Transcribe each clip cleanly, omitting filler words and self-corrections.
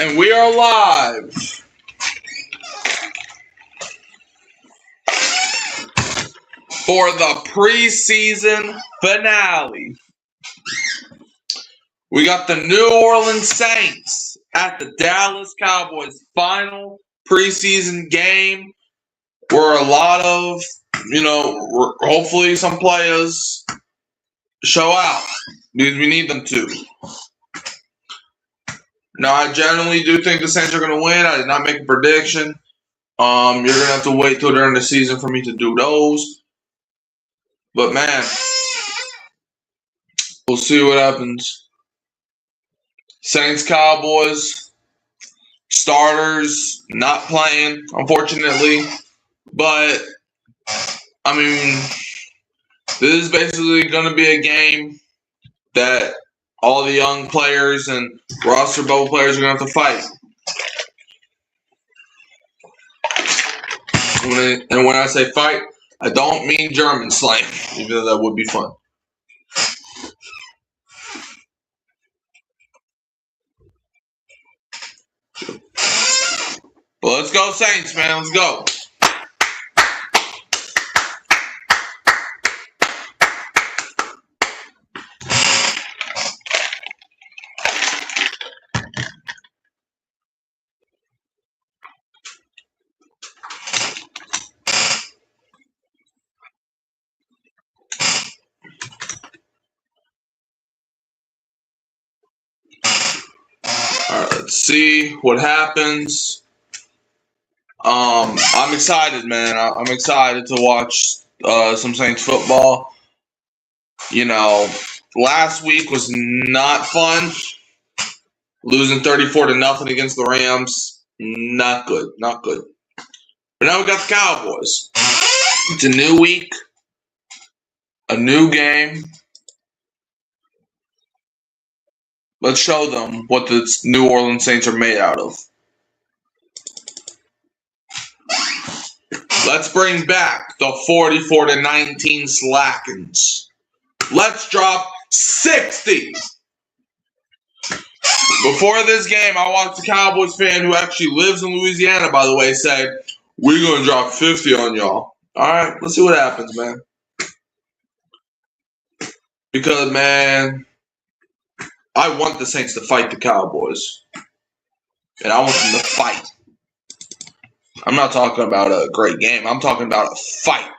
And we are live. For the preseason finale. We got the New Orleans Saints at the Dallas Cowboys final preseason game where a lot of, hopefully some players show out because we need them to. Now, I generally do think the Saints are going to win. I did not make a prediction. You're going to have to wait till during the season for me to do those. But, man, we'll see what happens. Saints, Cowboys, starters not playing, unfortunately. But, this is basically going to be a game that all the young players and roster bubble players are going to have to fight. And when I say fight, I don't mean German slang, even though that would be fun. Well, let's go Saints, man. Let's go. All right, let's see what happens. I'm excited, man. I'm excited to watch some Saints football. Last week was not fun. Losing 34-0 against the Rams, not good, not good. But now we got the Cowboys. It's a new week, a new game. Let's show them what the New Orleans Saints are made out of. Let's bring back the 44-19 Slackens. Let's drop 60. Before this game, I watched a Cowboys fan who actually lives in Louisiana, by the way, say, we're going to drop 50 on y'all. All right, let's see what happens, man. Because, man, I want the Saints to fight the Cowboys. And I want them to fight. I'm not talking about a great game. I'm talking about a fight.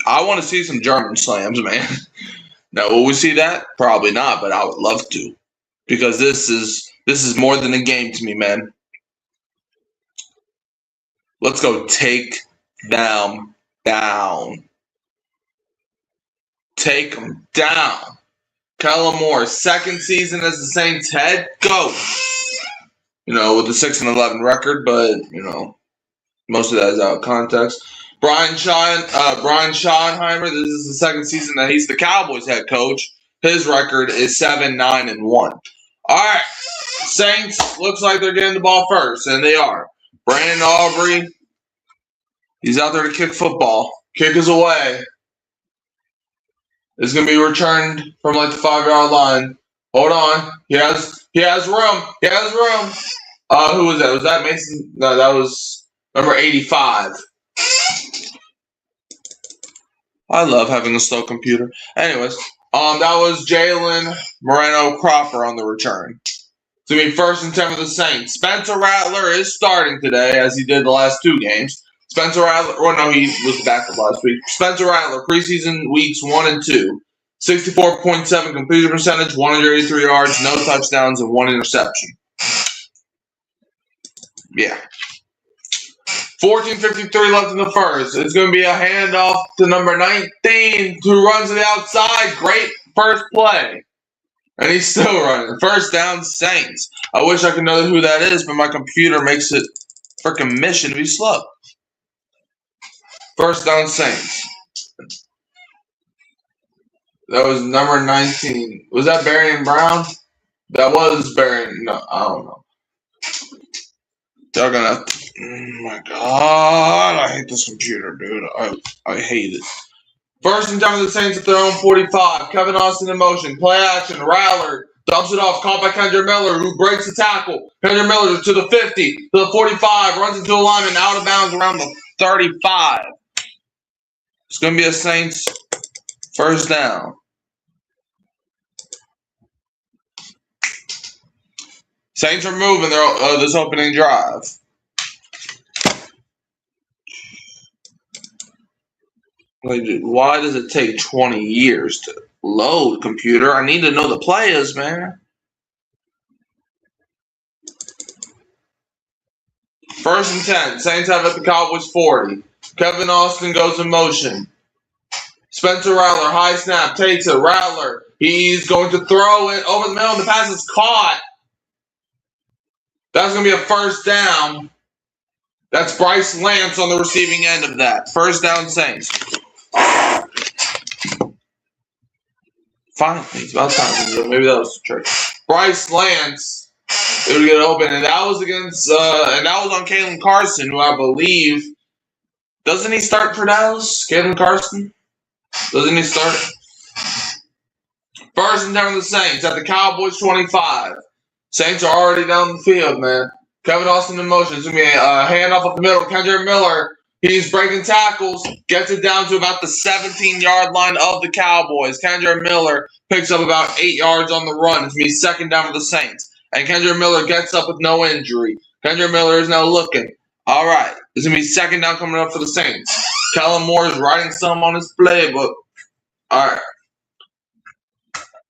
I want to see some German slams, man. Now, will we see that? Probably not, but I would love to. Because this is more than a game to me, man. Let's go take them down. Take them down. Kellen Moore, second season as the Saints head coach. With a 6-11 record, but most of that is out of context. Brian Schottenheimer, this is the second season that he's the Cowboys head coach. His record is 7-9-1. All right, Saints looks like they're getting the ball first, and they are. Brandon Aubrey, he's out there to kick football. Kick is away. It's gonna be returned from like the 5-yard line. Hold on, he has room. He has room. Who was that? Was that Mason? No, that was number 85. I love having a slow computer. Anyways, that was Jalen Moreno-Cropper on the return. It's going to be 1st and 10 for the Saints. Spencer Rattler is starting today, as he did the last 2 games. Spencer Rattler, he was the backup last week. Spencer Rattler, preseason weeks 1 and 2. 64.7 completion percentage, 183 yards, no touchdowns, and 1 interception. Yeah. 14:53 left in the first. It's going to be a handoff to number 19, who runs to the outside. Great first play. And he's still running. First down, Saints. I wish I could know who that is, but my computer makes it freaking mission to be slow. First down, Saints. That was number 19. Was that Barry Brown? That was Barry. No, I don't know. They're gonna. Oh my God! I hate this computer, dude. I hate it. First and 10 for the Saints at their own 45. Kevin Austin in motion. Play action. Rattler Dumps it off, caught by Kendra Miller, who breaks the tackle. Kendra Miller to the 50, to the 45, runs into a lineman, out of bounds around the 35. It's going to be a Saints first down. Saints are moving this opening drive. Why does it take 20 years to load, computer? I need to know the players, man. First and 10. Saints have at the Cowboys 40. Kevin Austin goes in motion. Spencer Rattler, high snap, takes it. Rattler, he's going to throw it over the middle, and the pass is caught. That's going to be a first down. That's Bryce Lance on the receiving end of that. First down, Saints. Finally, it's about time. Maybe that was the trick. Bryce Lance, it would get open, and that was against, and that was on Kalen Carson, who I believe, doesn't he start for Dallas? Kalen Carson, doesn't he start? First and 10 for the Saints at the Cowboys 25. Saints are already down the field, man. Kevin Austin in motion. It's gonna be a handoff up the middle. Kendra Miller. He's breaking tackles, gets it down to about the 17-yard line of the Cowboys. Kendra Miller picks up about 8 yards on the run. It's going to be second down for the Saints. And Kendra Miller gets up with no injury. Kendra Miller is now looking. All right. It's going to be second down coming up for the Saints. Kellen Moore is writing some on his playbook. All right.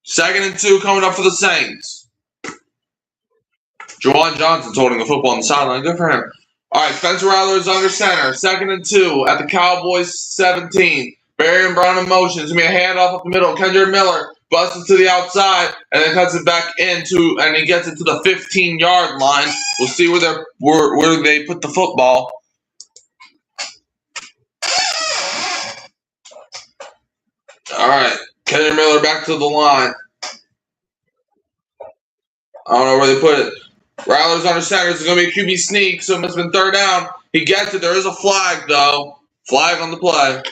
Second and 2 coming up for the Saints. Juwan Johnson's holding the football on the sideline. Good for him. All right, Spencer Rattler is under center. Second and 2 at the Cowboys 17. Barry and Brown in motion. It's going to be a handoff up the middle. Kendra Miller busts it to the outside and then cuts it back into, and he gets it to the 15-yard line. We'll see where they put the football. All right, Kendra Miller back to the line. I don't know where they put it. Rattler's under center. It's going to be a QB sneak, so it must have been third down. He gets it. There is a flag, though. Flag on the play.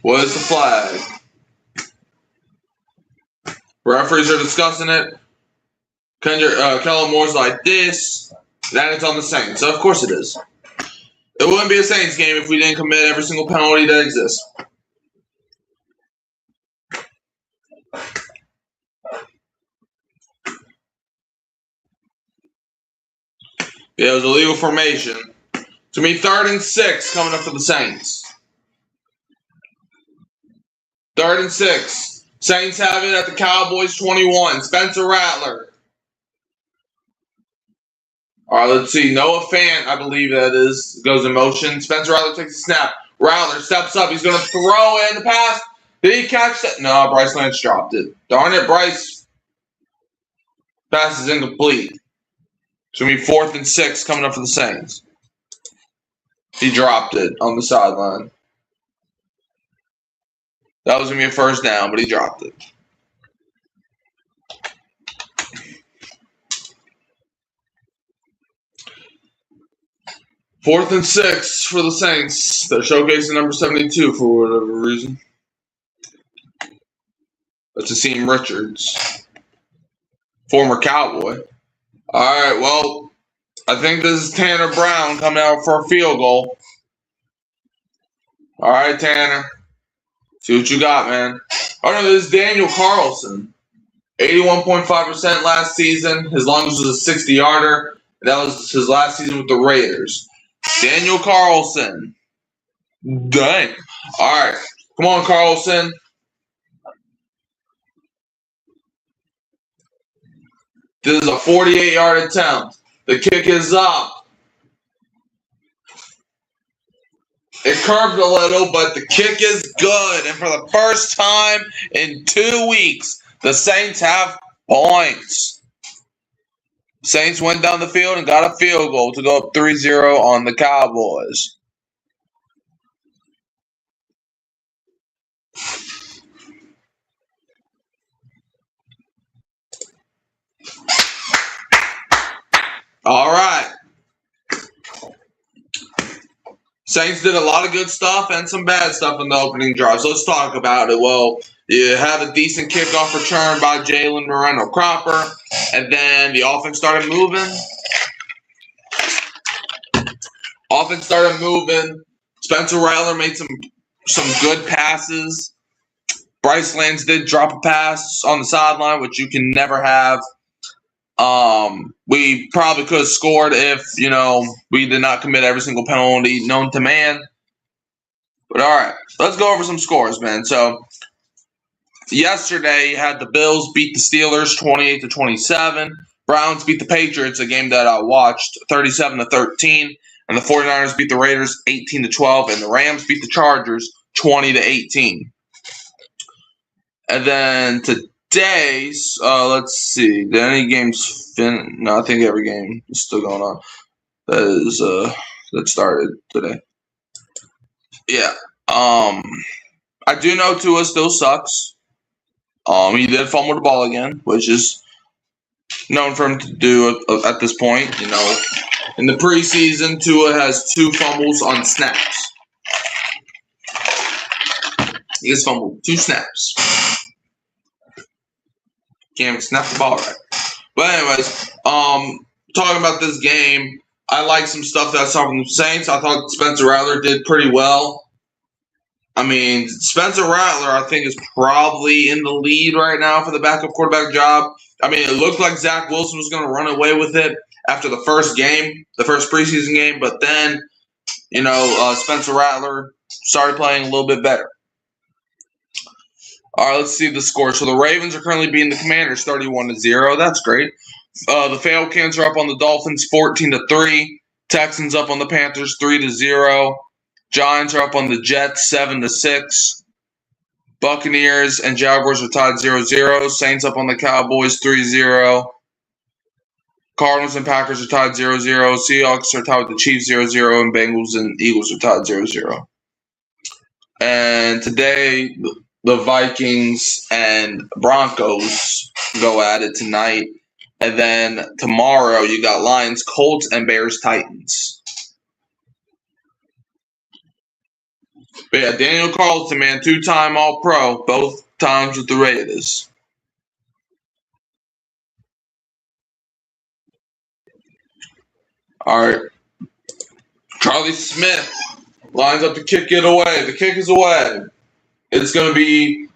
What is the flag? Referees are discussing it. Kellen Moore's like this. Then it's on the Saints. So, of course it is. It wouldn't be a Saints game if we didn't commit every single penalty that exists. Yeah, it was a legal formation. It's going to be 3rd and 6 coming up for the Saints. 3rd and 6. Saints have it at the Cowboys 21. Spencer Rattler. All right, let's see. Noah Fant, I believe that is, goes in motion. Spencer Rattler takes a snap. Rattler steps up. He's going to throw in the pass. Did he catch that? No, Bryce Lance dropped it. Darn it, Bryce. Pass is incomplete. It's going to be 4th and 6 coming up for the Saints. He dropped it on the sideline. That was going to be a first down, but he dropped it. Fourth and 6 for the Saints. They're showcasing number 72 for whatever reason. That's Asim Richards, former Cowboy. All right, well, I think this is Tanner Brown coming out for a field goal. All right, Tanner. See what you got, man. Oh, no, this is Daniel Carlson. 81.5% last season. His longest was a 60-yarder. That was his last season with the Raiders. Daniel Carlson. Dang. All right. Come on, Carlson. This is a 48-yard attempt. The kick is up. It curved a little, but the kick is good. And for the first time in 2 weeks, the Saints have points. Saints went down the field and got a field goal to go up 3-0 on the Cowboys. All right. Saints did a lot of good stuff and some bad stuff in the opening drive. So let's talk about it. Well, you had a decent kickoff return by Jalen Moreno-Cropper, and then the offense started moving. Spencer Rattler made some good passes. Bryce Lance did drop a pass on the sideline, which you can never have. We probably could have scored if, we did not commit every single penalty known to man. But all right, let's go over some scores, man. So yesterday you had the Bills beat the Steelers 28-27. Browns beat the Patriots, a game that I watched, 37-13. And the 49ers beat the Raiders 18-12. And the Rams beat the Chargers 20-18. And then today, let's see. Did any games No, I think every game is still going on. That started today. Yeah. I do know Tua still sucks. He did fumble the ball again, which is known for him to do at this point. In the preseason, Tua has 2 fumbles on snaps. He has fumbled 2 snaps. Can't even snap the ball right. But anyways, talking about this game, I like some stuff that I saw from the Saints. I thought Spencer Rattler did pretty well. I mean, Spencer Rattler, I think, is probably in the lead right now for the backup quarterback job. I mean, it looked like Zach Wilson was going to run away with it after the first game, the first preseason game. But then, Spencer Rattler started playing a little bit better. All right, let's see the score. So the Ravens are currently beating the Commanders 31-0. That's great. The Falcons are up on the Dolphins 14-3. Texans up on the Panthers 3-0. Giants are up on the Jets 7-6. Buccaneers and Jaguars are tied 0-0. Saints up on the Cowboys 3-0. Cardinals and Packers are tied 0-0. Seahawks are tied with the Chiefs 0-0. And Bengals and Eagles are tied 0-0. And today, the Vikings and Broncos go at it tonight. And then tomorrow, you got Lions, Colts, and Bears, Titans. But yeah, Daniel Carlson, man, 2-time All-Pro, both times with the Raiders. All right. Charlie Smith lines up to kick it away. The kick is away. It's going to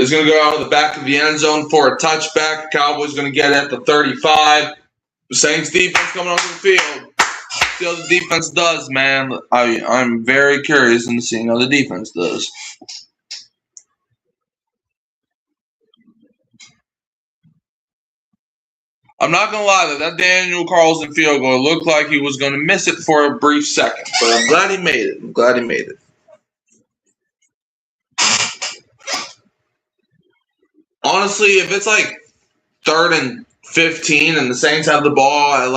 go out of the back of the end zone for a touchback. Cowboys going to get it at the 35. The Saints defense coming onto the field. See how the defense does, man. I'm very curious in seeing how the defense does. I'm not going to lie, that Daniel Carlson field goal looked like he was going to miss it for a brief second. But I'm glad he made it. Honestly, if it's like 3rd and 15 and the Saints have the ball at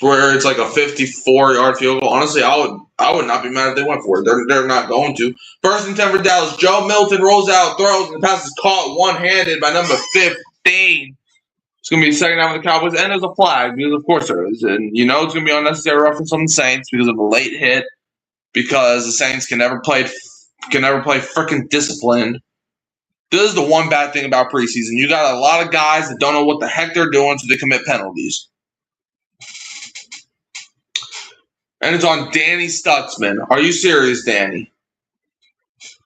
where it's like a 54-yard field goal, honestly, I would not be mad if they went for it. They're not going to. 1st and 10 for Dallas. Joe Milton rolls out, throws, and the pass is caught one-handed by number 15. It's going to be the second half of the Cowboys, and there's a flag, because of course there is. And it's going to be unnecessary roughness on the Saints because of a late hit, because the Saints can never play freaking disciplined. This is the one bad thing about preseason. You got a lot of guys that don't know what the heck they're doing, so they commit penalties. And it's on Danny Stutzman. Are you serious, Danny?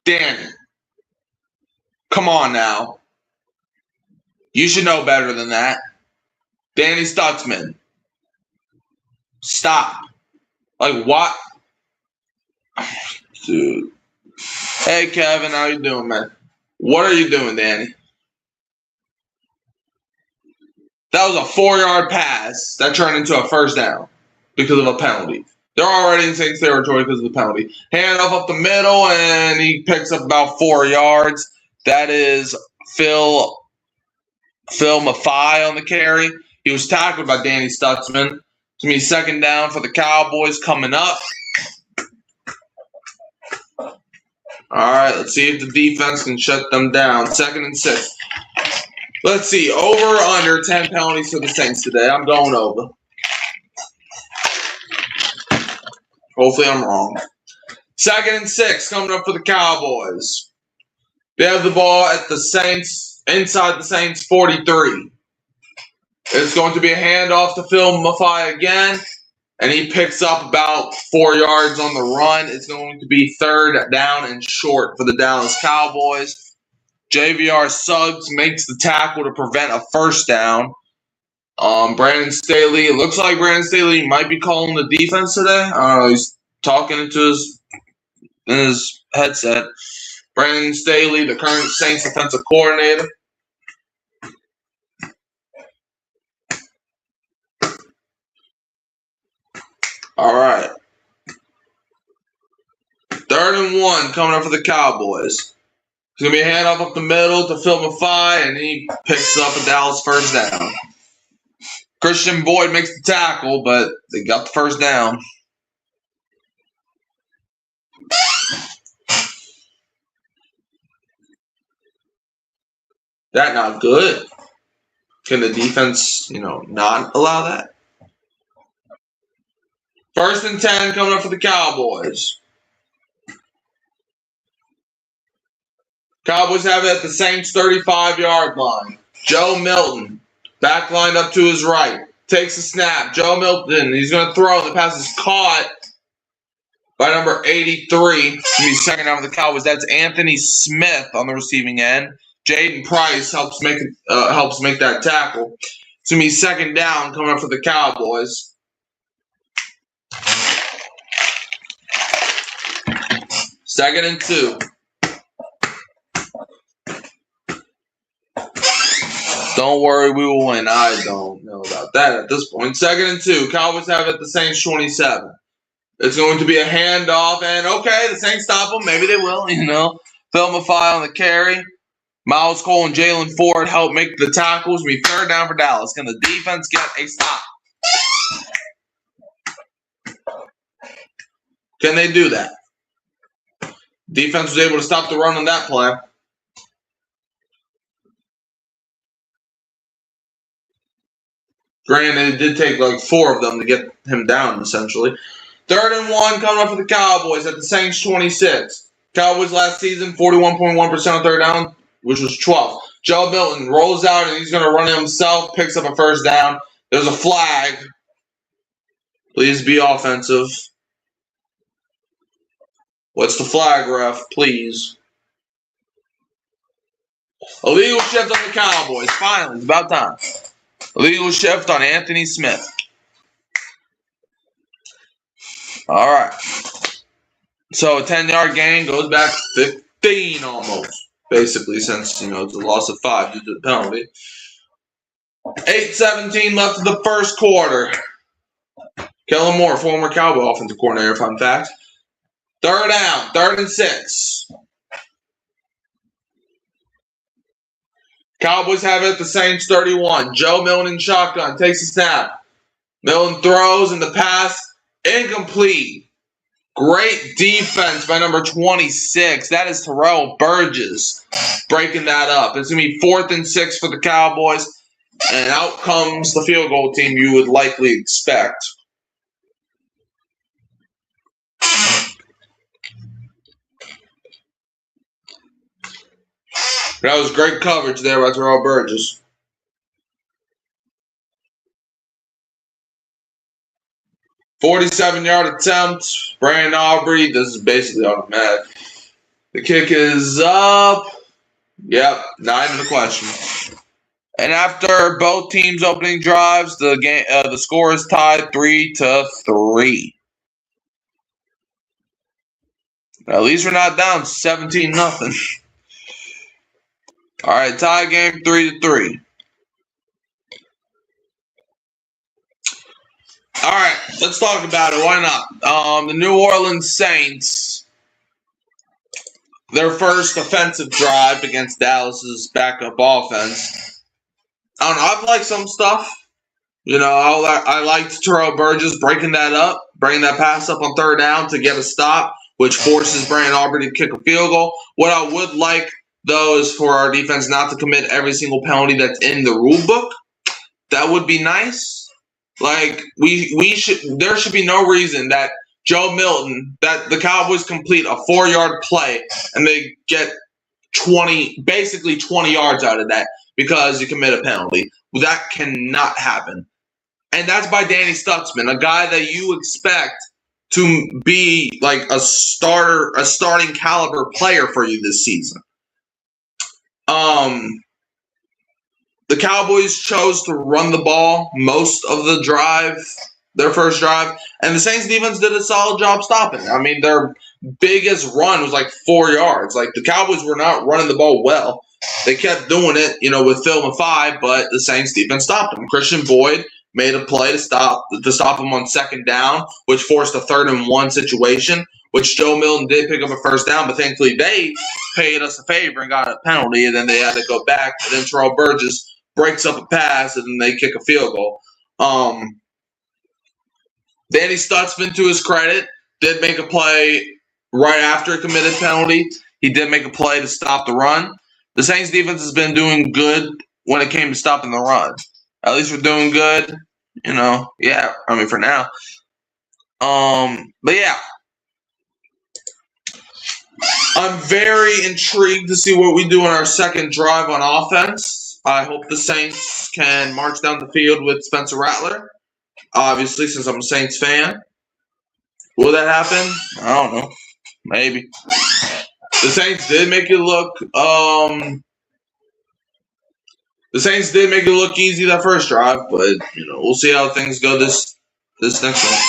Danny. Come on now. You should know better than that. Danny Stutzman. Stop. What? Dude. Hey, Kevin. How you doing, man? What are you doing, Danny? That was a 4-yard pass that turned into a first down because of a penalty. They're already in Saints territory because of the penalty. Hand off up the middle, and he picks up about 4 yards. That is Phil Maffei on the carry. He was tackled by Danny Stutzman. It's going to be 2nd down for the Cowboys coming up. All right, let's see if the defense can shut them down. 2nd and 6. Let's see. Over or under 10 penalties for the Saints today. I'm going over. Hopefully I'm wrong. 2nd and 6 coming up for the Cowboys. They have the ball at the Saints, inside the Saints 43. It's going to be a handoff to Phil Maffei again, and he picks up about 4 yards on the run. It's going to be 3rd down and short for the Dallas Cowboys. JVR Suggs makes the tackle to prevent a 1st down. Brandon Staley, it looks like Brandon Staley might be calling the defense today. I don't know, he's talking into his headset. Brandon Staley, the current Saints defensive coordinator. All right. 3rd and 1 coming up for the Cowboys. It's going to be a handoff up the middle to Phil Maffei, and he picks up a Dallas 1st down. Christian Boyd makes the tackle, but they got the 1st down. That not good. Can the defense, not allow that? 1st and 10 coming up for the Cowboys. Cowboys have it at the Saints 35-yard line. Joe Milton, back lined up to his right, takes a snap. Joe Milton, he's going to throw, and the pass is caught by number 83. It's going to be 2nd down for the Cowboys. That's Anthony Smith on the receiving end. Jaden Price helps make that tackle. It's going to be 2nd down coming up for the Cowboys. Second and 2. Don't worry, we will win. I don't know about that at this point. 2nd and 2. Cowboys have it at the Saints 27. It's going to be a handoff, and okay, the Saints stop them. Maybe they will, Phil Maffei on the carry. Miles Cole and Jalen Ford help make the tackles. It'll be 3rd down for Dallas. Can the defense get a stop? Can they do that? Defense was able to stop the run on that play. Granted, it did take like 4 of them to get him down, essentially. 3rd and 1 coming up for the Cowboys at the Saints 26. Cowboys last season, 41.1% on 3rd down, which was 12. Joe Milton rolls out, and he's going to run it himself, picks up a 1st down. There's a flag. Please be offensive. What's the flag, ref? Please. Illegal shift on the Cowboys. Finally, it's about time. Illegal shift on Anthony Smith. All right. So a 10-yard gain goes back 15 almost, basically, since, it's a loss of 5 due to the penalty. 8:17 left of the 1st quarter. Kellen Moore, former Cowboy offensive coordinator, fun fact. 3rd down, 3rd and 6. Cowboys have it at the Saints 31. Joe Milton shotgun takes a snap. Milton throws, and the pass incomplete. Great defense by number 26. That is Terrell Burgess breaking that up. It's going to be 4th and 6 for the Cowboys, and out comes the field goal team you would likely expect. That was great coverage there by Terrell Burgess. "47-yard attempt. Brandon Aubrey. This is basically automatic. The kick is up. Yep, not even a question. And after both teams' opening drives, the score is tied 3-3. At least we're not down 17-0. All right, tie game 3-3. All right, let's talk about it. Why not? The New Orleans Saints, their first offensive drive against Dallas's backup offense. I don't know. I've liked some stuff. I liked Terrell Burgess breaking that up, bringing that pass up on 3rd down to get a stop, which forces Brandon Aubrey to kick a field goal. What I would like, though, is for our defense not to commit every single penalty that's in the rule book. That would be nice. Like, there should be no reason that Joe Milton, that the Cowboys complete a 4-yard play and they get basically 20 yards out of that because you commit a penalty. That cannot happen. And that's by Danny Stutzman, a guy that you expect to be like a starting caliber player for you this season. The Cowboys chose to run the ball most of the drive, their first drive, and the Saints defense did a solid job stopping it. I mean, their biggest run was like 4 yards. Like, the Cowboys were not running the ball well. They kept doing it, with film and 5, but the Saints defense stopped them. Christian Boyd made a play to stop him on second down, which forced a 3rd-and-1 situation, which Joe Milton did pick up a first down, but thankfully they paid us a favor and got a penalty, and then they had to go back, and then Terrell Burgess breaks up a pass, and then they kick a field goal. Danny Stutzman, to his credit, did make a play right after a committed penalty. He did make a play to stop the run. The Saints defense has been doing good when it came to stopping the run. At least we're doing good, for now. But yeah. I'm very intrigued to see what we do on our second drive on offense. I hope the Saints can march down the field with Spencer Rattler. Obviously, since I'm a Saints fan. Will that happen? I don't know. Maybe. The Saints did make it look easy that first drive, but we'll see how things go this next one.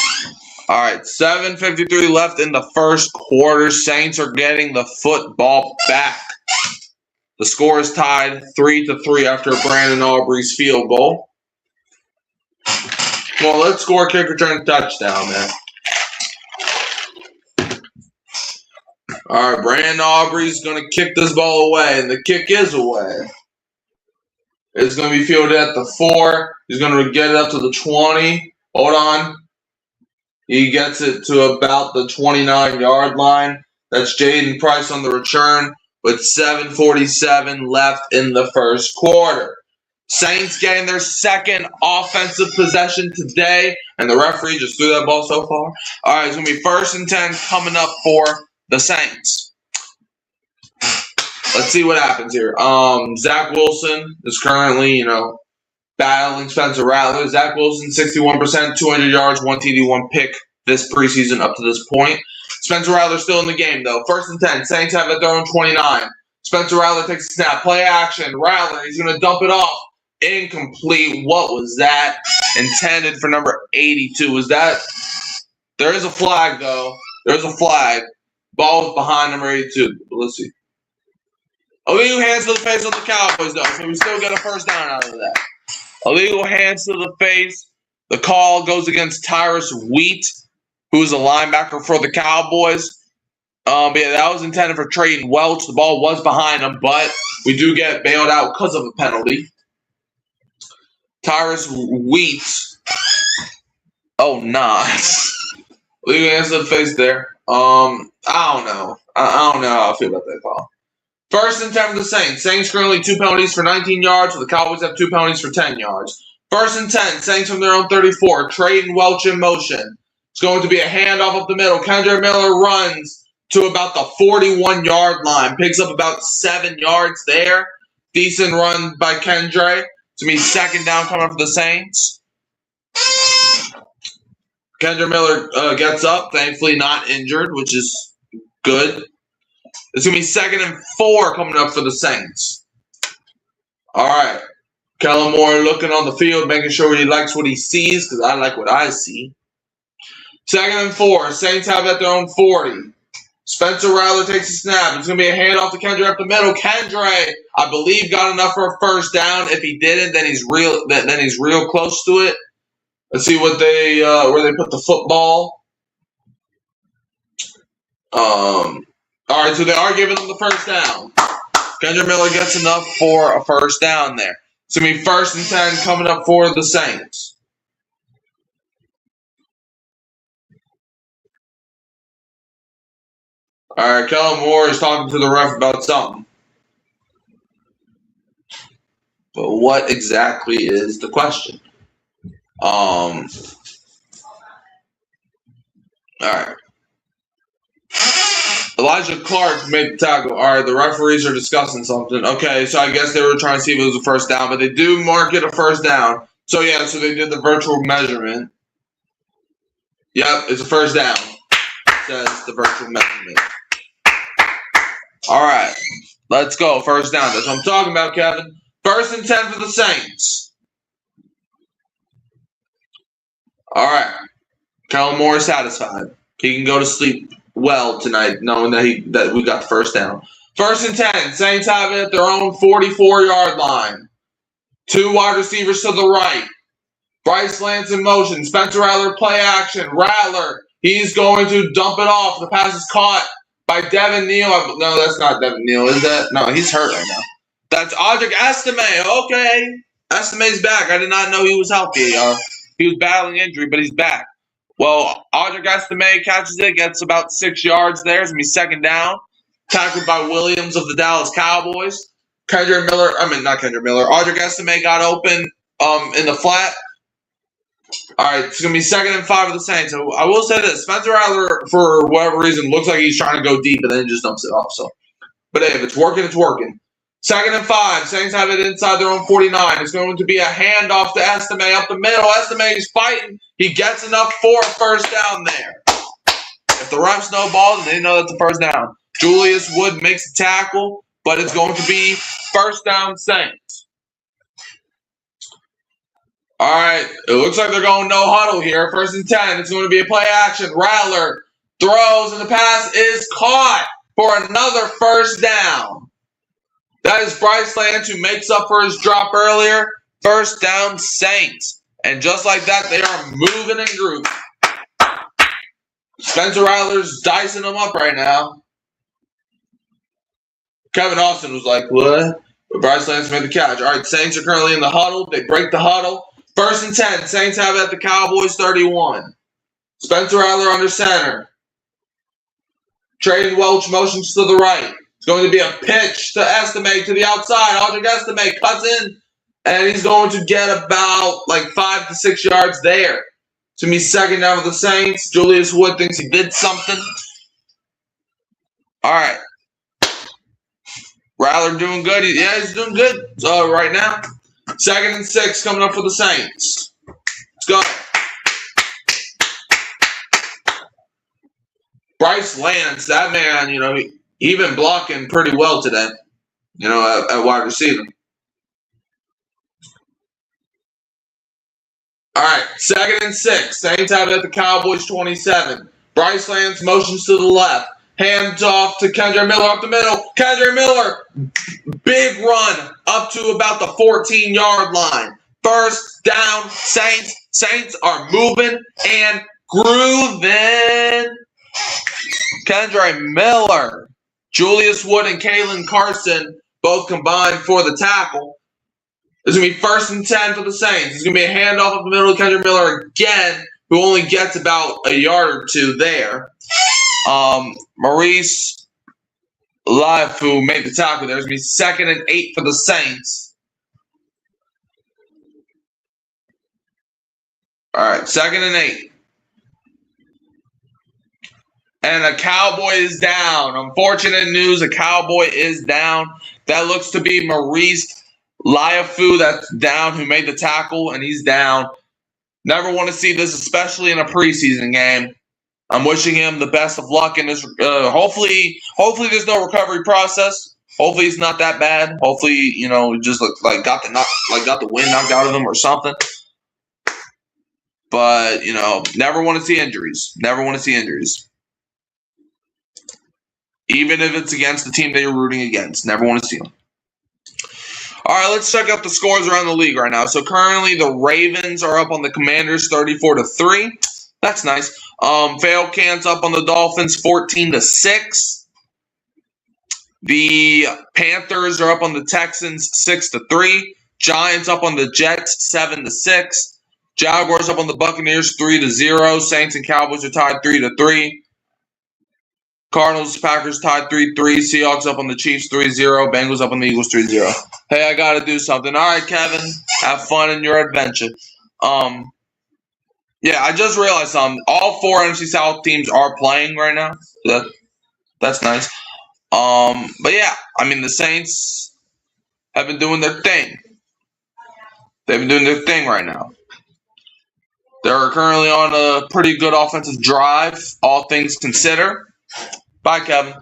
All right, 7:53 left in the first quarter. Saints are getting the football back. The score is tied 3-3 after Brandon Aubrey's field goal. Well, let's score a kick return touchdown, man. All right, Brandon Aubrey's going to kick this ball away, and the kick is away. It's going to be fielded at the 4. He's going to get it up to the 20. Hold on. He gets it to about the 29-yard line. That's Jaden Price on the return with 7:47 left in the first quarter. Saints getting their second offensive possession today, and the referee just threw that ball so far. All right, it's going to be 1st and 10 coming up for the Saints. Let's see what happens here. Zach Wilson is currently, battling Spencer Rattler. Zach Wilson, 61%, 200 yards, 1 TD, 1 pick this preseason up to this point. Spencer Rattler still in the game, though. 1st and 10. Saints have it their own 29. Spencer Rattler takes a snap. Play action. Rattler, he's going to dump it off. Incomplete. What was that? Intended for number 82. Was that? There is a flag, though. There's a flag. Ball is behind number 82. Let's see. Illegal hands to the face of the Cowboys, though. So we still get a first down out of that. Illegal hands to the face. The call goes against Tyrus Wheat, who's a linebacker for the Cowboys. But yeah, that was intended for Trayton Welch. The ball was behind him, but we do get bailed out because of a penalty. Tyrus Wheat. Oh, nice. Illegal hands to the face there. I don't know. I don't know how I feel about that call. 1st and 10 for the Saints. Saints currently 2 penalties for 19 yards. So the Cowboys have 2 penalties for 10 yards. 1st and 10. Saints from their own 34. Trayton Welch in motion. It's going to be a handoff up the middle. Kendra Miller runs to about the 41-yard line. Picks up about 7 yards there. Decent run by Kendra. It's going to be 2nd down coming up for the Saints. Kendra Miller gets up. Thankfully not injured, which is good. It's going to be 2nd and 4 coming up for the Saints. All right. Kellen Moore looking on the field, making sure he likes what he sees, because I like what I see. 2nd and 4. Saints have at their own 40. Spencer Rattler takes a snap. It's going to be a handoff to Kendra up the middle. Kendra, I believe, got enough for a first down. If he didn't, then he's real close to it. Let's see what where they put the football. All right, so they are giving them the first down. Kendra Miller gets enough for a first down there. It's going to be 1st and 10 coming up for the Saints. All right, Kellen Moore is talking to the ref about something. But what exactly is the question? All right. Elijah Clark made the tackle. All right, the referees are discussing something. Okay, so I guess they were trying to see if it was a first down, but they do mark it a first down. So, yeah, so they did the virtual measurement. Yep, it's a first down. Says the virtual measurement. All right, let's go. First down. That's what I'm talking about, Kevin. 1st and 10 for the Saints. All right. Kellen Moore is satisfied. He can go to sleep well tonight, knowing that we got the first down. 1st and 10. Saints have it at their own 44-yard line. 2 wide receivers to the right. Bryce Lance in motion. Spencer Rattler play action. Rattler, he's going to dump it off. The pass is caught by Devin Neal. No, that's not Devin Neal, is that? No, he's hurt right now. That's Audric Estime. Okay. Estime's back. I did not know he was healthy. He was battling injury, but he's back. Well, Audric Estime catches it, gets about 6 yards there. It's going to be 2nd down. Tackled by Williams of the Dallas Cowboys. Audric Estime got open in the flat. All right, it's going to be 2nd and 5 of the Saints. So I will say this. Spencer Rattler, for whatever reason, looks like he's trying to go deep and then just dumps it off. So, but hey, if it's working, it's working. 2nd and 5. Saints have it inside their own 49. It's going to be a handoff to Estime up the middle. Estime is fighting. He gets enough for a first down there. If the refs know ball, then they know that's a first down. Julius Wood makes a tackle, but it's going to be first down Saints. All right, it looks like they're going no huddle here. 1st and 10. It's going to be a play action. Rattler throws, and the pass is caught for another first down. That is Bryce Lance, who makes up for his drop earlier. First down Saints. And just like that, they are moving in group. Spencer Rattler's dicing them up right now. Kevin Austin was like, what? But Bryce Lance made the catch. All right, Saints are currently in the huddle. They break the huddle. 1st and 10. Saints have it at the Cowboys 31. Spencer Rattler under center. Trey Welch motions to the right. It's going to be a pitch to Estime to the outside. Audric Estime cuts in, and he's going to get about 5 to 6 yards there. It's going to be 2nd down for the Saints. Julius Wood thinks he did something. All right. Rattler doing good. He's doing good right now. 2nd and 6 coming up for the Saints. Let's go. Bryce Lance, that man, he been blocking pretty well today, at wide receiver. All right, 2nd and 6. Saints have it at the Cowboys 27. Bryce Lance motions to the left. Hands off to Kendre Miller up the middle. Kendre Miller, big run up to about the 14-yard line. First down, Saints. Saints are moving and grooving. Kendre Miller, Julius Wood, and Kalen Carson both combined for the tackle. It's going to be 1st and 10 for the Saints. It's going to be a handoff up the middle of Kendre Miller again, who only gets about a yard or two there. Maurice Life, who made the tackle. There's going to be 2nd and 8 for the Saints. All right, 2nd and 8. And a Cowboy is down. Unfortunate news, a Cowboy is down. That looks to be Maurice Liafu that's down, who made the tackle, and he's down. Never want to see this, especially in a preseason game. I'm wishing him the best of luck in this. Hopefully there's no recovery process. Hopefully it's not that bad. Hopefully, just got the wind knocked out of him or something. But never want to see injuries. Never want to see injuries. Even if it's against the team that you're rooting against, never want to see them. All right, let's check out the scores around the league right now. So currently, the Ravens are up on the Commanders, 34-3. That's nice. Falcons up on the Dolphins, 14-6. The Panthers are up on the Texans, 6-3. Giants up on the Jets, 7-6. Jaguars up on the Buccaneers, 3-0. Saints and Cowboys are tied 3-3. Cardinals, Packers tied 3-3. Seahawks up on the Chiefs 3-0. Bengals up on the Eagles 3-0. Hey, I got to do something. All right, Kevin. Have fun in your adventure. Yeah, I just realized something. All 4 NFC South teams are playing right now. That's nice. But yeah, I mean the Saints have been doing their thing. They've been doing their thing right now. They're currently on a pretty good offensive drive, all things considered. Bye, Kevin.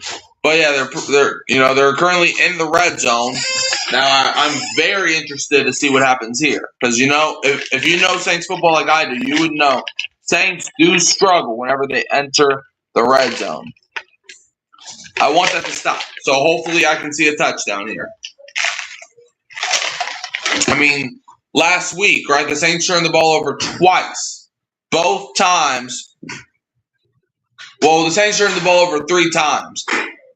But yeah, they're currently in the red zone. Now I'm very interested to see what happens here because if you know Saints football like I do, you would know Saints do struggle whenever they enter the red zone. I want that to stop. So hopefully I can see a touchdown here. I mean, last week, right, the Saints turned the ball over twice. Both times. Well, the Saints turned the ball over 3 times.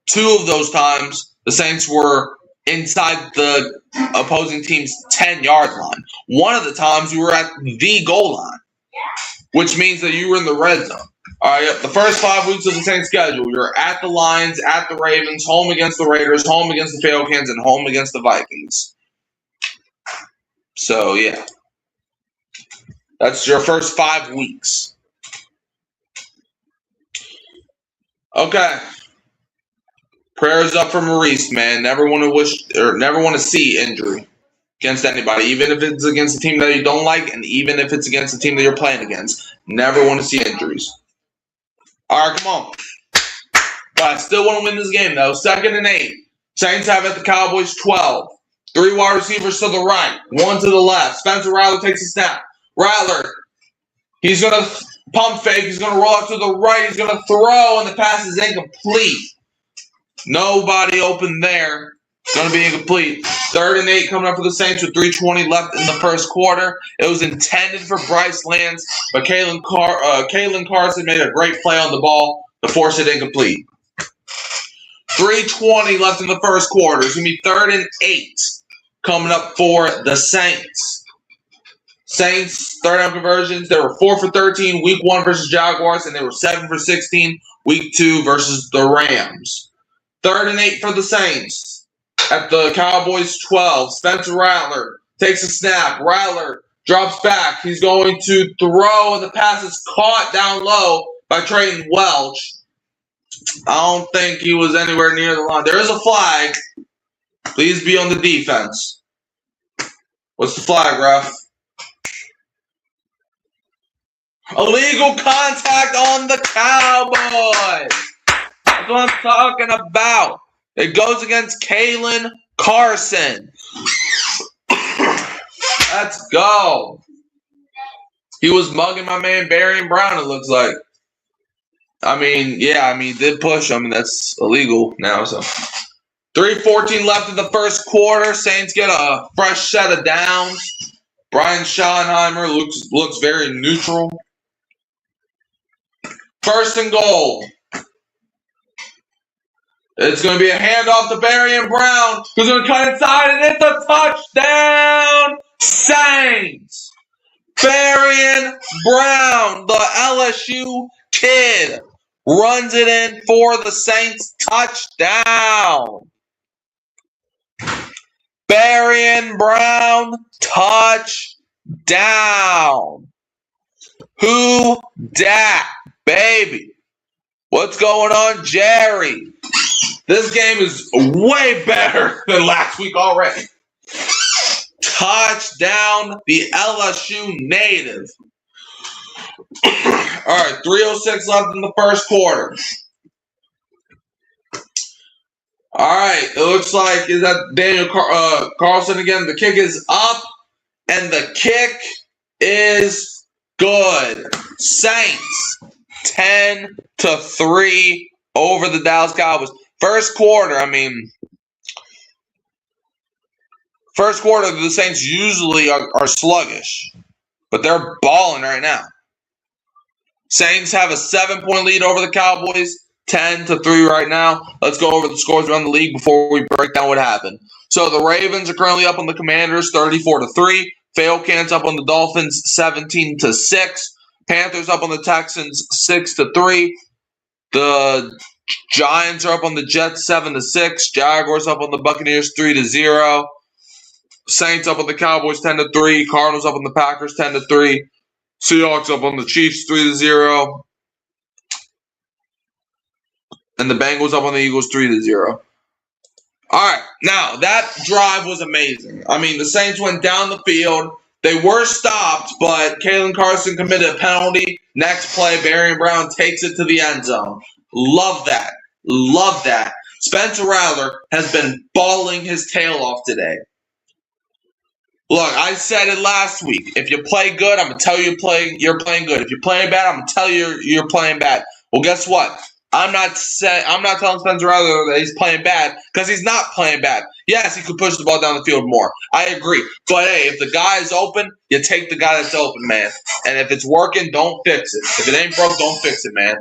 2 of those times, the Saints were inside the opposing team's 10-yard line. One of the times, we were at the goal line, which means that you were in the red zone. All right, the first 5 weeks of the Saints schedule, you're at the Lions, at the Ravens, home against the Raiders, home against the Falcons, and home against the Vikings. So, yeah. That's your first 5 weeks. Okay. Prayers up for Maurice, man. Never want to see injury against anybody, even if it's against a team that you don't like, and even if it's against a team that you're playing against. Never want to see injuries. All right, come on. But I still want to win this game, though. 2nd and 8. Saints have at the Cowboys 12. 3 wide receivers to the right, 1 to the left. Spencer Rattler takes a snap. Rattler, he's going to pump fake. He's going to roll out to the right. He's going to throw, and the pass is incomplete. Nobody open there. It's going to be incomplete. 3rd and 8 coming up for the Saints with 3:20 left in the first quarter. It was intended for Bryce Lance, but Kalen Carson made a great play on the ball to force it incomplete. 3:20 left in the first quarter. It's going to be 3rd and 8 coming up for the Saints. Saints, 3rd down conversions. They were 4 for 13 week 1 versus Jaguars, and they were 7 for 16 week 2 versus the Rams. 3rd and 8 for the Saints. At the Cowboys 12, Spencer Rattler takes a snap. Rattler drops back. He's going to throw, and the pass is caught down low by Trayton Welch. I don't think he was anywhere near the line. There is a flag. Please be on the defense. What's the flag, ref? Illegal contact on the Cowboys. That's what I'm talking about. It goes against Kalen Carson. Let's go. He was mugging my man Barry Brown, it looks like. He did push him, and that's illegal now. So 3:14 left in the first quarter. Saints get a fresh set of downs. Brian Schottenheimer looks very neutral. 1st and goal. It's going to be a handoff to Barry Brown, who's going to cut inside, and it's a touchdown, Saints. Barry Brown, the LSU kid, runs it in for the Saints touchdown. Barry Brown, touchdown. Who dat, baby? What's going on, Jerry? This game is way better than last week already. Touchdown, the LSU native. All right, 3:06 left in the first quarter. All right, it looks like, is that Daniel Carlson again? The kick is up, and the kick is good. Saints, 10-3 over the Dallas Cowboys. First quarter, the Saints usually are sluggish, but they're balling right now. Saints have a 7-point lead over the Cowboys, 10-3 right now. Let's go over the scores around the league before we break down what happened. So the Ravens are currently up on the Commanders, 34-3. Falcons up on the Dolphins, 17-6. Panthers up on the Texans, 6-3. The Giants are up on the Jets, 7-6. Jaguars up on the Buccaneers, 3-0. Saints up on the Cowboys, 10-3. Cardinals up on the Packers, 10-3. Seahawks up on the Chiefs 3-0. And the Bengals up on the Eagles 3-0. All right, now that drive was amazing. I mean, the Saints went down the field. They were stopped, but Kalen Carson committed a penalty. Next play, Barian Brown takes it to the end zone. Love that. Love that. Spencer Rattler has been balling his tail off today. Look, I said it last week. If you play good, I'm going to tell you you're playing good. If you're playing bad, I'm going to tell you you're playing bad. Well, guess what? I'm not telling Spencer Rattler that he's playing bad because he's not playing bad. Yes, he could push the ball down the field more. I agree. But, hey, if the guy is open, you take the guy that's open, man. And if it's working, don't fix it. If it ain't broke, don't fix it, man.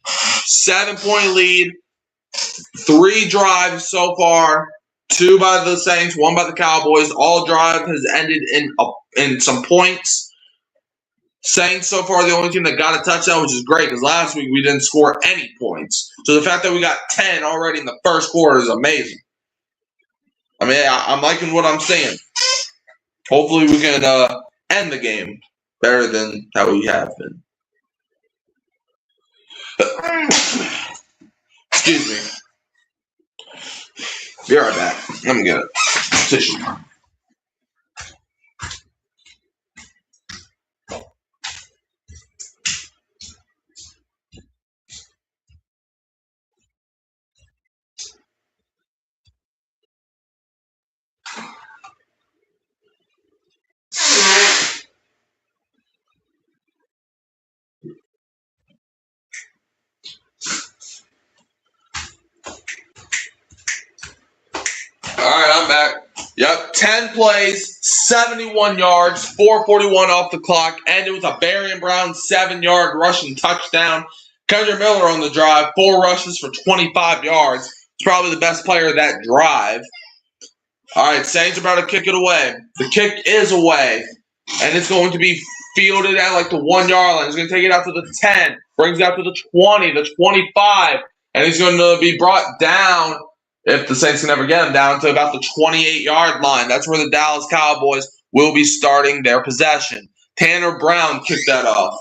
7-point lead. 3 drives so far. 2 by the Saints, 1 by the Cowboys. All drive has ended in some points. Saints so far the only team that got a touchdown, which is great because last week we didn't score any points. So the fact that we got 10 already in the first quarter is amazing. I mean, I'm liking what I'm seeing. Hopefully we can end the game better than how we have been. Excuse me. Be right back. Let me get a tissue. All right, I'm back. Yep, 10 plays, 71 yards, 4:41 off the clock, ended with a Barian Brown 7-yard rushing touchdown. Kendra Miller on the drive, 4 rushes for 25 yards. He's probably the best player of that drive. All right, Saints are about to kick it away. The kick is away, and it's going to be fielded at like the 1-yard line. He's going to take it out to the 10, brings it out to the 20, the 25, and he's going to be brought down, if the Saints can ever get him, down to about the 28-yard line. That's where the Dallas Cowboys will be starting their possession. Tanner Brown kicked that off.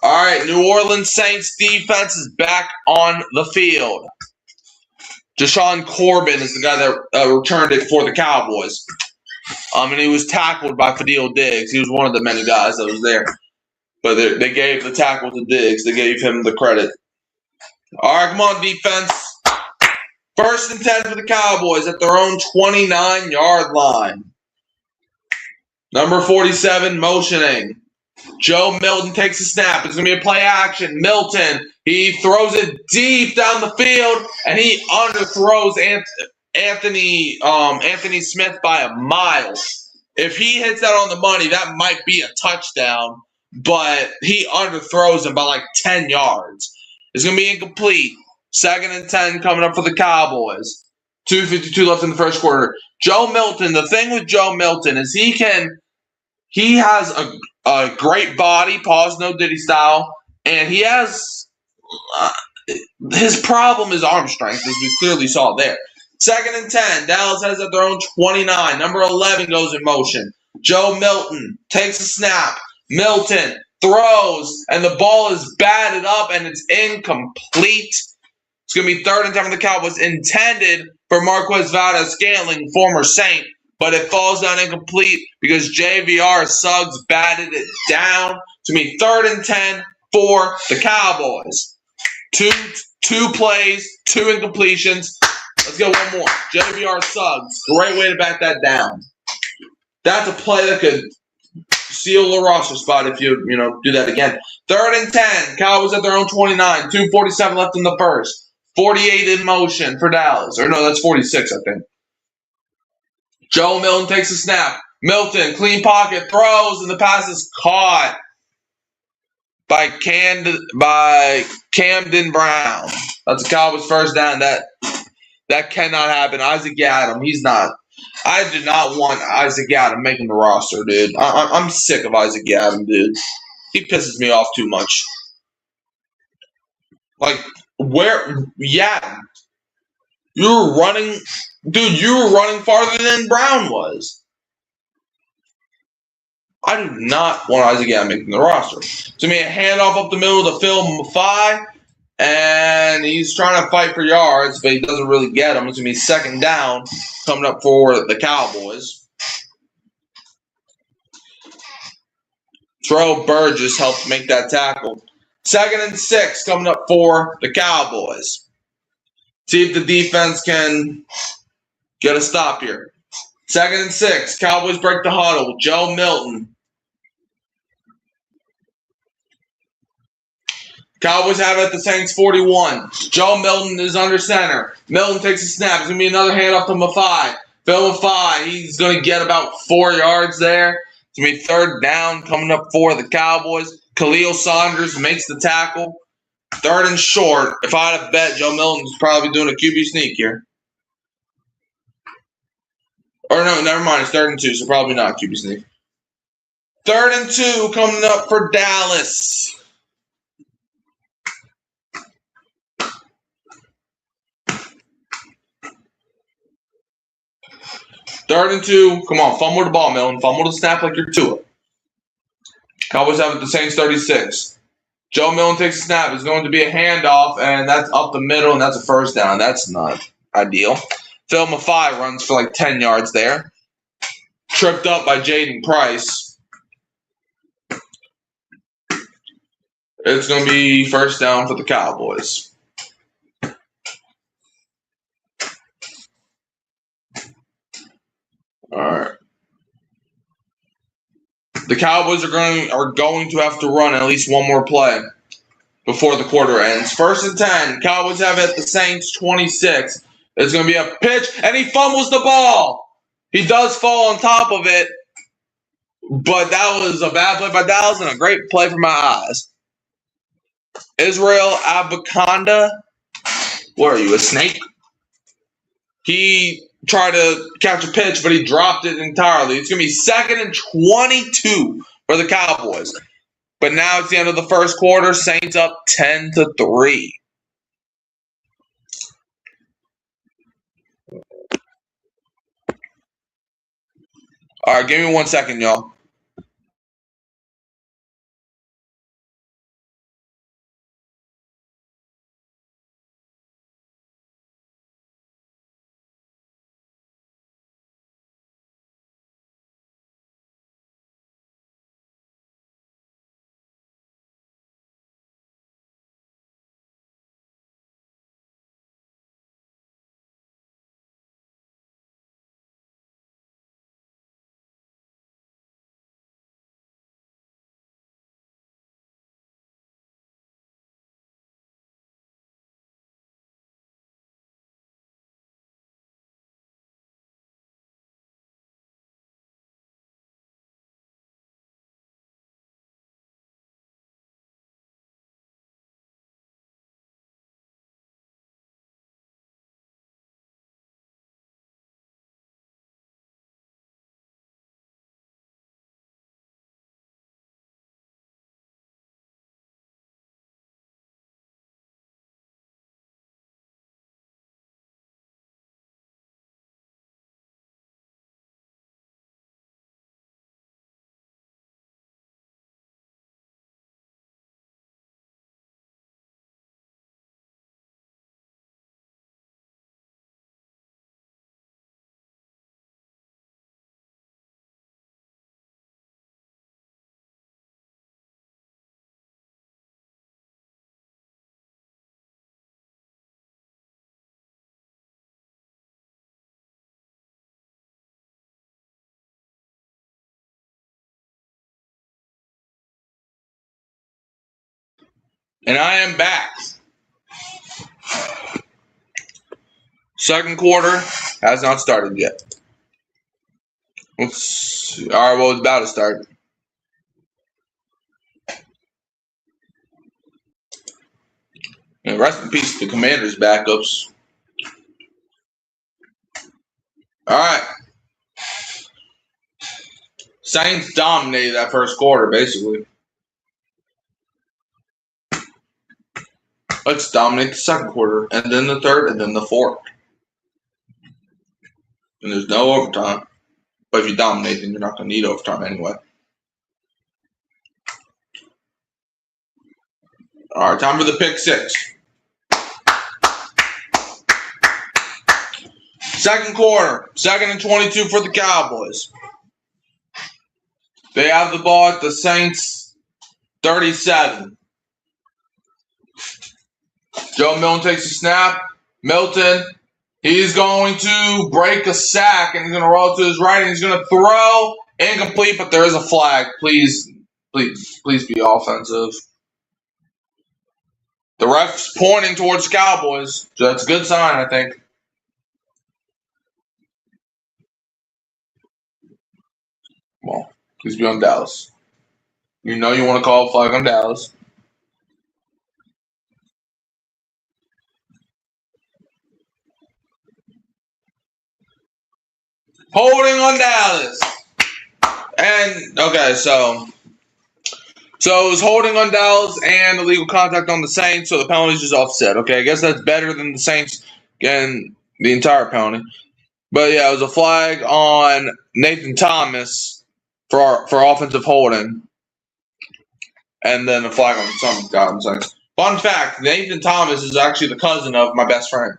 All right, New Orleans Saints defense is back on the field. Jashaun Corbin is the guy that returned it for the Cowboys. And he was tackled by Fadil Diggs. He was one of the many guys that was there. But they gave the tackle to Diggs. They gave him the credit. All right, come on, defense. 1st and 10 for the Cowboys at their own 29-yard line. Number 47 motioning. Joe Milton takes a snap. It's going to be a play action. Milton, he throws it deep down the field, and he underthrows Anthony Smith by a mile. If he hits that on the money, that might be a touchdown, but he underthrows him by like 10 yards. It's going to be incomplete. 2nd and 10 coming up for the Cowboys. 2:52 left in the first quarter. Joe Milton, the thing with Joe Milton is he has a great body, pause no Diddy style, and he has his problem is arm strength, as we clearly saw there. 2nd and 10, Dallas has at their own 29. Number 11 goes in motion. Joe Milton takes a snap. Milton throws, and the ball is batted up, and it's incomplete. It's going to be 3rd and 10 for the Cowboys, intended for Marquez Valdes-Scantling, former Saint, but it falls down incomplete because JVR Suggs batted it down. It's going to be 3rd and 10 for the Cowboys. Two plays, 2 incompletions. Let's go one more. JVR Suggs, great way to bat that down. That's a play that could seal the roster spot if you do that again. 3rd and 10, Cowboys at their own 29. 2:47 left in the first. 48 in motion for Dallas. Or no, that's 46, I think. Joe Milton takes a snap. Milton, clean pocket, throws, and the pass is caught by Camden Brown. That's a Cowboys first down. That cannot happen. Isaac Yiadom, he's not. I did not want Isaac Yiadom making the roster, dude. I'm sick of Isaac Yiadom, dude. He pisses me off too much. Like, Yiadom? You were running farther than Brown was. I do not want Isaac Gannon making the roster. It's going to be a handoff up the middle to Phil Maffei, and he's trying to fight for yards, but he doesn't really get them. It's going to be second down coming up for the Cowboys. Terrell Burgess helped make that tackle. 2nd and 6 coming up for the Cowboys. See if the defense can get a stop here. 2nd and 6. Cowboys break the huddle. Joe Milton. Cowboys have it at the Saints 41. Joe Milton is under center. Milton takes a snap. It's going to be another handoff to Maffei. Phil Maffei, he's going to get about 4 yards there. It's going to be third down coming up for the Cowboys. Khalil Saunders makes the tackle. 3rd and short. If I had a bet, Joe Milton's probably doing a QB sneak here. Or no, never mind. It's 3rd and 2, so probably not QB sneak. 3rd and 2 coming up for Dallas. Third and 2. Come on, fumble the ball, Milton. Fumble the snap like you're Tua. Cowboys have it the Saints 36. Joe Milton takes a snap. It's going to be a handoff, and that's up the middle, and that's a first down. That's not ideal. Phil Maffei runs for like 10 yards there. Tripped up by Jaden Price. It's going to be first down for the Cowboys. All right. The Cowboys are going to have to run at least one more play before the quarter ends. 1st and 10. Cowboys have it at the Saints 26. It's going to be a pitch, and he fumbles the ball. He does fall on top of it, but that was a bad play by Dallas and a great play for my eyes. Israel Abakanda. What are you, a snake? He tried to catch a pitch, but he dropped it entirely. It's going to be 2nd and 22 for the Cowboys. But now it's the end of the first quarter. Saints up 10-3. All right, give me 1 second, y'all. And I am back. Second quarter has not started yet. All right, well, it's about to start. And rest in peace to the Commanders' backups. All right. Saints dominated that first quarter, basically. Let's dominate the second quarter, and then the third, and then the fourth. And there's no overtime. But if you dominate, then you're not going to need overtime anyway. All right, time for the pick six. Second quarter, 2nd and 22 for the Cowboys. They have the ball at the Saints 37. Joe Milton takes a snap. Milton, he's going to break a sack, and he's going to roll to his right, and he's going to throw. Incomplete, but there is a flag. Please be offensive. The ref's pointing towards the Cowboys, so that's a good sign, I think. Well, please be on Dallas. You know you want to call a flag on Dallas. Holding on Dallas. And, okay, so it was holding on Dallas and illegal contact on the Saints, so the penalty's just offset. Okay, I guess that's better than the Saints getting the entire penalty. But, yeah, it was a flag on Nathan Thomas for offensive holding. And then a flag on some Gotham Saints. Fun fact, Nathan Thomas is actually the cousin of my best friend.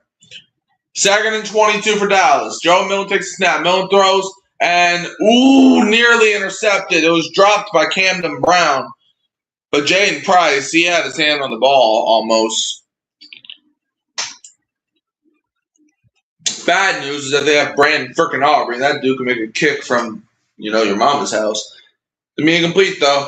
2nd and 22 for Dallas. Joe Milton takes a snap. Milton throws, and, nearly intercepted. It was dropped by Camden Brown. But Jaden Price, he had his hand on the ball almost. Bad news is that they have Brandon frickin' Aubrey. That dude can make a kick from, your mama's house. To be incomplete, though.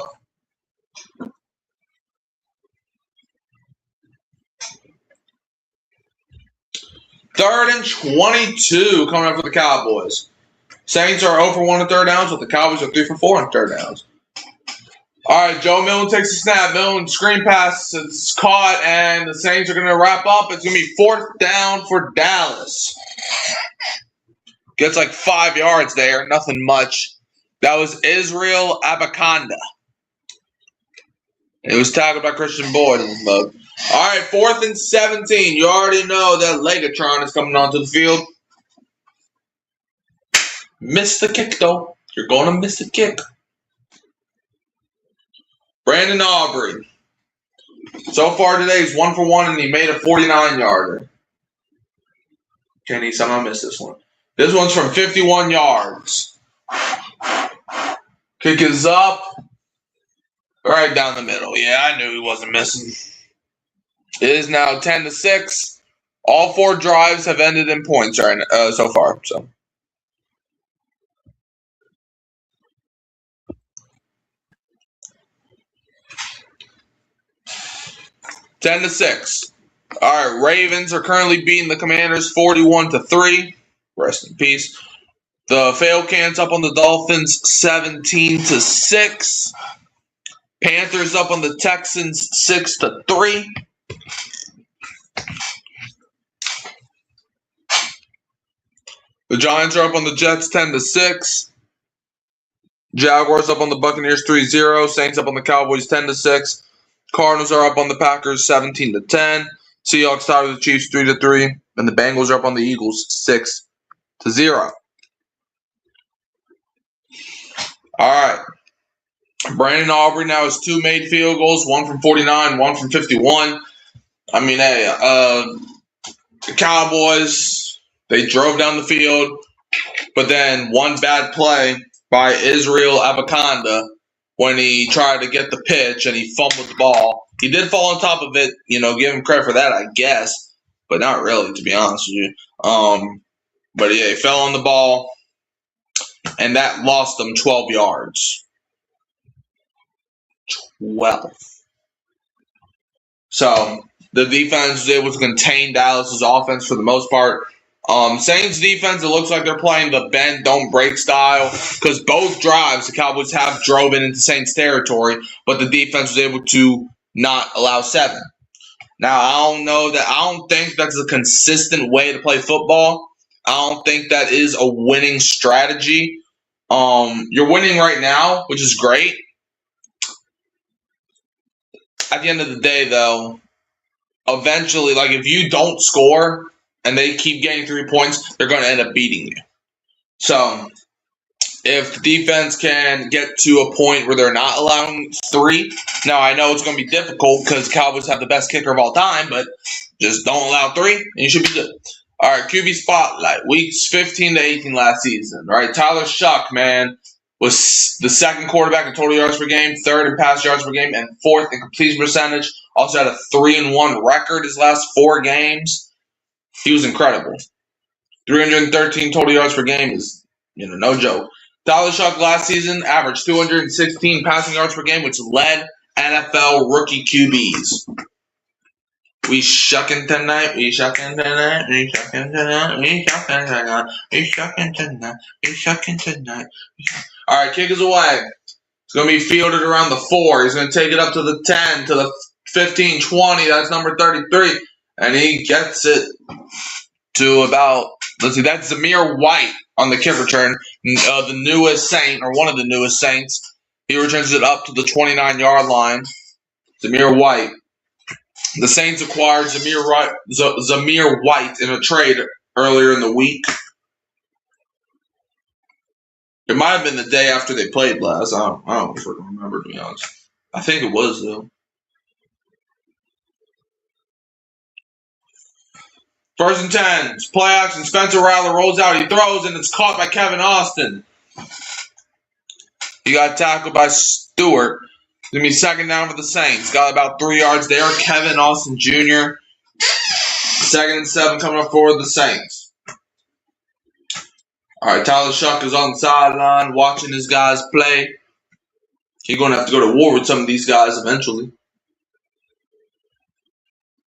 Third and 22 coming up for the Cowboys. Saints are 0 for 1 on third downs, but the Cowboys are 3 for 4 on third downs. All right, Joe Milton takes a snap. Milton screen pass. It's caught, and the Saints are going to wrap up. It's going to be 4th down for Dallas. Gets like 5 yards there. Nothing much. That was Israel Abakanda. It was tackled by Christian Boyd in the mug. All right, 4th and 17. You already know that Legatron is coming onto the field. Missed the kick, though. You're going to miss the kick. Brandon Aubrey. So far today, he's 1 for 1, and he made a 49-yarder. Can he somehow miss this one? This one's from 51 yards. Kick is up. Right down the middle. Yeah, I knew he wasn't missing. It is now 10-6. All 4 drives have ended in points so far. So 10-6. All right, Ravens are currently beating the Commanders 41-3. Rest in peace. The Falcons up on the Dolphins 17-6. Panthers up on the Texans 6-3. The Giants are up on the Jets 10-6. Jaguars up on the Buccaneers 3-0. Saints up on the Cowboys 10-6. Cardinals are up on the Packers 17-10. Seahawks tied with the Chiefs 3-3. And the Bengals are up on the Eagles 6-0. All right. Brandon Aubrey now has 2 made field goals, 1 from 49, 1 from 51. I mean, hey, the Cowboys, they drove down the field, but then one bad play by Israel Abakanda when he tried to get the pitch and he fumbled the ball. He did fall on top of it, give him credit for that, I guess, but not really, to be honest with you. But yeah, he fell on the ball, and that lost them 12 yards. 12. So the defense was able to contain Dallas's offense for the most part. Saints defense, it looks like they're playing the bend, don't break style because both drives the Cowboys have drove into Saints territory, but the defense was able to not allow 7. Now, I don't think that's a consistent way to play football. I don't think that is a winning strategy. You're winning right now, which is great. At the end of the day, though, eventually, if you don't score and they keep getting 3 points, they're going to end up beating you. So, if the defense can get to a point where they're not allowing 3. Now, I know it's going to be difficult because Cowboys have the best kicker of all time, but just don't allow 3, and you should be good. All right, QB spotlight. Weeks 15 to 18 last season. All right, Tyler Shuck, man, was the second quarterback in total yards per game, third in pass yards per game, and fourth in completion percentage. Also had a 3-1 record his last 4 games. He was incredible. 313 total yards per game is, no joke. Tyler Shuck last season averaged 216 passing yards per game, which led NFL rookie QBs. We shucking tonight, we shucking tonight, we shucking tonight, we shucking tonight, we shucking tonight, we shucking tonight. All right, kick is away. It's going to be fielded around the 4. He's going to take it up to the 10, to the 15, 20. That's number 33. And he gets it to about, let's see, that's Zamir White on the kick return, the newest Saint, or one of the newest Saints. He returns it up to the 29-yard line. Zamir White. The Saints acquired Zamir White in a trade earlier in the week. It might have been the day after they played last. I don't remember, to be honest. I think it was, though. First and 10. Play action. Spencer Rattler rolls out. He throws, and it's caught by Kevin Austin. He got tackled by Stewart. It's going to be second down for the Saints. Got about 3 yards there. Kevin Austin Jr. Second and 7 coming up for the Saints. All right, Tyler Shuck is on the sideline watching his guys play. He's going to have to go to war with some of these guys eventually.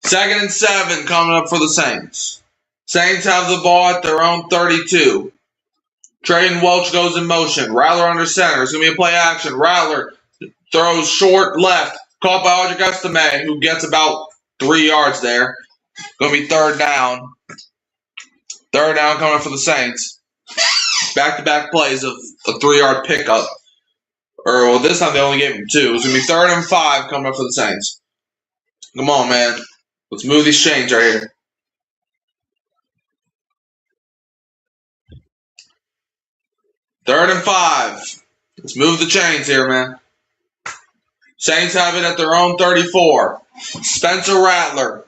Second and 7 coming up for the Saints. Saints have the ball at their own 32. Trayden Welch goes in motion. Rattler under center. It's going to be a play action. Rattler throws short left. Caught by Audric Estime, who gets about 3 yards there. Going to be third down. Third down coming up for the Saints. Back-to-back plays of a 3-yard pickup. This time they only gave him 2. It's going to be third and 5 coming up for the Saints. Come on, man. Let's move these chains right here. Third and 5. Let's move the chains here, man. Saints have it at their own 34. Spencer Rattler.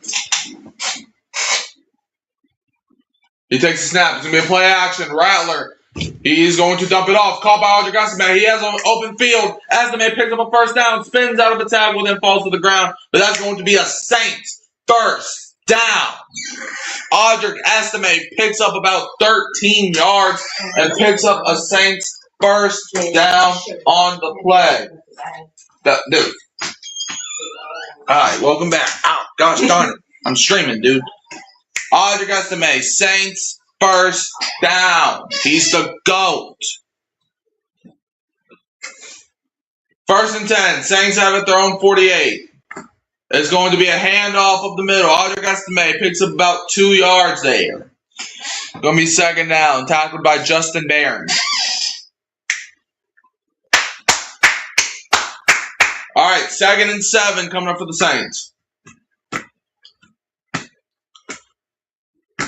He takes a snap. It's going to be a play action. Rattler. He's going to dump it off. Caught by Audric Estime. He has an open field. Estime picks up a first down. Spins out of a tackle, then falls to the ground. But that's going to be a Saints first down. Audric Estime picks up about 13 yards and picks up a Saints first down on the play. Dude. Alright, welcome back. Ow, gosh darn it. I'm streaming, dude. Audric Estime, Saints first down. He's the GOAT. First and 10. Saints have it their own 48. It's going to be a handoff up the middle. Audric Estime picks up about 2 yards there. Going to be second down. Tackled by Justin Barron. All right, second and 7 coming up for the Saints.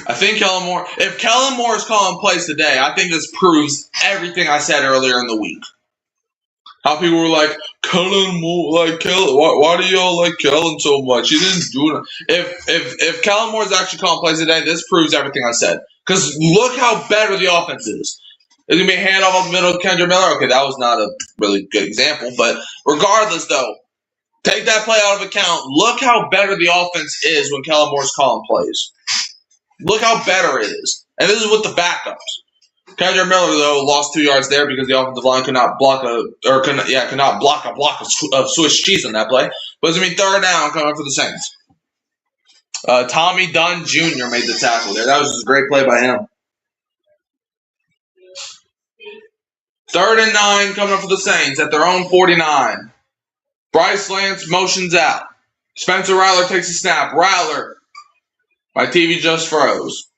I think if Kellen Moore is calling plays today, I think this proves everything I said earlier in the week. How people were like, Kellen Moore, why do y'all like Kellen so much? He didn't do it. If Kellen Moore is actually calling plays today, this proves everything I said. Because look how better the offense is. It's going to be a handoff up the middle of Kendra Miller. Okay, that was not a really good example. But regardless, though, take that play out of account. Look how better the offense is when Kellen Moore's calling plays. Look how better it is. And this is with the backups. Kendra Miller, though, lost 2 yards there because the offensive line could not block a block of Swiss cheese on that play. But it's going to be third down coming up for the Saints. Tommy Dunn Jr. made the tackle there. That was a great play by him. Third and 9 coming up for the Saints at their own 49. Bryce Lance motions out. Spencer Rattler takes a snap. Rattler. My TV just froze.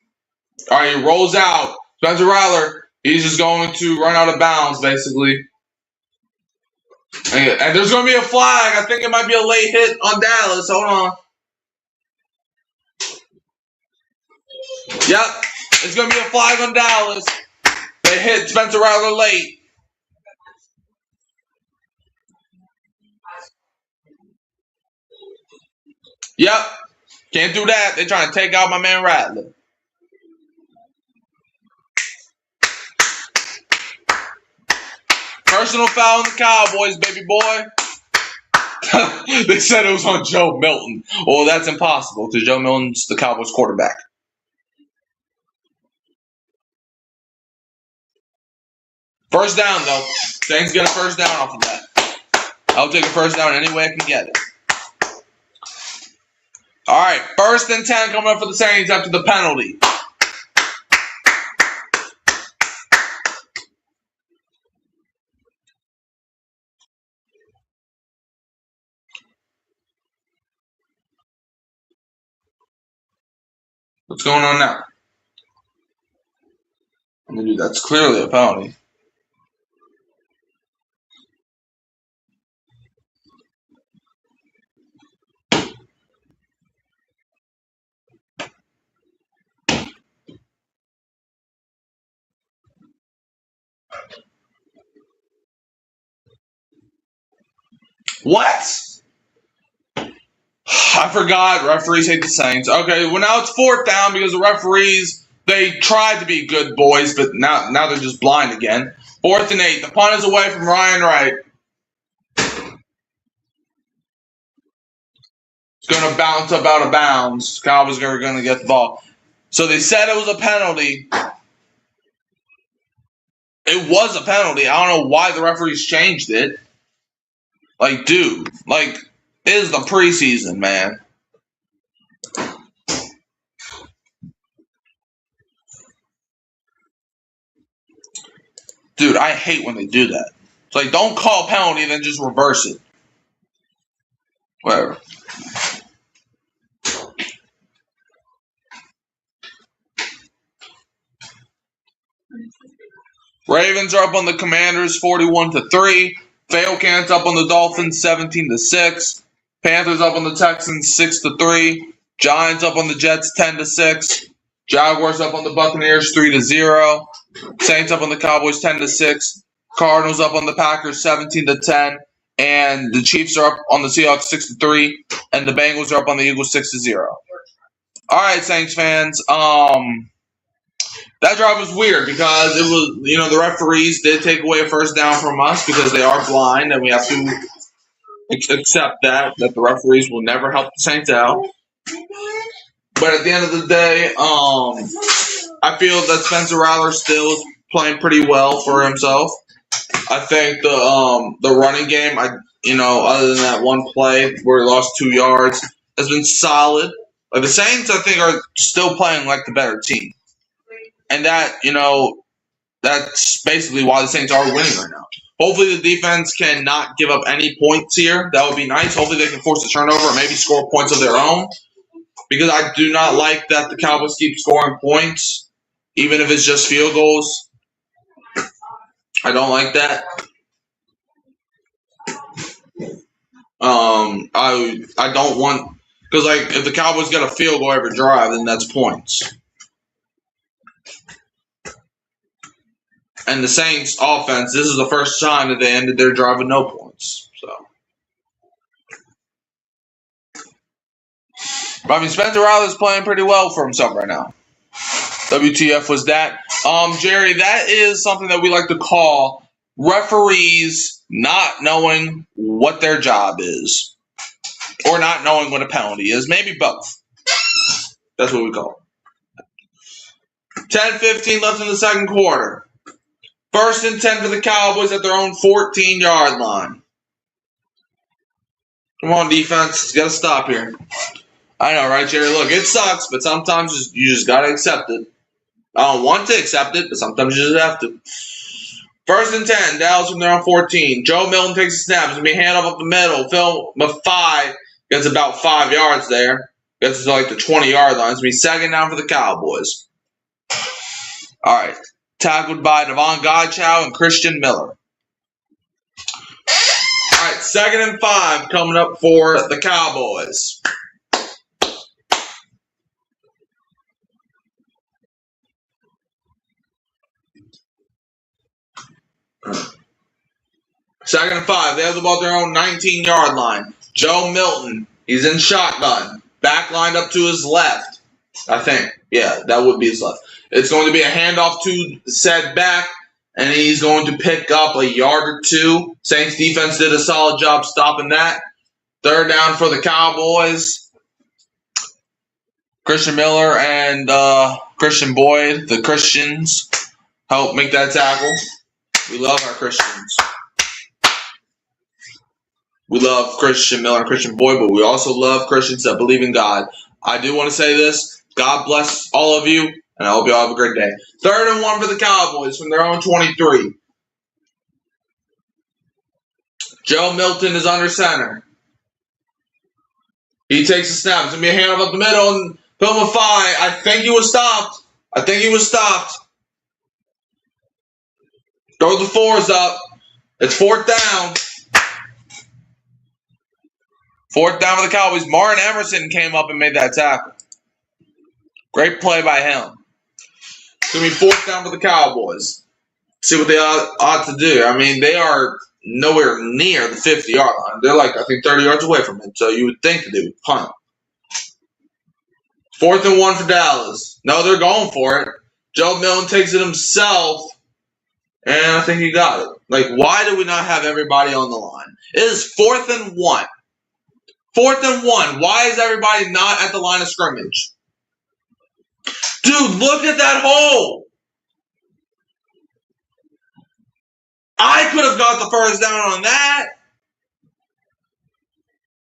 All right, he rolls out. Spencer Rattler, he's just going to run out of bounds, basically. And there's going to be a flag. I think it might be a late hit on Dallas. Hold on. Yep, it's going to be a flag on Dallas. They hit Spencer Rattler late. Yep. Can't do that. They're trying to take out my man Rattler. Personal foul on the Cowboys, baby boy. They said it was on Joe Milton. Well, that's impossible because Joe Milton's the Cowboys quarterback. First down, though. Saints get a first down off of that. I'll take a first down any way I can get it. All right, 1st and 10 coming up for the Saints after the penalty. What's going on now? Dude, that's clearly a penalty. What? I forgot. Referees hate the Saints. Okay, well now it's 4th down because the referees, they tried to be good boys, but now they're just blind again. 4th and 8. The punt is away from Ryan Wright. It's going to bounce up out of bounds. Cowboys are going to get the ball. So they said it was a penalty. It was a penalty. I don't know why the referees changed it. Like, dude, like, it is the preseason, man. Dude, I hate when they do that. It's like, don't call a penalty and then just reverse it. Whatever. Ravens are up on the Commanders 41-3. Falcons up on the Dolphins 17-6. Panthers up on the Texans 6-3. Giants up on the Jets 10-6. Jaguars up on the Buccaneers 3-0. Saints up on the Cowboys 10-6. Cardinals up on the Packers 17-10. And the Chiefs are up on the Seahawks 6-3. And the Bengals are up on the Eagles 6-0. All right, Saints fans. That drive was weird because it was, the referees did take away a first down from us because they are blind, and we have to accept that the referees will never help the Saints out. But at the end of the day, I feel that Spencer Rattler still is playing pretty well for himself. I think the running game, other than that one play where he lost 2 yards, has been solid. Like the Saints, I think, are still playing like the better team. And that, that's basically why the Saints are winning right now. Hopefully the defense can not give up any points here. That would be nice. Hopefully they can force a turnover or maybe score points of their own. Because I do not like that the Cowboys keep scoring points, even if it's just field goals. I don't like that. I don't want, because if the Cowboys get a field goal every drive, then that's points. And the Saints offense, this is the first time that they ended their drive with no points. So, but, Spencer Rattler's playing pretty well for himself right now. WTF was that? Jerry, that is something that we like to call referees not knowing what their job is. Or not knowing what a penalty is. Maybe both. That's what we call it. 10-15 left in the second quarter. 1st and 10 for the Cowboys at their own 14-yard line. Come on, defense. You got to stop here. I know, right, Jerry? Look, it sucks, but sometimes you just got to accept it. I don't want to accept it, but sometimes you just have to. 1st and 10. Dallas from their own 14. Joe Milton takes a snap. It's going to be hand up the middle. Phil Maffei gets about 5 yards there. Gets to like the 20-yard line. It's going to be 2nd down for the Cowboys. All right. Tackled by Devon Godchow and Christian Miller. All right, 2nd and 5 coming up for the Cowboys. Second and 5. They have the ball at their own 19-yard line. Joe Milton, he's in shotgun. back lined up to his left. I think. Yeah, that would be his left. It's going to be a handoff to said back, and he's going to pick up a yard or two. Saints defense did a solid job stopping that. Third down for the Cowboys. Christian Miller and Christian Boyd, the Christians, help make that tackle. We love our Christians. We love Christian Miller and Christian Boyd, but we also love Christians that believe in God. I do want to say this. God bless all of you, and I hope you all have a great day. 3rd and 1 for the Cowboys from their own 23. Joe Milton is under center. He takes a snap. It's going to be a handoff up the middle, and Phil Maffei, I think he was stopped. Throw the 4s up. It's 4th down. 4th down for the Cowboys. Martin Emerson came up and made that tackle. Great play by him. It's going to be 4th down for the Cowboys. See what they ought to do. I mean, they are nowhere near the 50-yard line. They're like, I think, 30 yards away from it. So you would think that they would punt. 4th and 1 for Dallas. No, they're going for it. Joe Milton takes it himself. And I think he got it. Like, why do we not have everybody on the line? It is 4th and 1. 4th and 1. Why is everybody not at the line of scrimmage? Dude, look at that hole. I could have got the first down on that.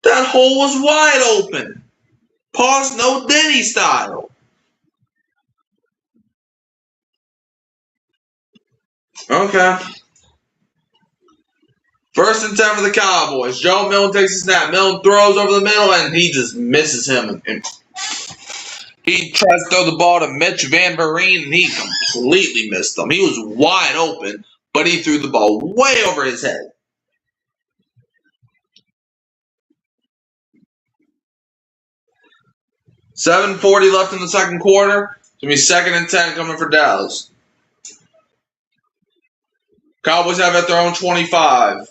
That hole was wide open. Pause no Diddy style. Okay. 1st and 10 for the Cowboys. Joe Milton takes a snap. Milton throws over the middle, and he just misses him. And he tries to throw the ball to Mitch Van Vereen, and he completely missed him. He was wide open, but he threw the ball way over his head. $7:40 left in the second quarter. It's going to be 2nd and 10 coming for Dallas. Cowboys have at their own 25.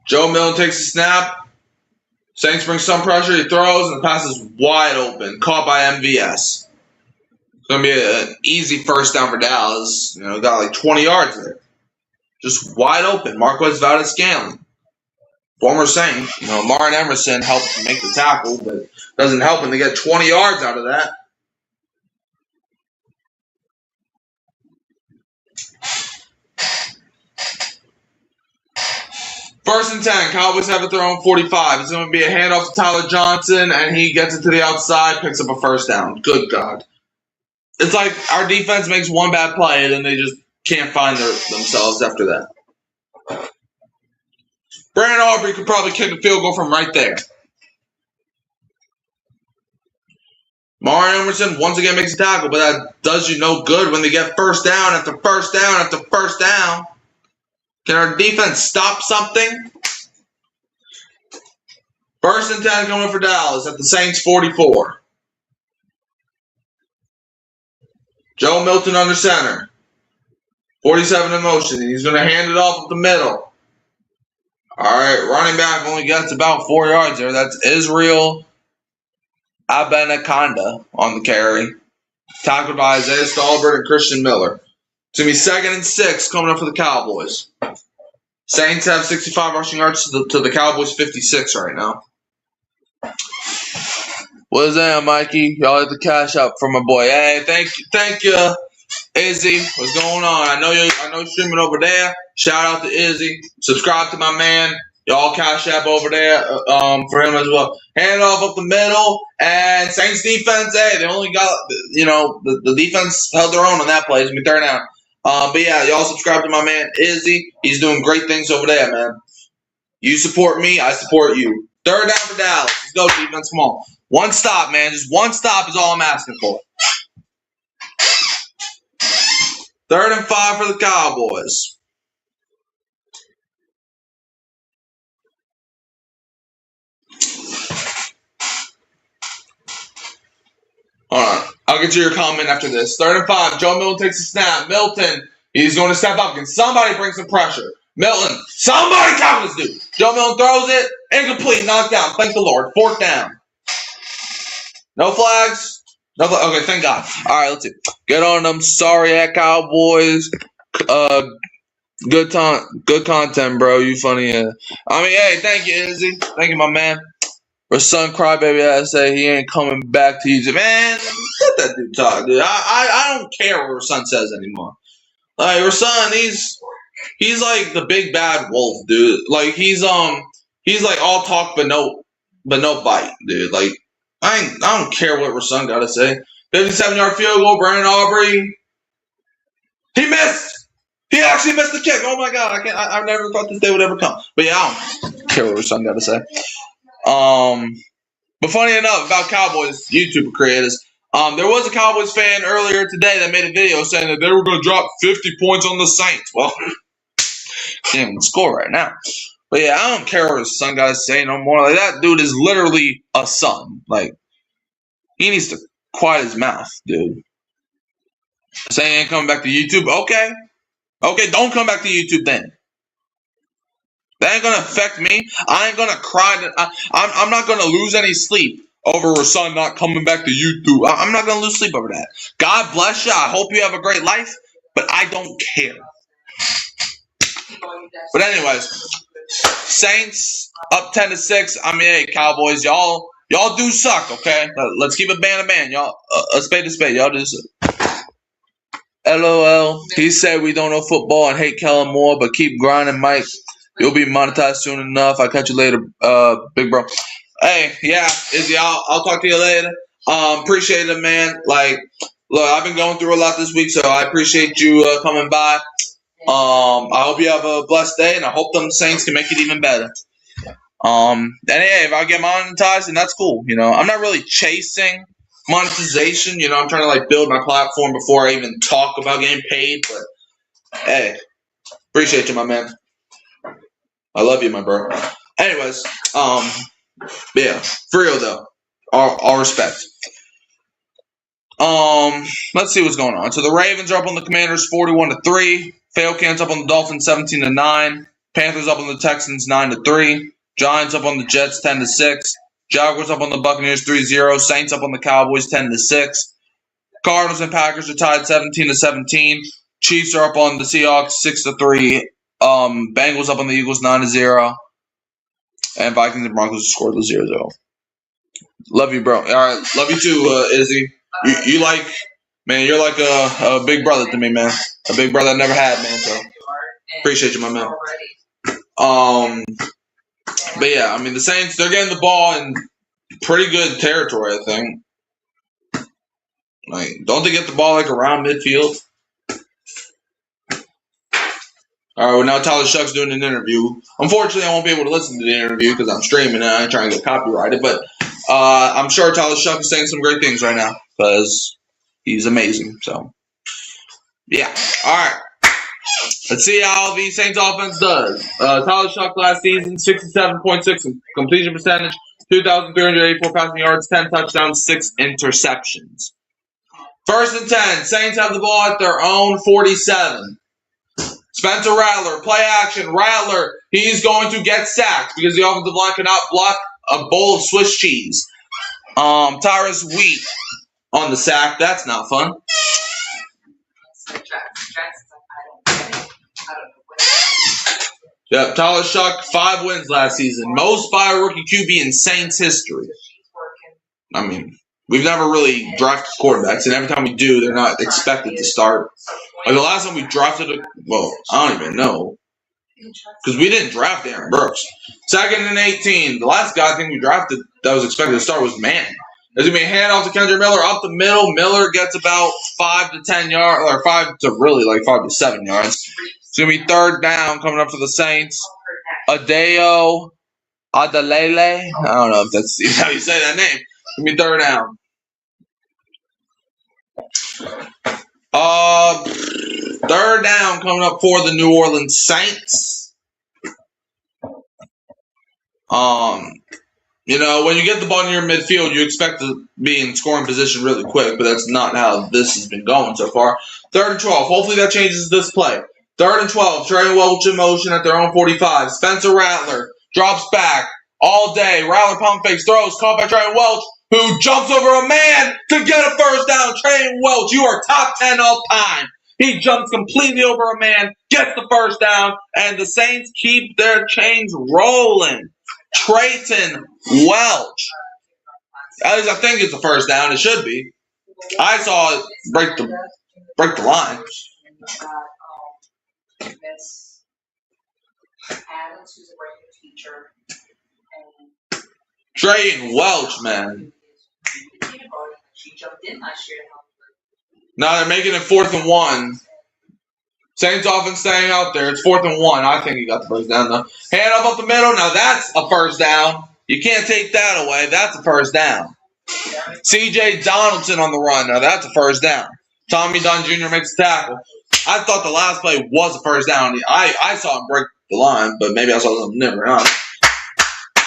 Joe Milton takes a snap. Saints bring some pressure. He throws, and the pass is wide open. Caught by MVS. It's going to be an easy first down for Dallas. Got like 20 yards there. Just wide open. Marquez Valdes-Scantling. Former Saint. Martin Emerson helped make the tackle, but doesn't help him to get 20 yards out of that. First and 10, Cowboys have at their own 45. It's going to be a handoff to Tyler Johnson, and he gets it to the outside, picks up a first down. Good God. It's like our defense makes one bad play, and then they just can't find themselves after that. Brandon Aubrey could probably kick a field goal from right there. Martin Emerson once again makes a tackle, but that does you no good when they get first down after first down after first down. Can our defense stop something? 1st and 10 coming for Dallas at the Saints 44. Joe Milton under center. 47 in motion. He's going to hand it off up the middle. All right, running back only gets about 4 yards there. That's Israel Abanikanda on the carry. Tackled by Isaiah Stallbird and Christian Miller. It's going to be 2nd and 6 coming up for the Cowboys. Saints have 65 rushing yards to the Cowboys 56 right now. What is that, Mikey? Y'all have the cash up for my boy. Hey, thank you, Izzy. What's going on? I know you're streaming over there. Shout out to Izzy. Subscribe to my man. Y'all cash app over there for him as well. Hand off up the middle, and Saints defense. Hey, they only got the defense held their own on that play. It's gonna be 3rd down. But yeah, y'all subscribe to my man Izzy. He's doing great things over there, man. You support me, I support you. 3rd down for Dallas. Let's go, defense. Come on. One stop, man. Just one stop is all I'm asking for. 3rd and 5 for the Cowboys. All right. I'll get to your comment after this. 3rd and 5. Joe Milton takes a snap. Milton, he's going to step up. Can somebody bring some pressure? Milton. Somebody tackle this dude. Joe Milton throws it. Incomplete. Knocked down. Thank the Lord. 4th down. No flags. No flags. Okay, thank God. All right, let's see. Get on them. Sorry at Cowboys. Good content, bro. You funny. I mean, hey, thank you, Izzy. Thank you, my man. Rasun Crybaby, I say he ain't coming back to Egypt. Man, let that dude talk, dude. I don't care what Rasun says anymore. Like Rasun, he's like the big bad wolf, dude. Like he's like all talk but no bite, dude. Like I don't care what Rasun got to say. 57-yard field goal, Brandon Aubrey. He missed. He actually missed the kick. Oh my God! I never thought this day would ever come. But yeah, I don't care what Rasun got to say. But funny enough about Cowboys YouTube creators, there was a Cowboys fan earlier today that made a video saying that they were going to drop 50 points on the Saints. Well, can't even score right now. But yeah, I don't care what his son got to say no more. Like that dude is literally a son. Like he needs to quiet his mouth, dude. Saying he ain't coming back to YouTube. Okay, don't come back to YouTube then. That ain't gonna affect me. I ain't gonna cry. I'm not gonna lose any sleep over her son not coming back to YouTube. I'm not gonna lose sleep over that. God bless you. I hope you have a great life, but I don't care. But anyways, Saints up 10-6. I mean, hey, Cowboys, y'all do suck. Okay, let's keep it man to man. Y'all, a spade to spade. Y'all do suck. LOL. He said we don't know football and hate Kellen Moore, but keep grinding, Mike. You'll be monetized soon enough. I'll catch you later, big bro. Hey, yeah, Izzy, I'll talk to you later. Appreciate it, man. Like, look, I've been going through a lot this week, so I appreciate you coming by. I hope you have a blessed day, and I hope them Saints can make it even better. And hey, if I get monetized, then that's cool. You know, I'm not really chasing monetization. You know, I'm trying to like build my platform before I even talk about getting paid. But hey, appreciate you, my man. I love you, my bro. Anyways, yeah, for real though, all respect. Let's see what's going on. So the Ravens are up on the Commanders 41-3. Falcons up on the Dolphins 17-9. Panthers up on the Texans 9-3. Giants up on the Jets 10-6. Jaguars up on the Buccaneers 3-0. Saints up on the Cowboys 10-6. Cardinals and Packers are tied 17-17. Chiefs are up on the Seahawks 6-3. Bengals up on the Eagles 9-0. And Vikings and Broncos scored 0-0. Love you, bro. All right, love you too, Izzy. You like, man, you're like a big brother to me, man. A big brother I never had, man. So appreciate you, my man. But yeah, I mean the Saints, they're getting the ball in pretty good territory, I think. Like, don't they get the ball like around midfield? All right, well, now Tyler Shuck's doing an interview. Unfortunately, I won't be able to listen to the interview because I'm streaming and I'm trying to get copyrighted. But I'm sure Tyler Shuck is saying some great things right now because he's amazing. So, yeah. All right. Let's see how the Saints offense does. Tyler Shuck last season, 67.6 completion percentage, 2,384 passing yards, 10 touchdowns, 6 interceptions. 1st and 10. Saints have the ball at their own 47. Spencer Rattler, play action. Rattler, he's going to get sacked because the offensive line cannot block a bowl of Swiss cheese. Tyrus Wheat on the sack. That's not fun. Yep, Tyler Shuck, 5 wins last season. Most by a rookie QB in Saints history. I mean, we've never really drafted quarterbacks, and every time we do, they're not expected to start. Like the last time we drafted I don't even know. Because we didn't draft Aaron Brooks. 2nd and 18. The last guy I think we drafted that was expected to start was Manning. There's going to be a handoff to Kendrick Miller up the middle. Miller gets about 5 to 10 yards, or 5 to 7 yards. It's going to be 3rd down coming up for the Saints. Adeo Adelele. I don't know if that's how you say that name. It's going to be 3rd down. 3rd down coming up for the New Orleans Saints. You know, when you get the ball near midfield, you expect to be in scoring position really quick, but that's not how this has been going so far. 3rd and 12. Hopefully that changes this play. 3rd and 12. Trey Welch in motion at their own 45. Spencer Rattler drops back all day. Rattler pump fakes, throws, caught by Trey Welch, who jumps over a man to get a first down. Trey Welch, you are top 10 all time. He jumps completely over a man, gets the first down, and the Saints keep their chains rolling. Trayton Welch. At least I think it's a first down. It should be. I saw it break the line. Trayton Welch, man. Now they're making it 4th and 1. Saints offense staying out there. It's 4th and 1. I think he got the first down, though. Hand up the middle. Now that's a first down. You can't take that away. That's a first down. C.J. Donaldson on the run. Now that's a first down. Tommy Dunn Jr. makes a tackle. I thought the last play was a first down. I saw him break the line, but maybe I saw something different.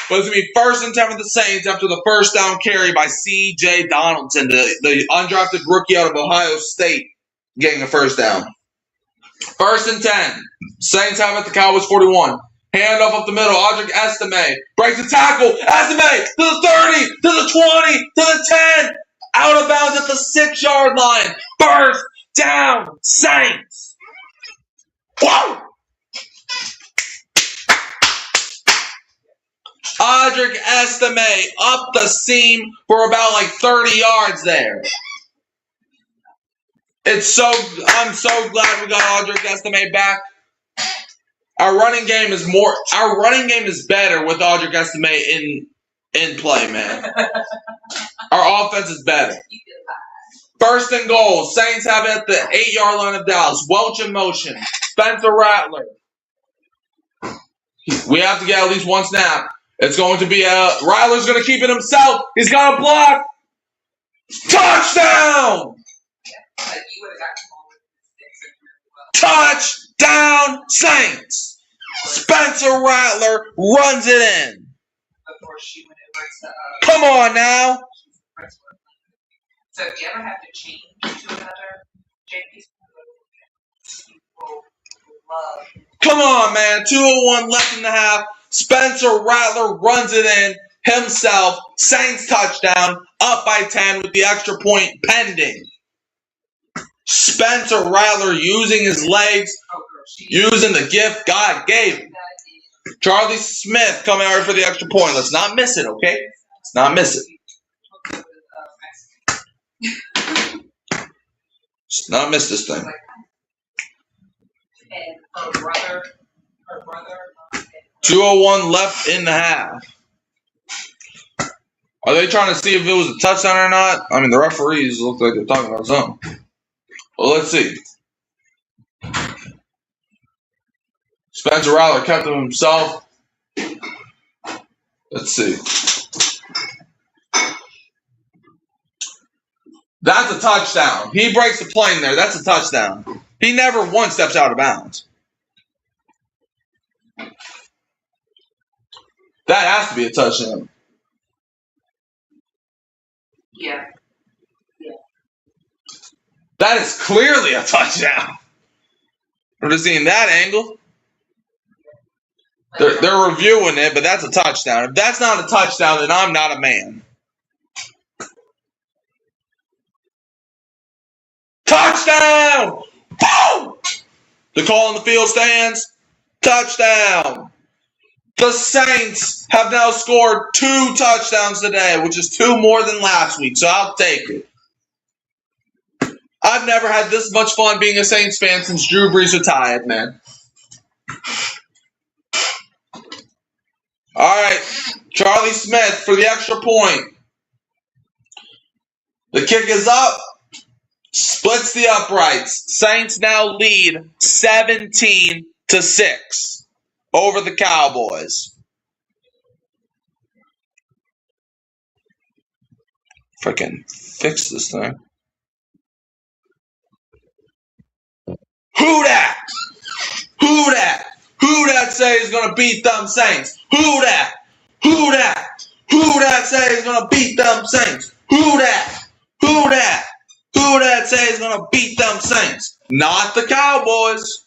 But it's going to be 1st and 10 for the Saints after the first down carry by C.J. Donaldson, the undrafted rookie out of Ohio State, getting a first down. 1st and 10. Saints have it at the Cowboys 41. Hand up the middle. Audric Estime breaks the tackle. Estime to the 30, to the 20, to the 10. Out of bounds at the 6-yard line. First down, Saints. Whoa! Audric Estime up the seam for about 30 yards there. I'm so glad we got Audric Estime back. Our running game is better with Audric Estime in play, man. Our offense is better. 1st and goal. Saints have it at the 8-yard line of Dallas. Welch in motion. Spencer Rattler. We have to get at least one snap. It's going to be Rattler's going to keep it himself. He's got a block. Touchdown! Touchdown, Saints! Spencer Rattler runs it in. Come on now. So if you ever have to change to another JP, come on, man. 2:01 left in the half. Spencer Rattler runs it in himself. Saints touchdown. Up by 10 with the extra point pending. Spencer Rattler using his legs, using the gift God gave him. Charlie Smith coming over for the extra point. Let's not miss it, okay? Let's not miss it. Let's not miss this thing. And her brother. 2:01 left in the half. Are they trying to see if it was a touchdown or not? I mean, the referees look like they're talking about something. Well, let's see. Spencer Rattler kept him himself. Let's see. That's a touchdown. He breaks the plane there. That's a touchdown. He never once steps out of bounds. That has to be a touchdown. Yeah. That is clearly a touchdown. We're just seeing that angle. They're reviewing it, but that's a touchdown. If that's not a touchdown, then I'm not a man. Touchdown! Boom! The call on the field stands. Touchdown! The Saints have now scored 2 touchdowns today, which is 2 more than last week, so I'll take it. I've never had this much fun being a Saints fan since Drew Brees retired, man. All right, Charlie Smith for the extra point. The kick is up. Splits the uprights. Saints now lead 17-6 over the Cowboys. If I can fix this thing. Who that? Who that? Who that say is going to beat them Saints? Who that? Who that? Who that say is going to beat them Saints? Who that? Who that? Who that say is going to beat them Saints? Not the Cowboys.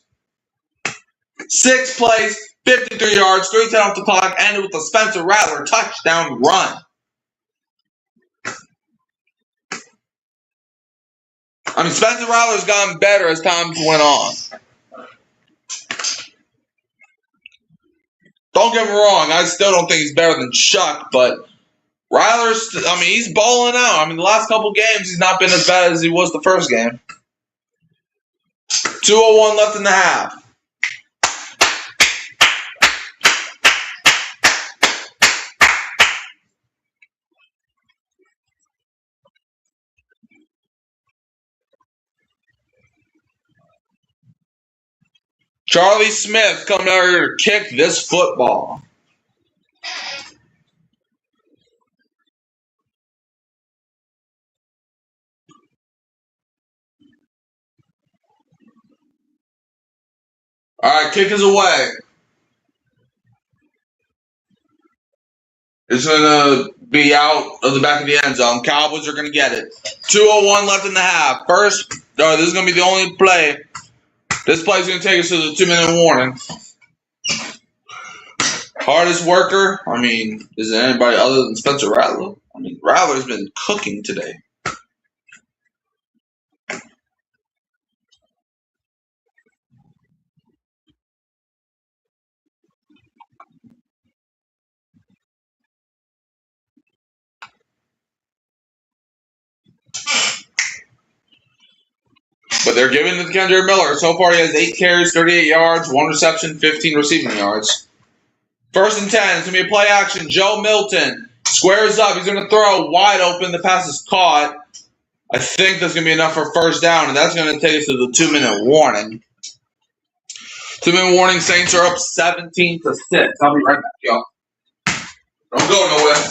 6 plays, 53 yards, 3:10 off the clock, ended with a Spencer Rattler touchdown run. I mean, Spencer Rattler's gotten better as time went on. Don't get me wrong, I still don't think he's better than Chuck, but Rattler's, I mean, he's balling out. I mean, the last couple games, he's not been as bad as he was the first game. 2:01 left in the half. Charlie Smith coming out here to kick this football. All right, kick is away. It's going to be out of the back of the end zone. Cowboys are going to get it. 2:01 left in the half. This is going to be the only play. This play is going to take us to the 2-minute warning. Hardest worker, I mean, is it anybody other than Spencer Rattler? I mean, Rattler's been cooking today. But they're giving it to Kendrick Miller. So far, he has 8 carries, 38 yards, 1 reception, 15 receiving yards. 1st and 10. It's going to be a play action. Joe Milton squares up. He's going to throw wide open. The pass is caught. I think that's going to be enough for 1st down, and that's going to take us to the 2-minute warning. 2-minute warning. Saints are up 17-6. I'll be right back, y'all. Don't go nowhere.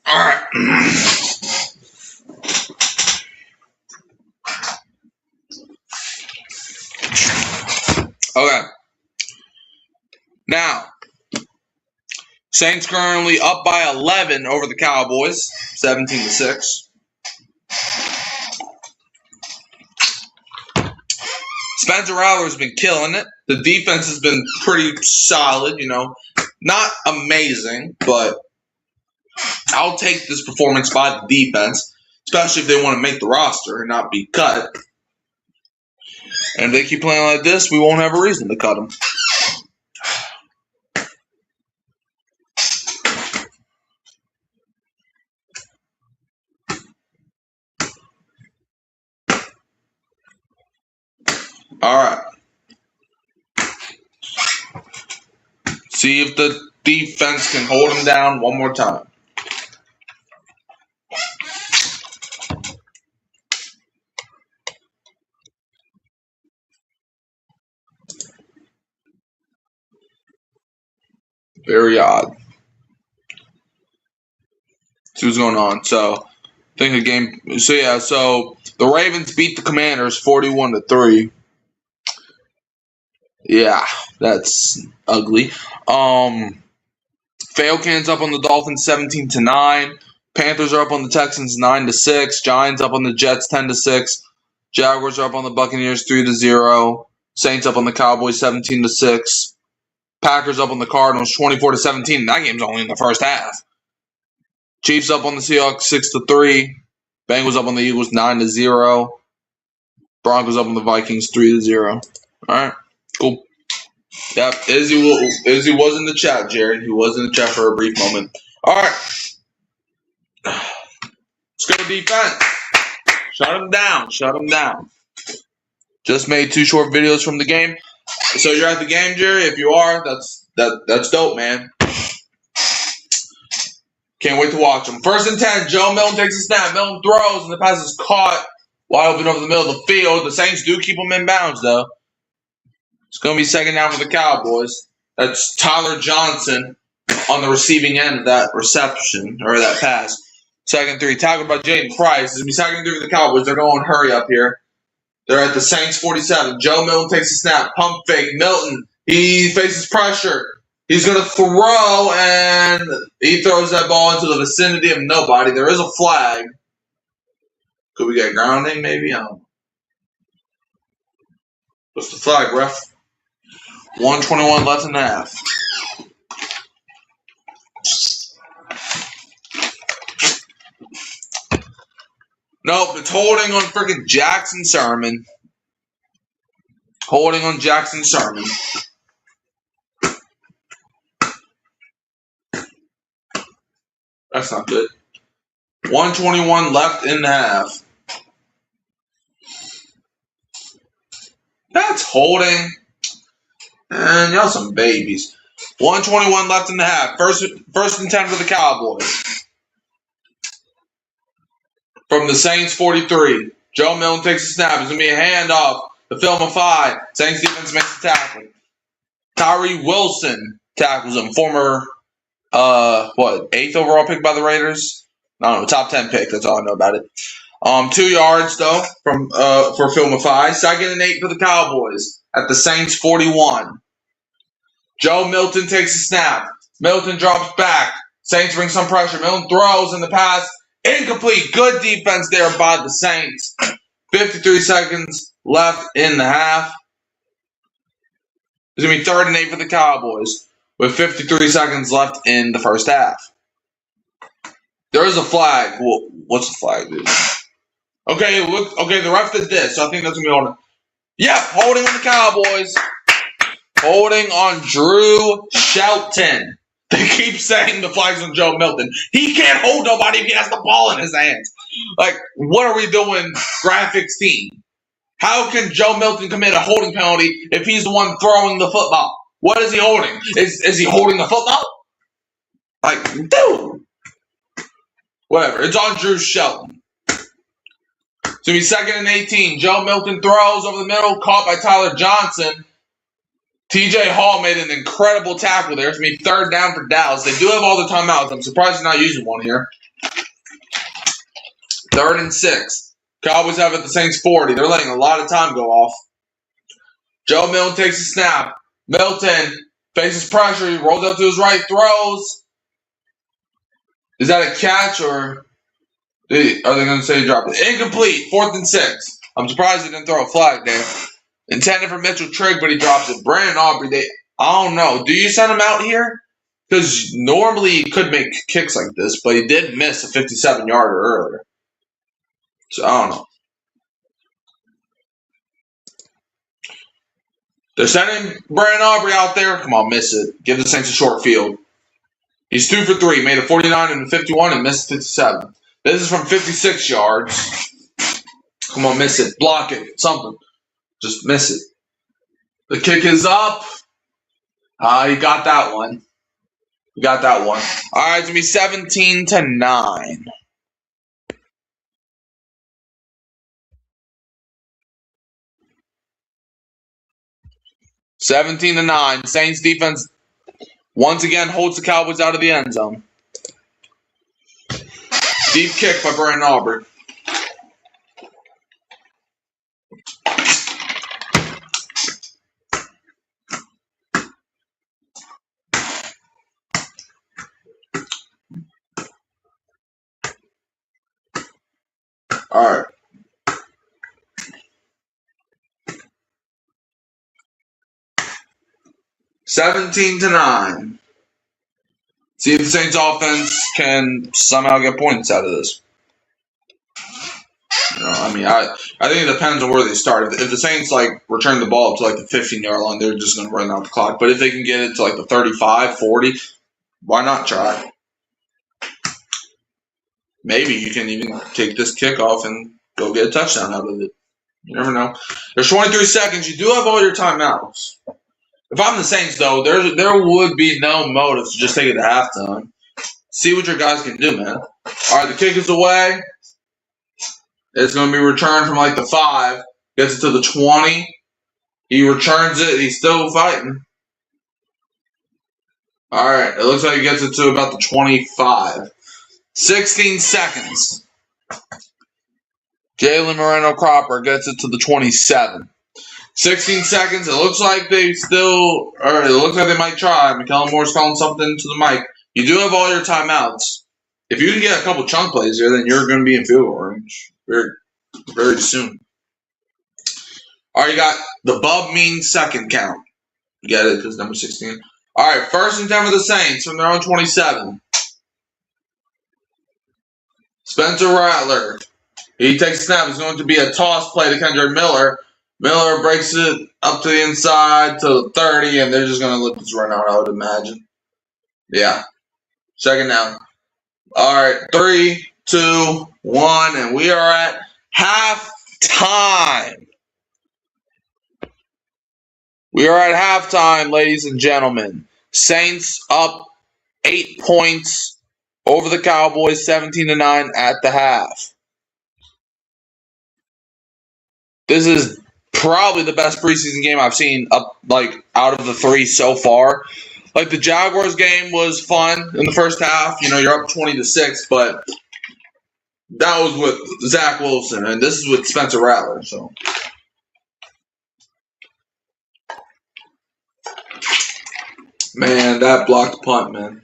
All right. Okay. Now, Saints currently up by 11 over the Cowboys, 17-6. Spencer Rattler's been killing it. The defense has been pretty solid, not amazing, but I'll take this performance by the defense, especially if they want to make the roster and not be cut. And if they keep playing like this, we won't have a reason to cut them. All right. See if the defense can hold them down one more time. Very odd. See what's going on. So, I think the game. So the Ravens beat the Commanders 41-3. Yeah, that's ugly. Falcons up on the Dolphins 17-9. Panthers are up on the Texans 9-6. Giants up on the Jets 10-6. Jaguars are up on the Buccaneers 3-0. Saints up on the Cowboys 17-6. Packers up on the Cardinals 24-17. That game's only in the first half. Chiefs up on the Seahawks 6-3. Bengals up on the Eagles 9-0. Broncos up on the Vikings 3-0. All right, cool. Yep, Izzy was in the chat, Jared. He was in the chat for a brief moment. All right, let's go to defense. Shut him down. Shut him down. Just made 2 short videos from the game. So you're at the game, Jerry? If you are, that's dope, man. Can't wait to watch them. 1st and 10. Joe Milton takes a snap. Milton throws, and the pass is caught wide open over the middle of the field. The Saints do keep him in bounds, though. It's going to be 2nd down for the Cowboys. That's Tyler Johnson on the receiving end of that reception, or that pass. 2nd 3. Tackled by Jaden Price. It's going to be 2nd 3 for the Cowboys. They're going hurry up here. They're at the Saints 47. Joe Milton takes a snap. Pump fake. Milton. He faces pressure. He's going to throw, and he throws that ball into the vicinity of nobody. There is a flag. Could we get grounding, maybe? I don't know. What's the flag, ref? 1:21 left in the half. Nope, it's holding on freaking Jackson Sermon. Holding on Jackson Sermon. That's not good. 1:21 left in the half. That's holding. And y'all some babies. 1:21 left in the half. First and 10 for the Cowboys. From the Saints 43. Joe Milton takes a snap. It's going to be a handoff. The film of 5. Saints defense makes the tackle. Tyree Wilson tackles him. Former, 8th overall pick by the Raiders? I don't know, top 10 pick. That's all I know about it. 2 yards, though, for film of 5. 2nd and 8 for the Cowboys at the Saints 41. Joe Milton takes a snap. Milton drops back. Saints bring some pressure. Milton throws in the pass. Incomplete. Good defense there by the Saints. 53 seconds left in the half. It's going to be 3rd and 8 for the Cowboys with 53 seconds left in the first half. There is a flag. Well, what's the flag, dude? Okay, look. Okay, the ref did this, so I think that's going to be on. Yep, holding on the Cowboys. Holding on Drew Shelton. They keep saying the flag's on Joe Milton. He can't hold nobody if he has the ball in his hands. Like, what are we doing, graphics team? How can Joe Milton commit a holding penalty if he's the one throwing the football? What is he holding? Is he holding the football? Like, dude. Whatever. It's on Drew Shelton. So he's 2nd and 18. Joe Milton throws over the middle, caught by Tyler Johnson. TJ Hall made an incredible tackle there. It's going to be 3rd down for Dallas. They do have all the timeouts. I'm surprised he's not using one here. 3rd and 6. Cowboys have at the Saints 40. They're letting a lot of time go off. Joe Milton takes a snap. Milton faces pressure. He rolls up to his right, throws. Is that a catch, or are they going to say he dropped it? Incomplete. 4th and 6. I'm surprised he didn't throw a flag there. Intended for Mitchell Trigg, but he drops it. Brandon Aubrey, I don't know. Do you send him out here? Because normally he could make kicks like this, but he did miss a 57-yarder earlier. So I don't know. They're sending Brandon Aubrey out there. Come on, miss it. Give the Saints a short field. He's 2 for 3. Made a 49 and a 51 and missed 57. This is from 56 yards. Come on, miss it. Block it. Something. Just miss it. The kick is up. He got that one. He got that one. All right, it's going to be 17-9. (17-9). Saints defense once again holds the Cowboys out of the end zone. Deep kick by Brandon Aubrey. All right. (17-9). See if the Saints offense can somehow get points out of this. I mean, I think it depends on where they start. If the Saints like return the ball up to like the 15-yard line, they're just going to run out the clock. But if they can get it to like the 35, 40, why not try? Maybe you can even take this kickoff and go get a touchdown out of it. You never know. There's 23 seconds. You do have all your timeouts. If I'm the Saints, though, there would be no motive to just take it to halftime. See what your guys can do, man. All right, the kick is away. It's going to be returned from like the 5. Gets it to the 20. He returns it. He's still fighting. All right, it looks like he gets it to about the 25. 16 seconds. Jalen Moreno-Cropper gets it to the 27. 16 seconds. It looks like they might try. McKellen Moore's calling something to the mic. You do have all your timeouts. If you can get a couple chunk plays here, then you're going to be in field goal range very, very soon. All right, you got the Bub means second count. You get it because number 16. All right, 1st and 10 for the Saints from their own 27. Spencer Rattler. He takes a snap. It's going to be a toss play to Kendrick Miller. Miller breaks it up to the inside to the 30, and they're just going to let this run out, I would imagine. Yeah. 2nd down. All right, 3, 2, 1, and we are at halftime. We are at halftime, ladies and gentlemen. Saints up 8 points over the Cowboys, 17-9 at the half. This is probably the best preseason game I've seen out of the 3 so far. Like the Jaguars game was fun in the first half. You know, you're up 20-6, but that was with Zach Wilson, and this is with Spencer Rattler. So, man, that blocked punt, man.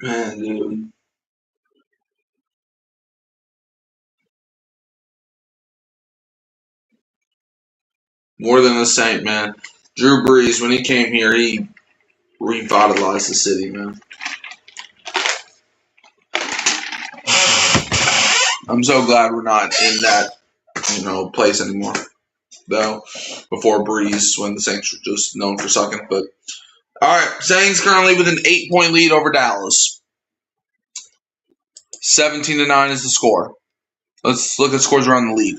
Man, dude. More than a Saint, man. Drew Brees, when he came here, he revitalized the city, man. I'm so glad we're not in that, place anymore. Though, before Brees, when the Saints were just known for sucking. But, all right, Saints currently with an 8-point lead over Dallas. 17-9 is the score. Let's look at scores around the league.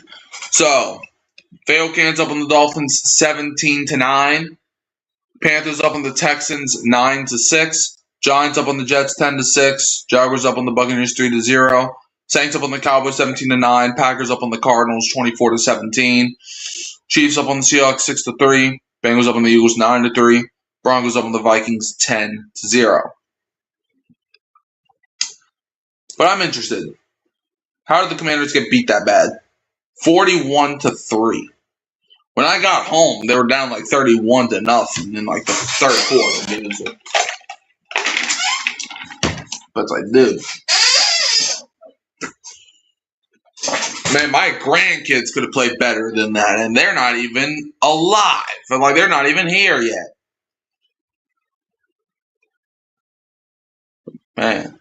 So, Falcons up on the Dolphins 17-9. Panthers up on the Texans 9-6. Giants up on the Jets 10-6. Jaguars up on the Buccaneers 3-0. Saints up on the Cowboys 17-9. Packers up on the Cardinals 24-17. Chiefs up on the Seahawks 6-3. Bengals up on the Eagles 9-3. Broncos up on the Vikings 10-0. But I'm interested. How did the Commanders get beat that bad? 41-3. When I got home, they were down like 31-0 in like the third quarter. But it's like, dude. Man, my grandkids could have played better than that, and they're not even alive. Like, they're not even here yet. Man.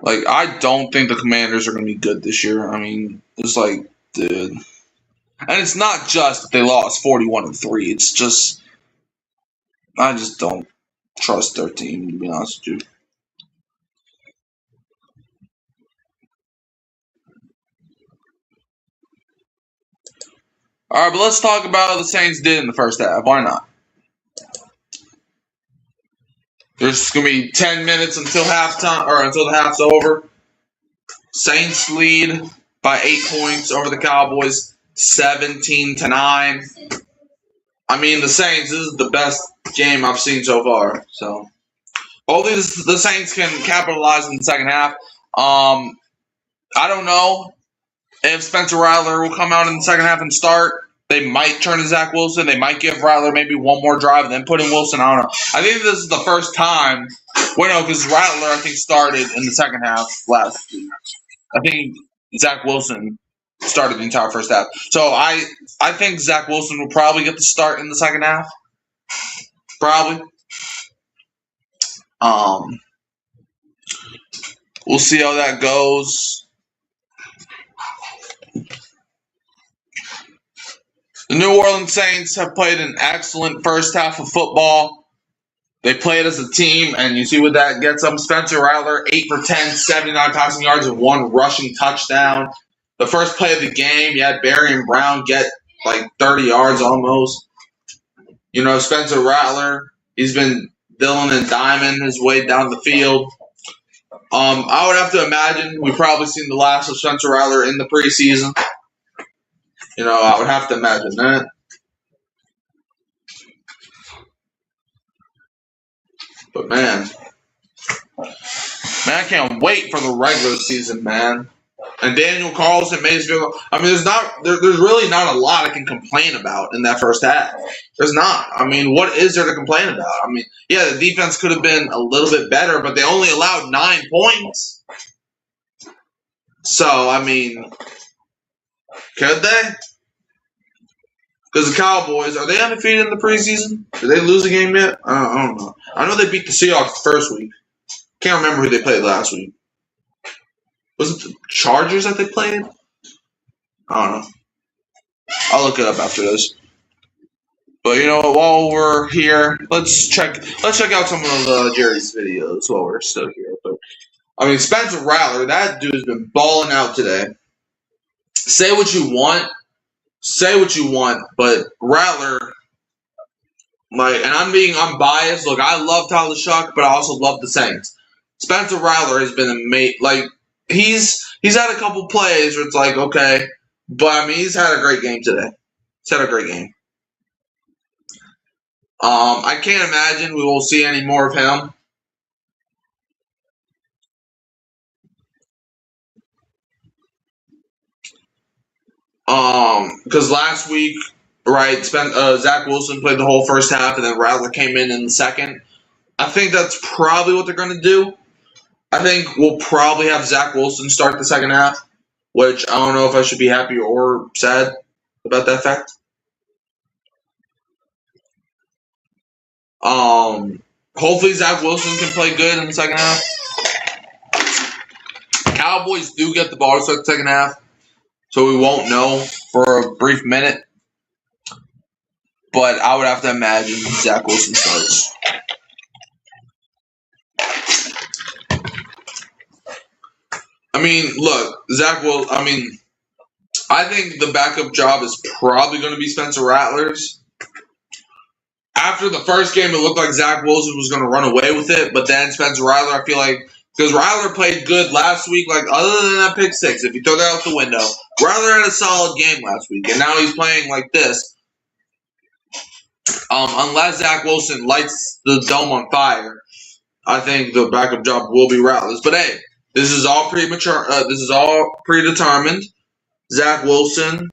Like, I don't think the Commanders are going to be good this year. I mean, it's like, dude. And it's not just that they lost 41-3. It's just, I just don't trust their team, to be honest with you. All right, but let's talk about how the Saints did in the first half. Why not? There's going to be 10 minutes until halftime, or until the half's over. Saints lead by 8 points over the Cowboys, 17-9. I mean, the Saints, this is the best game I've seen so far. So, hopefully the Saints can capitalize in the second half. I don't know if Spencer Rattler will come out in the second half and start. They might turn to Zach Wilson. They might give Rattler maybe one more drive and then put in Wilson. I don't know. I think this is the first time. Well, no, because Rattler, I think, started in the second half last week. I think Zach Wilson started the entire first half. So I think Zach Wilson will probably get the start in the second half. Probably. We'll see how that goes. The New Orleans Saints have played an excellent first half of football. They played as a team, and you see what that gets them. Spencer Rattler, 8 for 10, 79 passing yards, and 1 rushing touchdown. The first play of the game, you had Barry and Brown get like 30 yards almost. You know, Spencer Rattler, he's been Dylan and Diamond his way down the field. I would have to imagine we've probably seen the last of Spencer Rattler in the preseason. You know, I would have to imagine that. But man, I can't wait for the regular season, man. And Daniel Carlson, Maysville. I mean, there's really not a lot I can complain about in that first half. There's not. I mean, what is there to complain about? I mean, yeah, the defense could have been a little bit better, but they only allowed 9 points. So, I mean, could they? Because the Cowboys, are they undefeated in the preseason? Did they lose a game yet? I don't know. I know they beat the Seahawks the first week. Can't remember who they played last week. Was it the Chargers that they played? I don't know. I'll look it up after this. But you know what? While we're here, let's check out some of Jerry's videos while we're still here. But I mean, Spencer Rattler, that dude's been balling out today. Say what you want, but Rattler, like, and I'm biased. Look, I love Tyler Shuck, but I also love the Saints. Spencer Rattler has been amazing. Like, he's had a couple plays where it's like, okay, but I mean, he's had a great game today. He's had a great game. I can't imagine we will see any more of him. Because last week, right, Zach Wilson played the whole first half, and then Rattler came in the second. I think that's probably what they're going to do. I think we'll probably have Zach Wilson start the second half, which I don't know if I should be happy or sad about that fact. Hopefully Zach Wilson can play good in the second half. Cowboys do get the ball to start the second half, so we won't know for a brief minute. But I would have to imagine Zach Wilson starts. I mean, look, I think the backup job is probably going to be Spencer Rattler's. After the first game, it looked like Zach Wilson was going to run away with it, but then Spencer Rattler, I feel like, because Rattler played good last week, like, other than that pick six, if you throw that out the window, Rattler had a solid game last week, and now he's playing like this. Unless Zach Wilson lights the dome on fire, I think the backup job will be Rattler's. But hey, this is all premature. This is all predetermined. Zach Wilson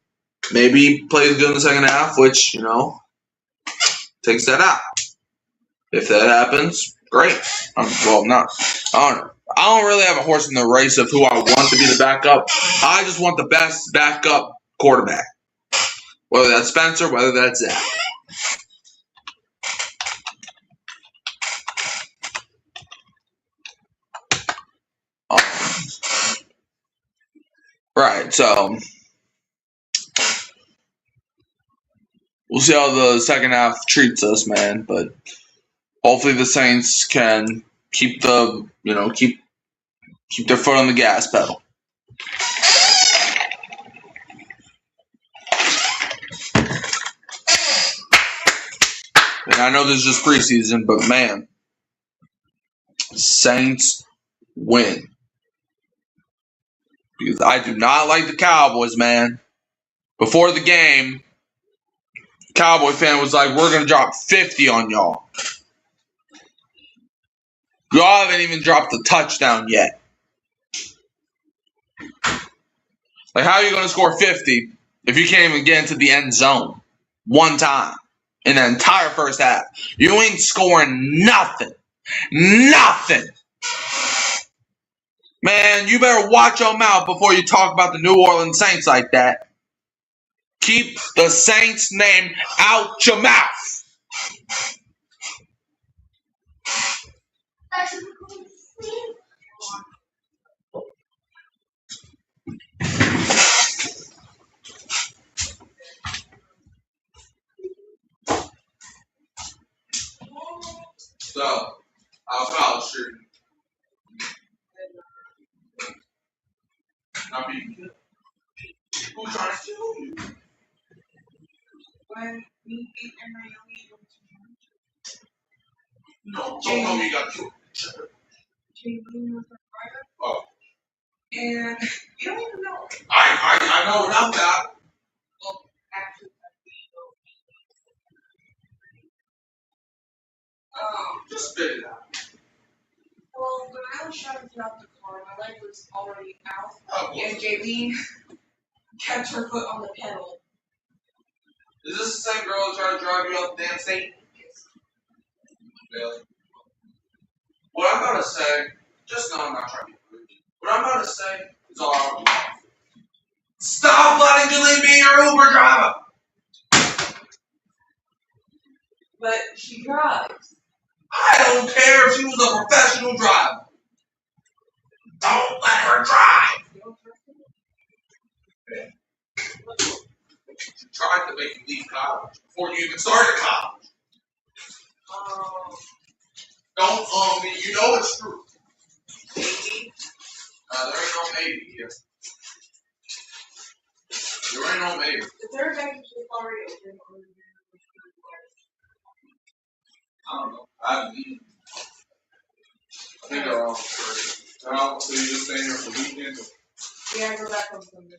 maybe plays good in the second half, which, you know, takes that out. If that happens, great. Well, not. I don't really have a horse in the race of who I want to be the backup. I just want the best backup quarterback. Whether that's Spencer, whether that's Zach. Right, so we'll see how the second half treats us, man. But hopefully the Saints can keep their foot on the gas pedal. And I know this is just preseason, but man, Saints win. Because I do not like the Cowboys, man. Before the game, Cowboy fan was like, we're going to drop 50 on y'all. Y'all haven't even dropped the touchdown yet. Like, how are you going to score 50 if you can't even get into the end zone one time in the entire first half? You ain't scoring nothing. Nothing. Man, you better watch your mouth before you talk about the New Orleans Saints like that. Keep the Saints name out your mouth. So, how's college shooting? I mean, who's trying to kill you? When we beat NIL, No, don't tell me you got killed. Jamie was a fighter, Oh, and you don't even know. I know enough that. Well, actually, Just spit it out. well, when I was shouting throughout the car, my leg was already out, Oh, and Jamie kept her foot on the pedal. is this the same girl that tried to drive you up the damn state? Really? What I'm about to say, just know I'm not trying to be rude. What I'm about to say is all I want to do. Stop letting Julie be your Uber driver! But she drives. I don't care if she was a professional driver. Don't let her drive! You don't trust her? She tried to make you leave college before you even started college. Don't me. You know it's true. Maybe. There ain't no maybe here. There ain't no maybe. The third bank is already open. I don't know. I haven't eaten. I think they're all free. Oh, so you're just staying here for the weekend? Yeah, I go back on Sunday.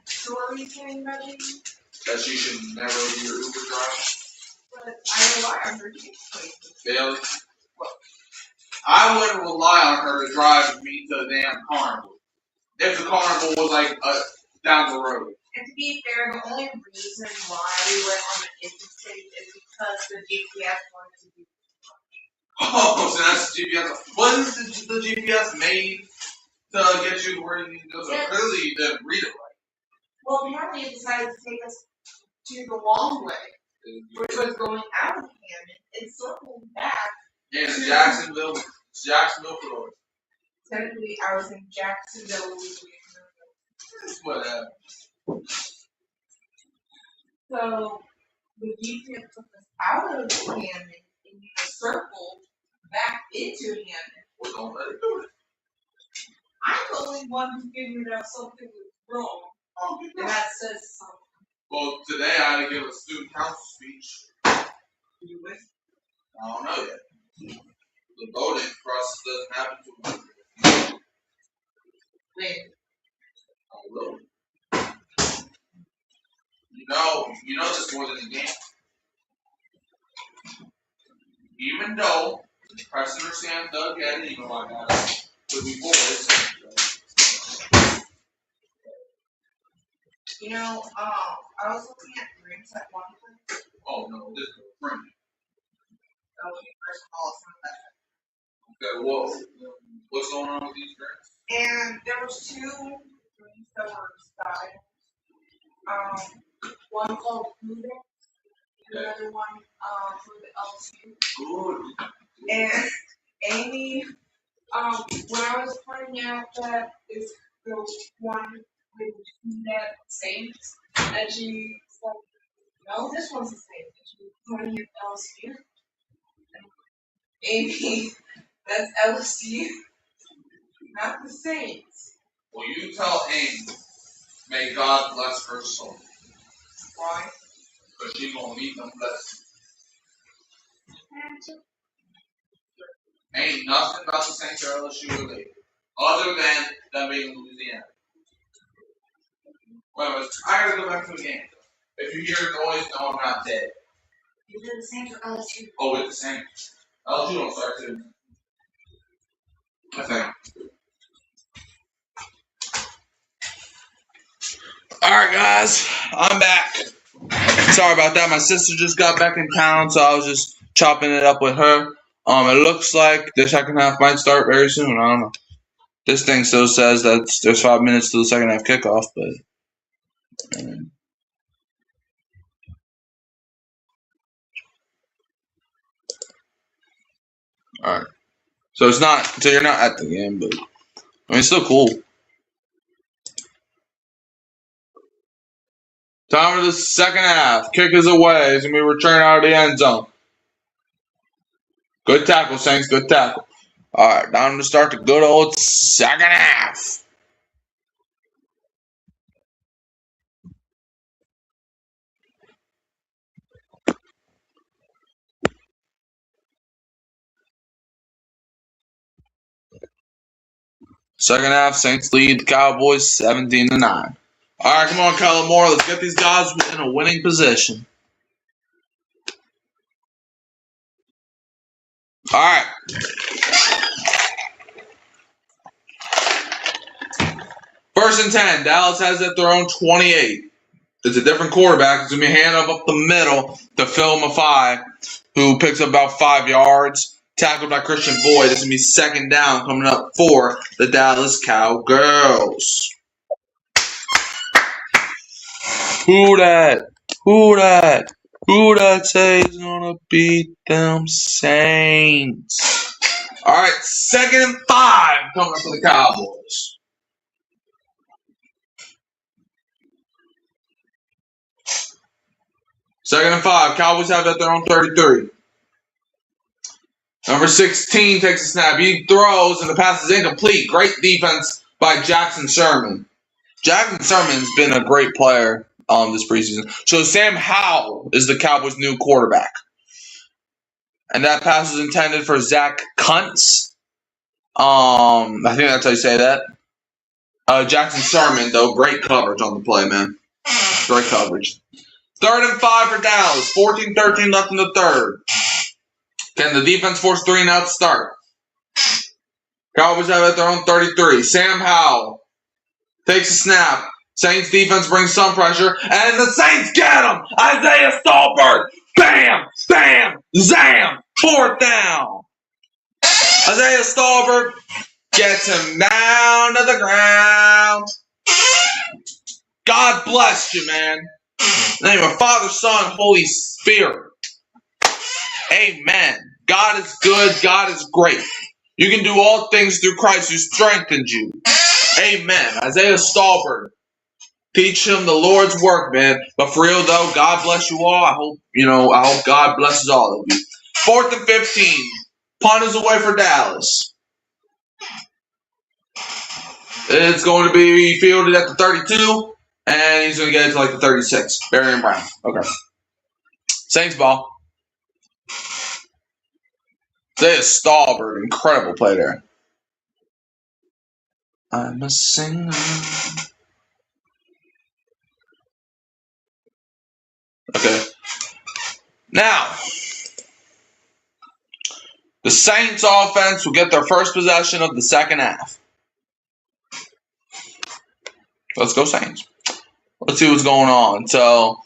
So what were you saying, Reggie? That she should never be your Uber driver? But I rely on her to get places. Bailey? I wouldn't rely on her to drive me to the damn carnival. If the carnival was like down the road. And to be fair, the only reason why we went on the interstate is because the GPS wanted to do. Oh, so that's the GPS. Wasn't the GPS made to get you where you need to go? So Yes. clearly you didn't read it right. Well, apparently it decided to take us to the long way, which was going out of Hammond and circling back. Yeah, in Jacksonville, Florida. Technically, I was in Jacksonville, Louisiana. Whatever. So the GPS took us out of Hammond and you circled back into Hammond. Well, don't let it do it. I'm the only one who figured out something was wrong. Oh, And that says something. well, today I had to give a student council speech. Did you win? I don't know yet. The voting process doesn't happen too much. When? Oh, really? You know this more than a game. Even though Preston or Sam Doug had it, even like that, could be boys. You know, I was looking at drinks at one point. Oh no, this is a friend. Okay, first of all, it's not that. Okay, whoa. What's going on with these drinks? And there was two drinks that were styled. One called Buddha, and another one for the LSU. Good. And Amy, when I was pointing out that is the one with that Saints, and she said, no, this one's the same. And she was pointing at LSU. Amy, that's LSU, not the Saints. Well, you tell Amy, may God bless her soul. Why? Because she's going to need them blessings. Ain't nothing about the Saints or LSU related, other than them being in Louisiana. Well, I gotta go back to the game. If you hear noise, no, I'm not dead. Is it the Saints or LSU? Oh, it's the Saints. LSU don't start too. I think. Alright, guys, I'm back. Sorry about that. My sister just got back in town, so I was just chopping it up with her. It looks like the second half might start very soon. I don't know. This thing still says that there's 5 minutes to the second half kickoff, but all right. So it's not. So you're not at the game, but I mean, it's still cool. Time for the second half. Kick is away. It's gonna be returned out of the end zone. Good tackle, Saints. Good tackle. All right, time to start the good old second half. Second half, Saints lead the Cowboys 17-9. All right, come on, Kellen Moore. Let's get these guys in a winning position. All right. First and 10. Dallas has it at their own 28. It's a different quarterback. It's going to be a handoff up the middle to Phil Maffei, who picks up about 5 yards. Tackled by Christian Boyd. It's going to be second down coming up for the Dallas Cowgirls. Who that? Who that? Who that say is going to beat them Saints? All right, 2nd and 5 coming up for the Cowboys. Second and 5. Cowboys have it at their own 33. Number 16 takes a snap. He throws, and the pass is incomplete. Great defense by Jackson Sherman. Jackson Sherman's been a great player this preseason. So Sam Howell is the Cowboys' new quarterback. And that pass was intended for Zach Kuntz. I think that's how you say that. Jackson Sherman, though, great coverage on the play, man. Great coverage. 3rd and 5 for Dallas. 14-13 left in the third. Can the defense force 3 and out to start? Cowboys have it at their own 33. Sam Howell takes a snap. Saints defense brings some pressure, and the Saints get him! Isaiah Stallberg! Bam! Bam! Zam! 4th down! Isaiah Stallberg gets him down to the ground. God bless you, man. In the name of Father, Son, Holy Spirit. Amen. God is good. God is great. You can do all things through Christ who strengthens you. Amen. Isaiah Stallberg. Teach him the Lord's work, man. But for real, though, God bless you all. I hope God blesses all of you. 4th and 15. Punt is away for Dallas. It's going to be fielded at the 32, and he's going to get it to like the 36. Barry Brown. Okay. Saints ball. Isaiah Stallberg, incredible play there. I'm a singer. Okay. Now, the Saints offense will get their first possession of the second half. Let's go Saints. Let's see what's going on. So,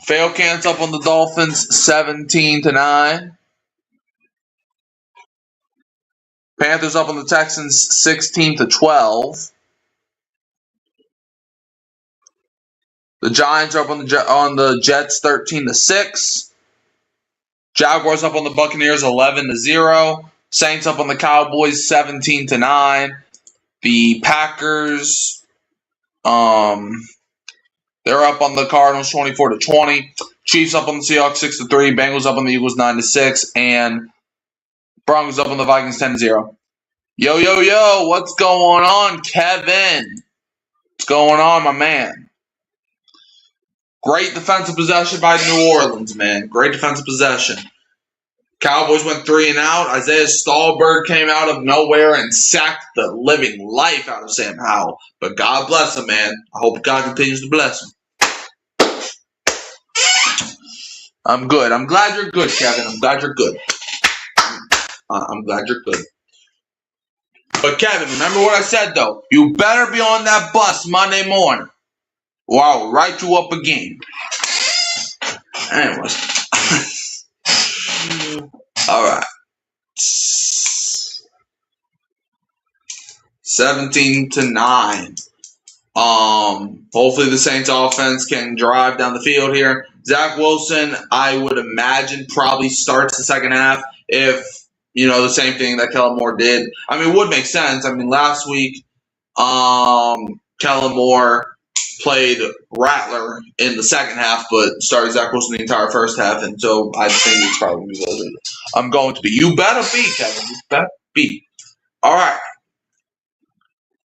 fail counts up on the Dolphins 17-9. Panthers up on the Texans 16-12. The Giants are up on the Jets 13-6. Jaguars up on the Buccaneers 11-0. Saints up on the Cowboys 17-9. The Packers, they're up on the Cardinals 24-20. Chiefs up on the Seahawks 6-3. Bengals up on the Eagles 9-6, and Broncos up on the Vikings 10-0. Yo, what's going on, Kevin? What's going on, my man? Great defensive possession by New Orleans, man. Great defensive possession. Cowboys went 3 and out. Isaiah Stallberg came out of nowhere and sacked the living life out of Sam Howell. But God bless him, man. I hope God continues to bless him. I'm good. I'm glad you're good, Kevin. I'm glad you're good. I'm glad you're good. But Kevin, remember what I said, though. You better be on that bus Monday morning, or I'll write you up again. Anyways. All right. 17-9. Hopefully the Saints offense can drive down the field here. Zach Wilson, I would imagine, probably starts the second half if, the same thing that Kellen Moore did. I mean, it would make sense. I mean, last week, Kellen Moore played Rattler in the second half, but started Zach Wilson the entire first half, and so I think it's probably I'm going to be. You better be, Kevin. You better be. All right.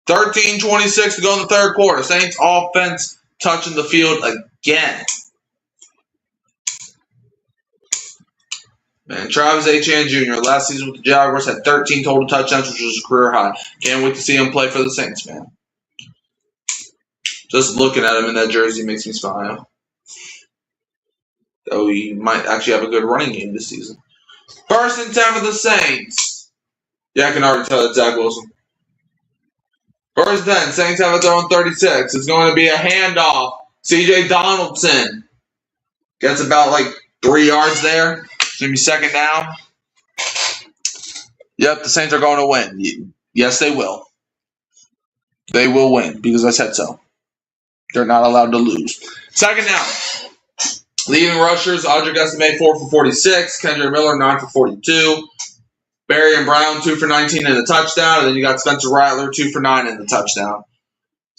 13:26 to go in the third quarter. Saints offense touching the field again. Man, Travis Etienne Jr. last season with the Jaguars had 13 total touchdowns, which was a career high. Can't wait to see him play for the Saints, man. Just looking at him in that jersey makes me smile. Though he might actually have a good running game this season. 1st and 10 for the Saints. Yeah, I can already tell that's Zach Wilson. 1st and 10. Saints have it their own 36. It's going to be a handoff. C.J. Donaldson gets about 3 yards there. It's going to be second down. Yep, the Saints are going to win. Yes, they will. They will win because I said so. They're not allowed to lose. Second down. Leading rushers, Audric Estimé 4 for 46. Kendrick Miller 9 for 42. Barry and Brown 2 for 19 and a touchdown. And then you got Spencer Rattler 2 for 9 and the touchdown.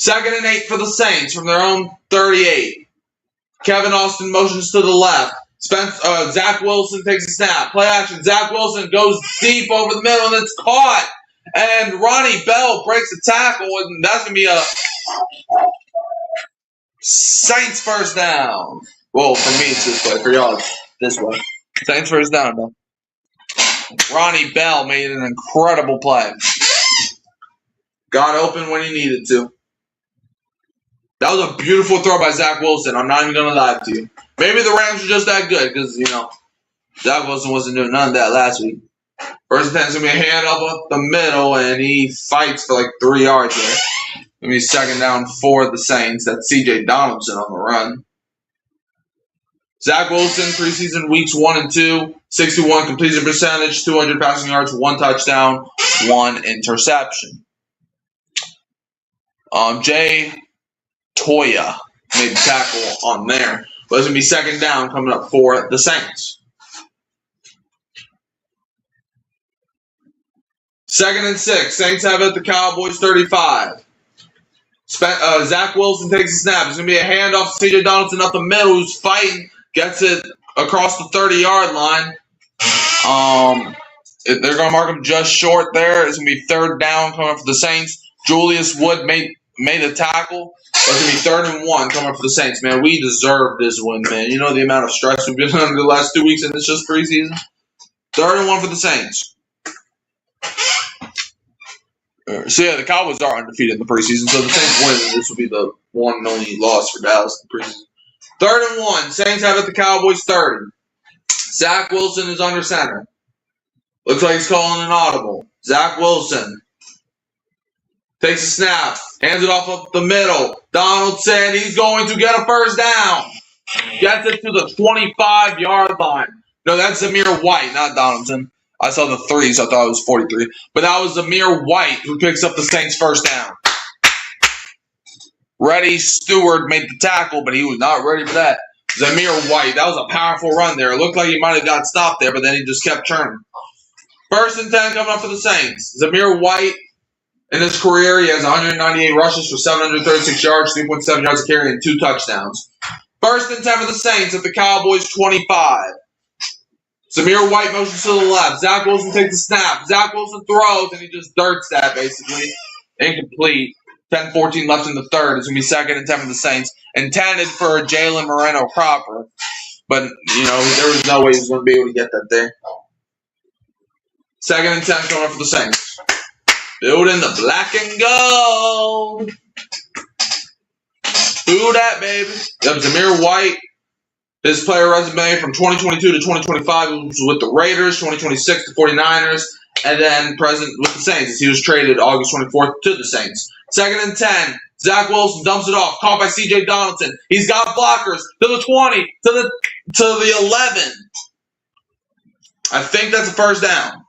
2nd and 8 for the Saints from their own 38. Kevin Austin motions to the left. Zach Wilson takes a snap. Play action. Zach Wilson goes deep over the middle, and it's caught. And Ronnie Bell breaks the tackle, and that's going to be a Saints first down. Well, for me, it's this way. For y'all, it's this way. Saints first down, though. Ronnie Bell made an incredible play. Got open when he needed to. That was a beautiful throw by Zach Wilson. I'm not even going to lie to you. Maybe the Rams are just that good because, Zach Wilson wasn't doing none of that last week. 1st and 10 is going to be a hand up the middle, and he fights for 3 yards there. Going to be second down for the Saints. That's C.J. Donaldson on the run. Zach Wilson, preseason weeks 1 and 2, 61 completion percentage, 200 passing yards, 1 touchdown, 1 interception. Jay Toya made the tackle on there. But it's going to be second down coming up for the Saints. 2nd and 6. Saints have it at the Cowboys 35. Zach Wilson takes a snap. It's going to be a handoff to C.J. Donaldson up the middle who's fighting. Gets it across the 30-yard line. They're going to mark him just short there. It's going to be 3rd down coming up for the Saints. Julius Wood made a tackle. It's going to be 3rd and 1 coming up for the Saints, man. We deserve this win, man. You know the amount of stress we've been under the last 2 weeks, and it's just preseason. 3rd and 1 for the Saints. So, yeah, the Cowboys are undefeated in the preseason, so the Saints win, and this will be the one and only loss for Dallas in the preseason. 3rd and 1. Saints have it the Cowboys 30. Zach Wilson is under center. Looks like he's calling an audible. Zach Wilson takes a snap. Hands it off up the middle. Donaldson, he's going to get a first down. Gets it to the 25-yard line. No, that's Zamir White, not Donaldson. I saw the 3, so I thought it was 43. But that was Zamir White who picks up the Saints first down. Reddy Stewart made the tackle, but he was not ready for that. Zamir White, that was a powerful run there. It looked like he might have got stopped there, but then he just kept churning. 1st and 10 coming up for the Saints. Zamir White, in his career, he has 198 rushes for 736 yards, 3.7 yards a carry, and 2 touchdowns. 1st and 10 for the Saints at the Cowboys 25. Zamir White motions to the left. Zach Wilson takes a snap. Zach Wilson throws, and he just dirts that, basically. Incomplete. 10-14 left in the third. It's going to be 2nd and 10 for the Saints. Intended for Jalen Moreno Cropper. But, there was no way he was going to be able to get that there. 2nd and 10 coming up for the Saints. Building the black and gold. Who that, baby? Yep, Zamir White. His player resume from 2022 to 2025 was with the Raiders, 2026 to 49ers, and then present with the Saints as he was traded August 24th to the Saints. 2nd and 10. Zach Wilson dumps it off. Caught by C.J. Donaldson. He's got blockers to the 20, to the 11. I think that's a first down.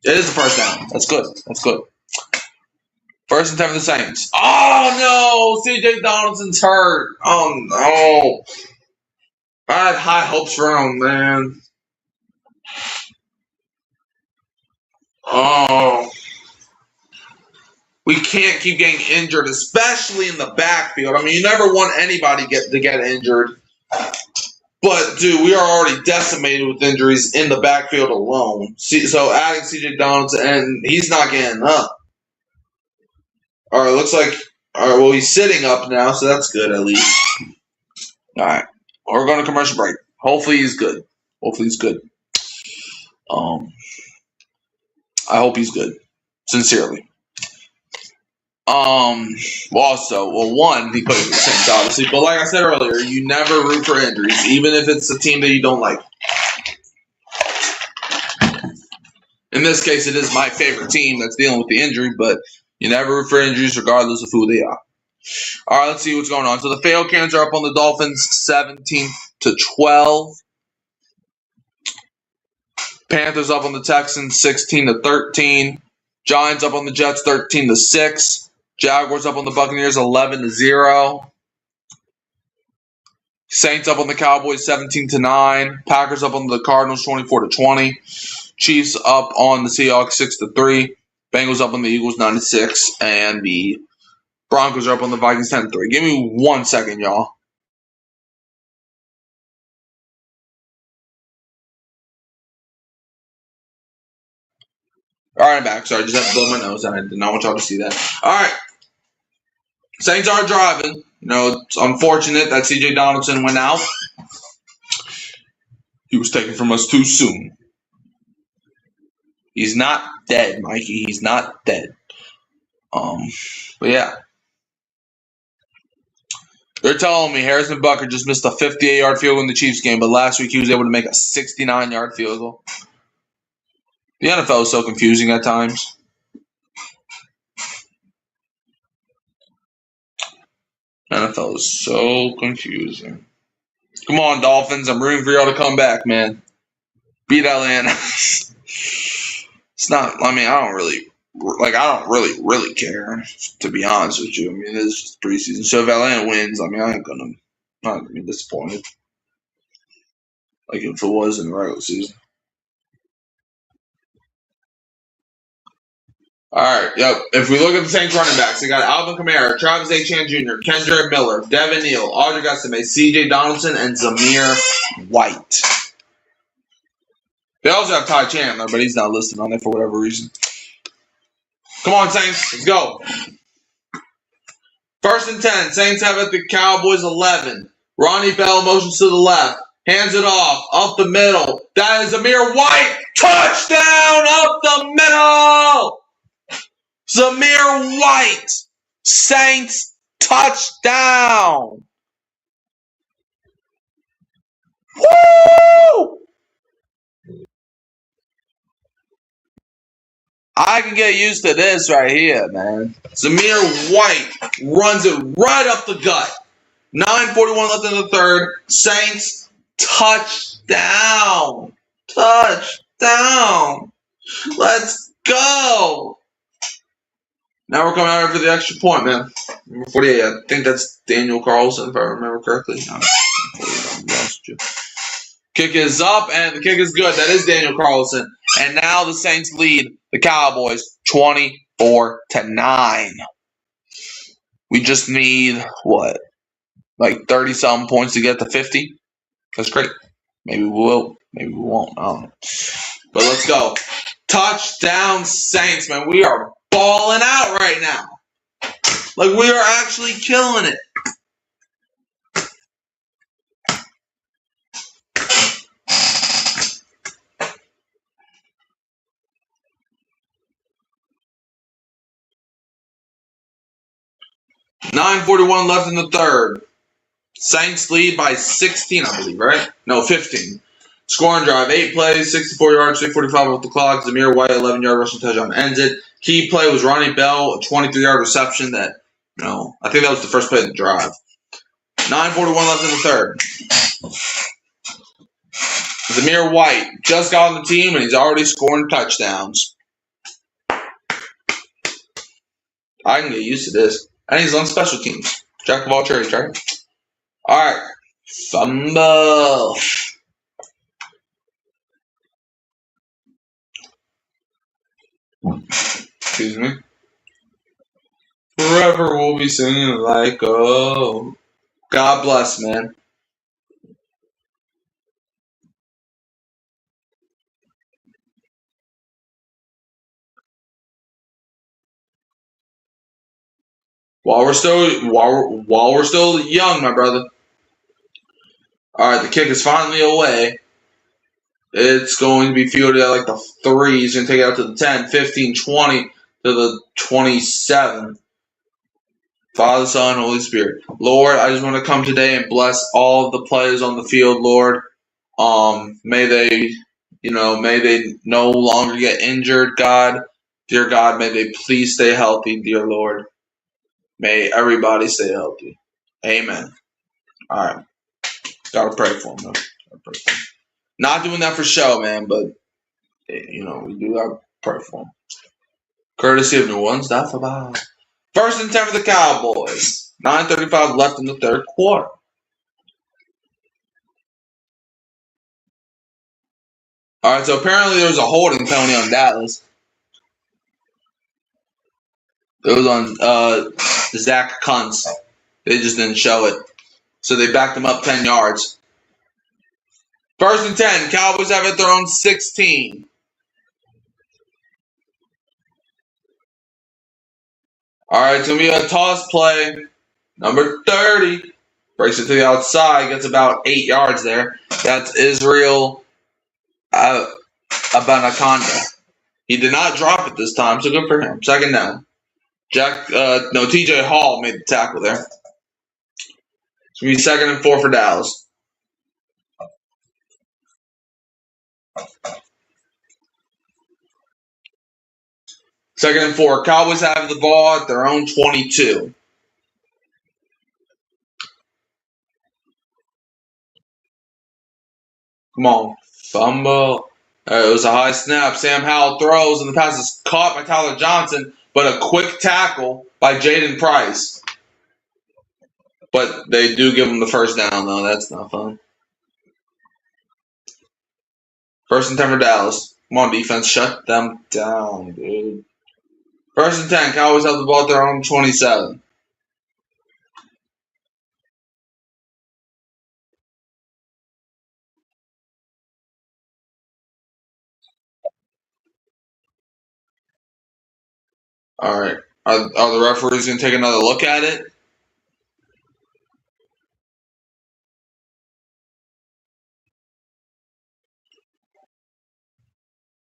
It is a first down. That's good. That's good. 1st and 10 for the Saints. Oh, no. C.J. Donaldson's hurt. Oh, no. I had high hopes for him, man. Oh. We can't keep getting injured, especially in the backfield. I mean, you never want anybody to get injured. But, dude, we are already decimated with injuries in the backfield alone. So adding C.J. Donaldson, and he's not getting up. All right, looks like well, he's sitting up now, so that's good at least. All right, we're going to commercial break. Hopefully he's good. I hope he's good, sincerely. One, he played for the Saints, obviously, but like I said earlier, you never root for injuries, even if it's a team that you don't like. In this case, it is my favorite team that's dealing with the injury, but you never root for injuries regardless of who they are. All right, let's see what's going on. So the fail cans are up on the Dolphins 17-12. Panthers up on the Texans 16-13. Giants up on the Jets 13-6. Jaguars up on the Buccaneers 11-0. Saints up on the Cowboys 17-9. Packers up on the Cardinals 24-20. Chiefs up on the Seahawks 6-3. Bengals up on the Eagles 9-6. And the Broncos are up on the Vikings 10-3. Give me 1 second, y'all. All right, I'm back. Sorry, I just have to blow my nose. I did not want y'all to see that. All right. Saints are driving. It's unfortunate that C.J. Donaldson went out. He was taken from us too soon. He's not dead, Mikey. He's not dead. But yeah. They're telling me Harrison Butker just missed a 58-yard field goal in the Chiefs game, but last week he was able to make a 69-yard field goal. The NFL is so confusing at times. NFL is so confusing. Come on, Dolphins. I'm rooting for y'all to come back, man. Beat Atlanta. It's not, I don't really care, to be honest with you. It's just preseason. So if Atlanta wins, I'm not gonna be disappointed. Like if it was in the regular season. All right, yep. If we look at the Saints running backs, they got Alvin Kamara, Travis Etienne Jr., Kendrick Miller, Devin Neal, Audrey Gustave, C.J. Donaldson, and Zamir White. They also have Ty Chandler, but he's not listed on there for whatever reason. Come on, Saints. Let's go. 1st and 10. Saints have it at the Cowboys 11. Ronnie Bell motions to the left. Hands it off. Up the middle. That is Zamir White. Touchdown up the middle. Zamir White. Saints touchdown. Woo! I can get used to this right here, man. Zamir White runs it right up the gut. 9:41 left in the third. Saints touchdown. Touchdown. Let's go. Now we're coming out for the extra point, man. Number 48. I think that's Daniel Carlson, if I remember correctly. Kick is up, and the kick is good. That is Daniel Carlson. And now the Saints lead the Cowboys 24-9. We just need, like 30-something points to get to 50? That's great. Maybe we will. Maybe we won't. I don't know. But let's go. Touchdown Saints, man. We are balling out right now. Like, we are actually killing it. $9:41 left in the third. Saints lead by 16, I believe, right? No, 15. Scoring drive, 8 plays, 64 yards, 3:45 off the clock. Zamir White, 11-yard rushing touchdown ends it. Key play was Ronnie Bell, a 23-yard reception that, I think that was the first play of the drive. 9:41 left in the third. Zamir White just got on the team, and he's already scoring touchdowns. I can get used to this. And he's on special teams. Jack of all trades, right? All right. Fumble. Excuse me. Forever we'll be singing like, oh. God bless, man. While we're still young, my brother. All right, the kick is finally away. It's going to be fielded at like the 3. He's going to take it out to the 10, 15, 20, to the 27. Father, Son, Holy Spirit. Lord, I just want to come today and bless all of the players on the field, Lord. May they no longer get injured, God. Dear God, may they please stay healthy, dear Lord. May everybody stay healthy. Amen. All right. Gotta pray for them, though. Not doing that for show, man, but, we do gotta pray for them. Courtesy of New Orleans, that's about. 1st and 10 for the Cowboys. 9:35 left in the third quarter. All right, so apparently there was a holding penalty on Dallas. It was on Zach Kuntz. They just didn't show it. So they backed him up 10 yards. 1st and 10. Cowboys have it their own 16. All right, it's going to be a toss play. Number 30. Breaks it to the outside. Gets about 8 yards there. That's Israel Abanaconda. He did not drop it this time, so good for him. 2nd down. TJ Hall made the tackle there. It's going to be 2nd and 4 for Dallas. Second and 4. Cowboys have the ball at their own 22. Come on. Fumble. It was a high snap. Sam Howell throws, and the pass is caught by Tyler Johnson, but a quick tackle by Jaden Price. But they do give him the 1st down, though. That's not fun. 1st and 10 for Dallas. Come on, defense. Shut them down, dude. 1st and 10. Cowboys have the ball at their own 27. All right. Are the referees going to take another look at it?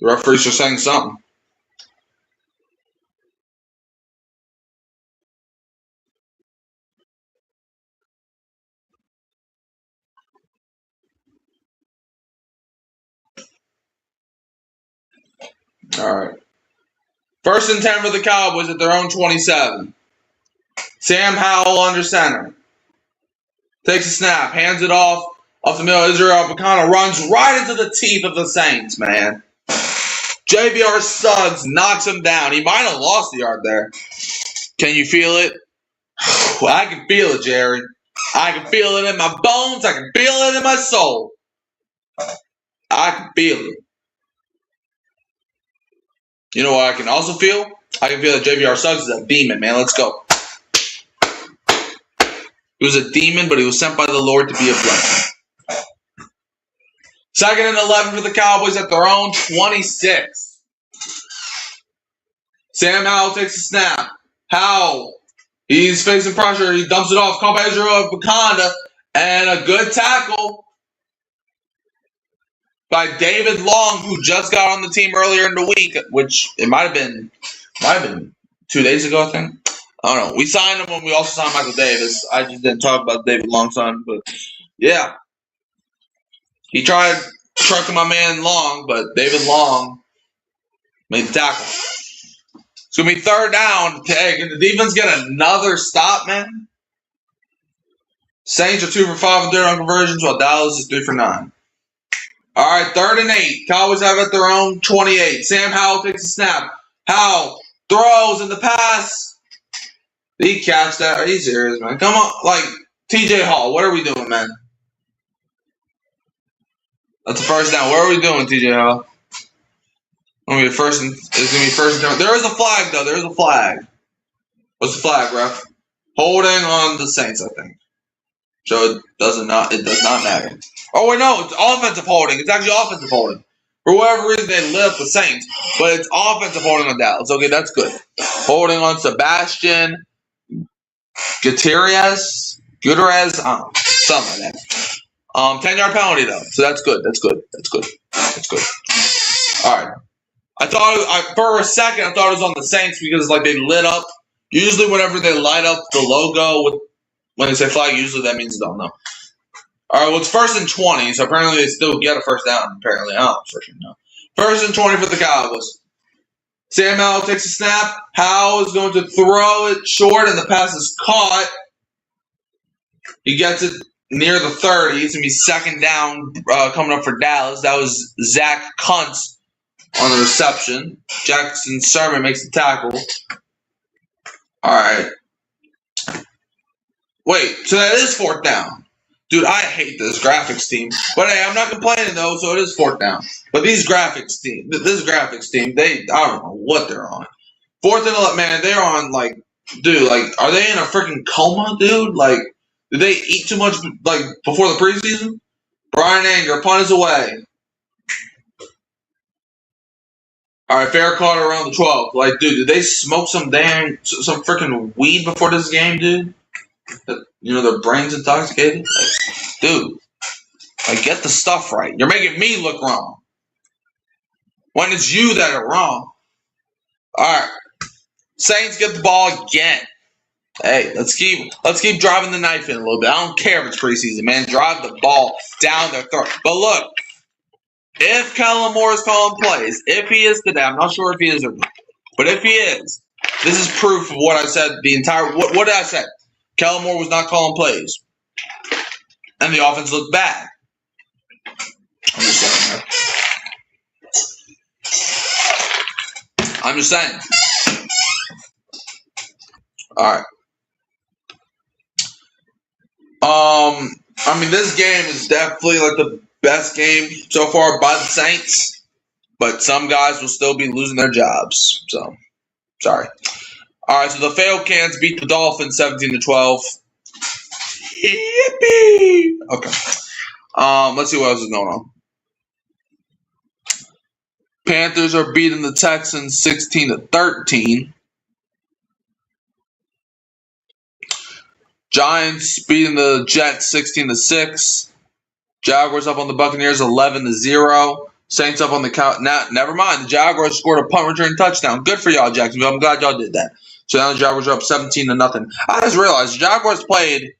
The referees are saying something. All right. 1st and 10 for the Cowboys at their own 27. Sam Howell under center. Takes a snap. Hands it off the middle. Israel Abanaconda runs right into the teeth of the Saints, man. JVR Suggs knocks him down. He might have lost the yard there. Can you feel it? Well, I can feel it, Jerry. I can feel it in my bones. I can feel it in my soul. I can feel it. You know what I can also feel? I can feel that JVR Suggs is a demon, man. Let's go. He was a demon, but he was sent by the Lord to be a blessing. 2nd and 11 for the Cowboys at their own 26. Sam Howell takes a snap. Howell. He's facing pressure. He dumps it off. Caught by Israel Abanaconda. And a good tackle by David Long, who just got on the team earlier in the week, which it might have been 2 days ago, I think. I don't know. We signed him when we also signed Michael Davis. I just didn't talk about David Long's son, but yeah. He tried trucking my man Long, but David Long made the tackle. It's going to be 3rd down. Can the defense get another stop, man? Saints are 2 for 5 on third down conversions, while Dallas is 3 for 9. All right, 3rd and 8. Cowboys have at their own 28. Sam Howell takes a snap. Howell throws in the pass. Did he catch that? Are you serious, man? Come on. Like, TJ Hall, what are we doing, man? That's a first down. What are we doing, TJ Hall? It's going to be first and 10. There is a flag, though. There is a flag. What's the flag, ref? Holding on the Saints, I think. So it does not matter. Oh, wait, no. It's offensive holding. It's actually offensive holding. For whatever reason, they lit up the Saints. But it's offensive holding on Dallas. Okay, that's good. Holding on Sebastian Gutierrez, something like that. 10-yard penalty though, so that's good. That's good. All right. For a second I thought it was on the Saints because like they lit up. Usually, whenever they light up the logo when they say flag, usually that means they don't know. All right. Well, it's 1st and 20, so apparently they still get a first down. Apparently, I don't freaking know. 1st and 20 for the Cowboys. Sam Howell takes a snap. Howell is going to throw it short, and the pass is caught. He gets it near the 30. It's going to be 2nd down coming up for Dallas. That was Zach Kuntz on the reception. Jackson Sermon makes the tackle. All right. Wait, so that is 4th down. Dude, I hate this graphics team. But hey, I'm not complaining, though, so it is 4th down. But this graphics team, I don't know what they're on. 4th and 11, man, they're on, like, dude, like, are they in a freaking coma, dude? Like, did they eat too much, like, before the preseason? Brian Anger, punt is away. All right, fair caught around the 12. Like, dude, did they smoke some freaking weed before this game, dude? Their brains intoxicated? Like, dude, like, get the stuff right. You're making me look wrong. When it's you that are wrong. All right. Saints get the ball again. Hey, let's keep driving the knife in a little bit. I don't care if it's preseason, man. Drive the ball down their throat. But look, if Kellen Moore is calling plays, if he is today, I'm not sure if he is or not. But if he is, this is proof of what I said what did I say? Kellen Moore was not calling plays. And the offense looked bad. I'm just saying. All right. I mean, this game is definitely like the best game so far by the Saints, but some guys will still be losing their jobs. So, sorry. All right, so the Falcons beat the Dolphins 17-12. Yippee! Okay. Let's see what else is going on. Panthers are beating the Texans 16-13. Giants beating the Jets 16-6. Jaguars up on the Buccaneers 11-0. Saints up on the count. Now, never mind. The Jaguars scored a punt return touchdown. Good for y'all, Jacksonville. I'm glad y'all did that. So now the Jaguars are up 17-0. I just realized the Jaguars played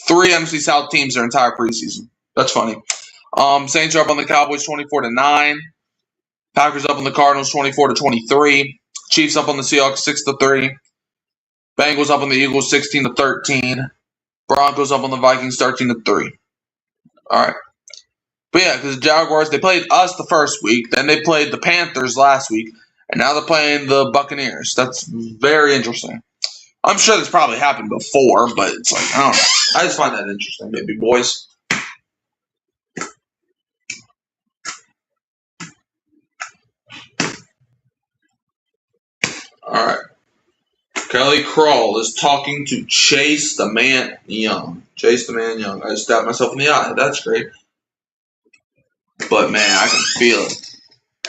3 NFC South teams their entire preseason. That's funny. Saints are up on the Cowboys 24-9. Packers up on the Cardinals 24-23. Chiefs up on the Seahawks 6-3. Bengals up on the Eagles 16-13. Broncos up on the Vikings 13-3. All right. But yeah, because the Jaguars, they played us the first week, then they played the Panthers last week, and now they're playing the Buccaneers. That's very interesting. I'm sure this probably happened before, but it's like, I don't know. I just find that interesting, maybe, boys. All right. Kelly Crawl is talking to Chase the Man Young. Chase the Man Young. I just stabbed myself in the eye. That's great. But, man, I can feel it.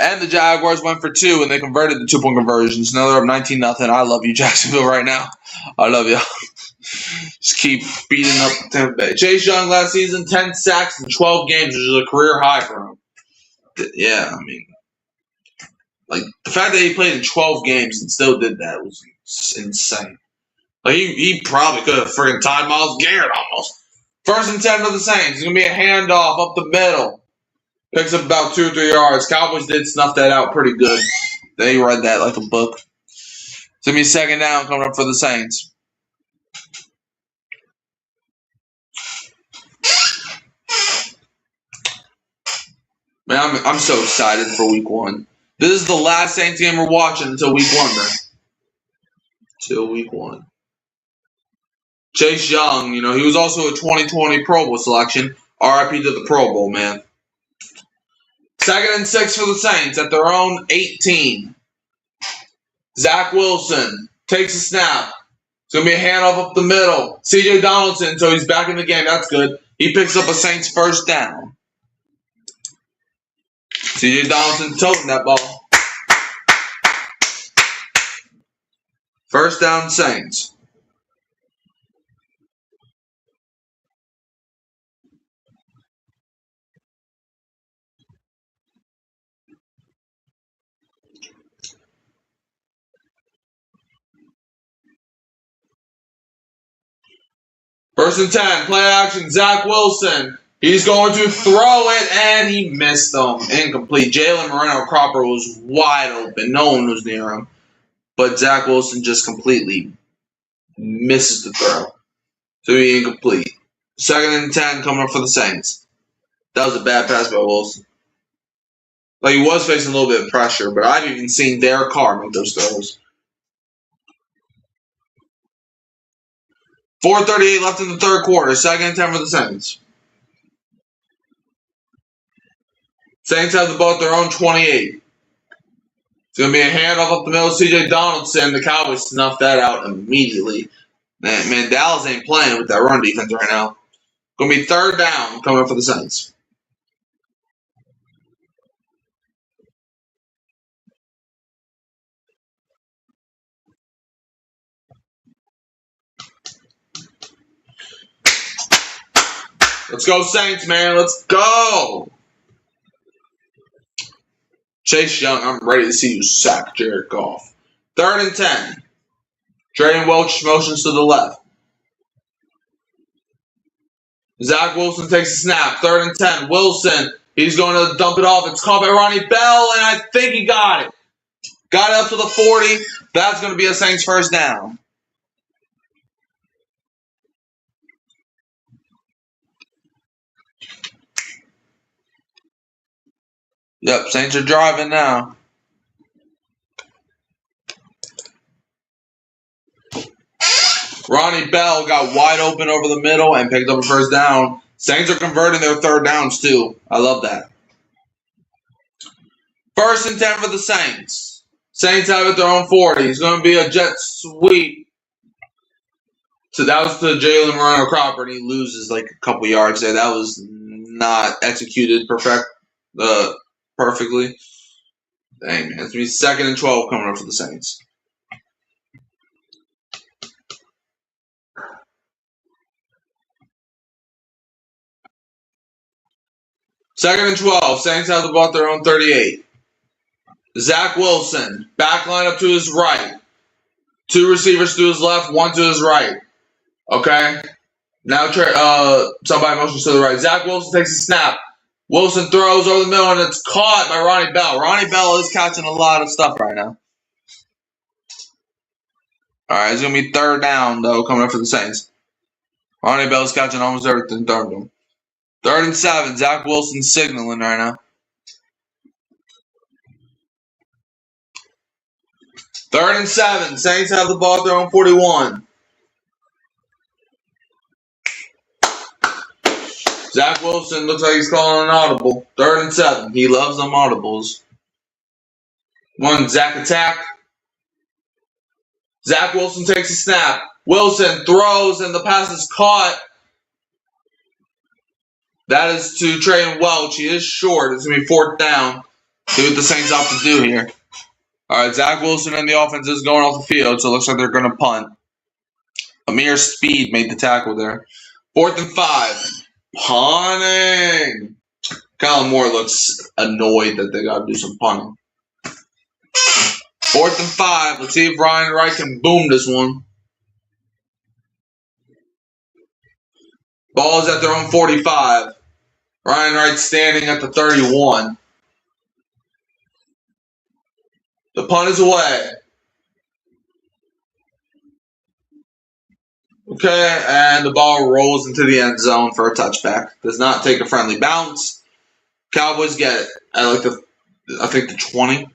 And the Jaguars went for 2, and they converted the 2-point conversions. Now they're up 19-0. I love you, Jacksonville, right now. I love you. Just keep beating up Tampa Bay. Chase Young last season, 10 sacks in 12 games, which is a career high for him. Yeah, I mean, like, the fact that he played in 12 games and still did that was insane. Like, he probably could have friggin' tied Myles Garrett almost. 1st and 10 for the Saints. It's going to be a handoff up the middle. Picks up about 2 or 3 yards. Cowboys did snuff that out pretty good. They read that like a book. It's going to be 2nd down coming up for the Saints. Man, I'm so excited for week 1. This is the last Saints game we're watching until week 1, man. Till week 1. Chase Young, he was also a 2020 Pro Bowl selection. RIP to the Pro Bowl, man. 2nd and 6 for the Saints at their own 18. Zach Wilson takes a snap. It's going to be a handoff up the middle. C.J. Donaldson, so he's back in the game. That's good. He picks up a Saints first down. C.J. Donaldson toting that ball. First down, Saints. First and 10, play action, Zach Wilson. He's going to throw it, and he missed them. Incomplete. Jalen Moreno-Cropper was wide open. No one was near him. But Zach Wilson just completely misses the throw. So he incomplete. 2nd and 10 coming up for the Saints. That was a bad pass by Wilson. Like, he was facing a little bit of pressure, but I've even seen Derek Carr make those throws. 4:38 left in the third quarter. 2nd and 10 for the Saints. Saints have the ball at their own 28. It's going to be a handoff up the middle. C.J. Donaldson. The Cowboys snuffed that out immediately. Man, Dallas ain't playing with that run defense right now. Going to be 3rd down coming up for the Saints. Let's go, Saints, man. Let's go. Chase Young, I'm ready to see you sack Jared Goff. 3rd and 10. Traden Welch motions to the left. Zach Wilson takes a snap. 3rd and 10. Wilson, he's going to dump it off. It's caught by Ronnie Bell, and I think he got it. Got it up to the 40. That's going to be a Saints first down. Yep, Saints are driving now. Ronnie Bell got wide open over the middle and picked up a first down. Saints are converting their 3rd downs too. I love that. 1st and 10 for the Saints. Saints have it their own 40. It's going to be a jet sweep. So that was to Jalen Moreno-Cropper, and he loses like a couple yards there. That was not executed perfectly. Dang, man. It's going to be 2nd and 12 coming up for the Saints. Second and 12. Saints have the ball at their own 38. Zach Wilson. Back line up to his right. 2 receivers to his left, 1 to his right. Okay? Now somebody motions to the right. Zach Wilson takes a snap. Wilson throws over the middle, and it's caught by Ronnie Bell. Ronnie Bell is catching a lot of stuff right now. All right, it's going to be 3rd down, though, coming up for the Saints. Ronnie Bell's catching almost everything thrown to him. 3rd and 7. Zach Wilson's signaling right now. 3rd and 7. Saints have the ball at their own 41. Zach Wilson looks like he's calling an audible. 3rd and 7. He loves them audibles. 1, Zach attack. Zach Wilson takes a snap. Wilson throws, and the pass is caught. That is to Traden Welch. He is short. It's going to be 4th down. See what the Saints have to do here. All right, Zach Wilson and the offense is going off the field, so it looks like they're going to punt. Amir Speed made the tackle there. 4th and 5. Punting. Kyle Moore looks annoyed that they got to do some punting. 4th and 5. Let's see if Ryan Wright can boom this one. Ball is at their own 45. Ryan Wright standing at the 31. The punt is away. Okay, and the ball rolls into the end zone for a touchback. Does not take a friendly bounce. Cowboys get it at like the 20.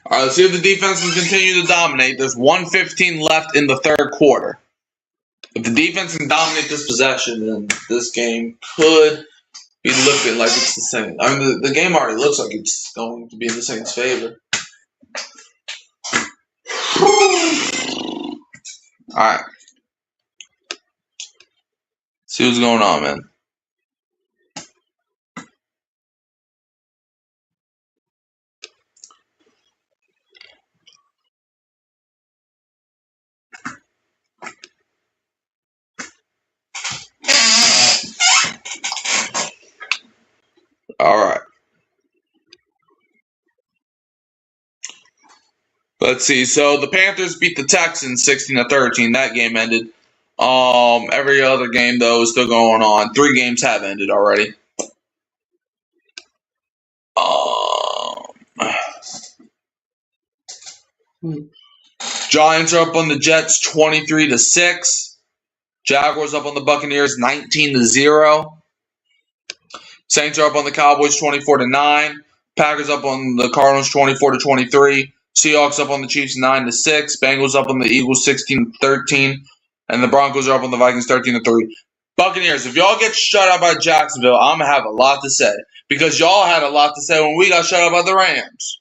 All right, let's see if the defense can continue to dominate. There's 1:15 left in the third quarter. If the defense can dominate this possession, then this game could be looking like it's the same. I mean, the game already looks like it's going to be in the Saints' favor. All right. See what's going on, man. All right. Let's see. So the Panthers beat the Texans 16-13. That game ended. Every other game though is still going on. 3 games have ended already. Giants are up on the Jets 23-6. Jaguars up on the Buccaneers 19-0. Saints are up on the Cowboys 24-9. Packers up on the Cardinals 24-23. Seahawks up on the Chiefs 9-6. Bengals up on the Eagles 16-13. And the Broncos are up on the Vikings 13-3. Buccaneers, if y'all get shut out by Jacksonville, I'm going to have a lot to say. Because y'all had a lot to say when we got shut out by the Rams.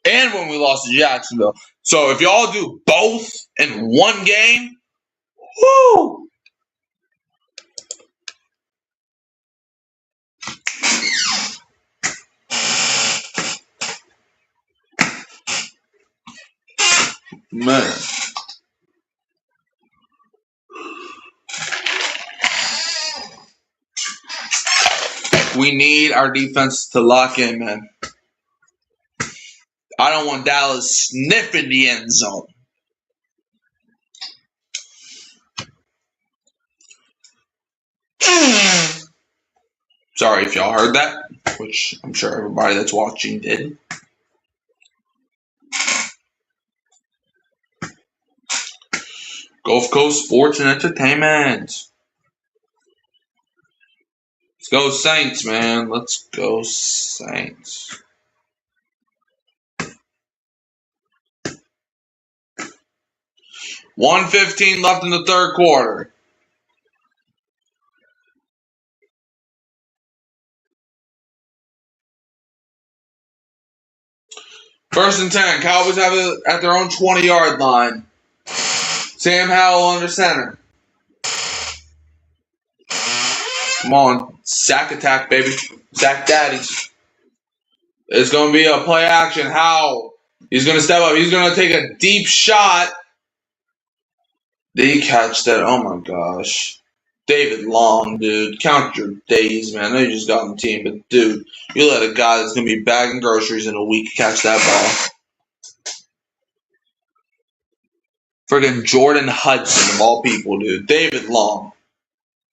And when we lost to Jacksonville. So if y'all do both in one game, whoo! Man. We need our defense to lock in, man. I don't want Dallas sniffing the end zone. Sorry if y'all heard that, which I'm sure everybody that's watching did. Gulf Coast Sports and Entertainment. Let's go Saints, man. Let's go Saints. $1:15 left in the third quarter. First and 10. Cowboys have it at their own 20-yard line. Sam Howell under center. Come on. Sack attack, baby. Sack daddies. It's going to be a play action. Howell. He's going to step up. He's going to take a deep shot. Did he catch that? Oh, my gosh. David Long, dude. Count your days, man. I know you just got on the team, but, dude, you let a guy that's going to be bagging groceries in a week catch that ball. Friggin' Jordan Hudson, of all people, dude. David Long.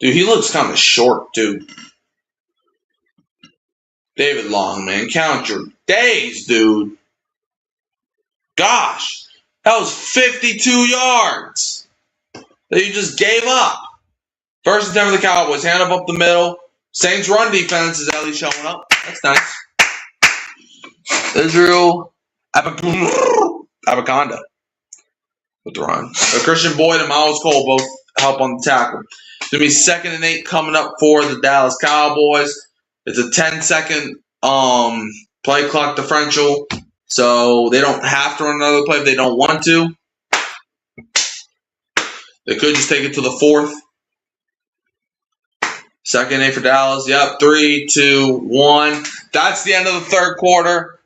Dude, he looks kind of short, too. David Long, man. Count your days, dude. Gosh. That was 52 yards that you just gave up. First and 10 for the Cowboys. Hand up the middle. Saints run defense is at least showing up. That's nice. Israel Abaconda with the run. Christian Boyd and Miles Cole both help on the tackle. It's going to be 2nd and 8 coming up for the Dallas Cowboys. It's a 10-second play clock differential, so they don't have to run another play if they don't want to. They could just take it to the 4th. 2nd and 8 for Dallas. Yep, 3, 2, 1. That's the end of the third quarter.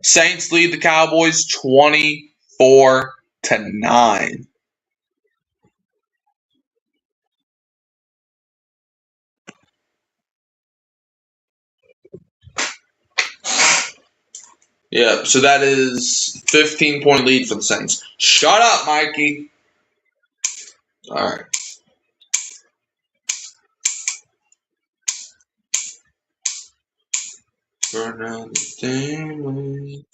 Saints lead the Cowboys 24-9. Yeah, so that is 15-point lead for the Saints. Shut up, Mikey. All right. For another day.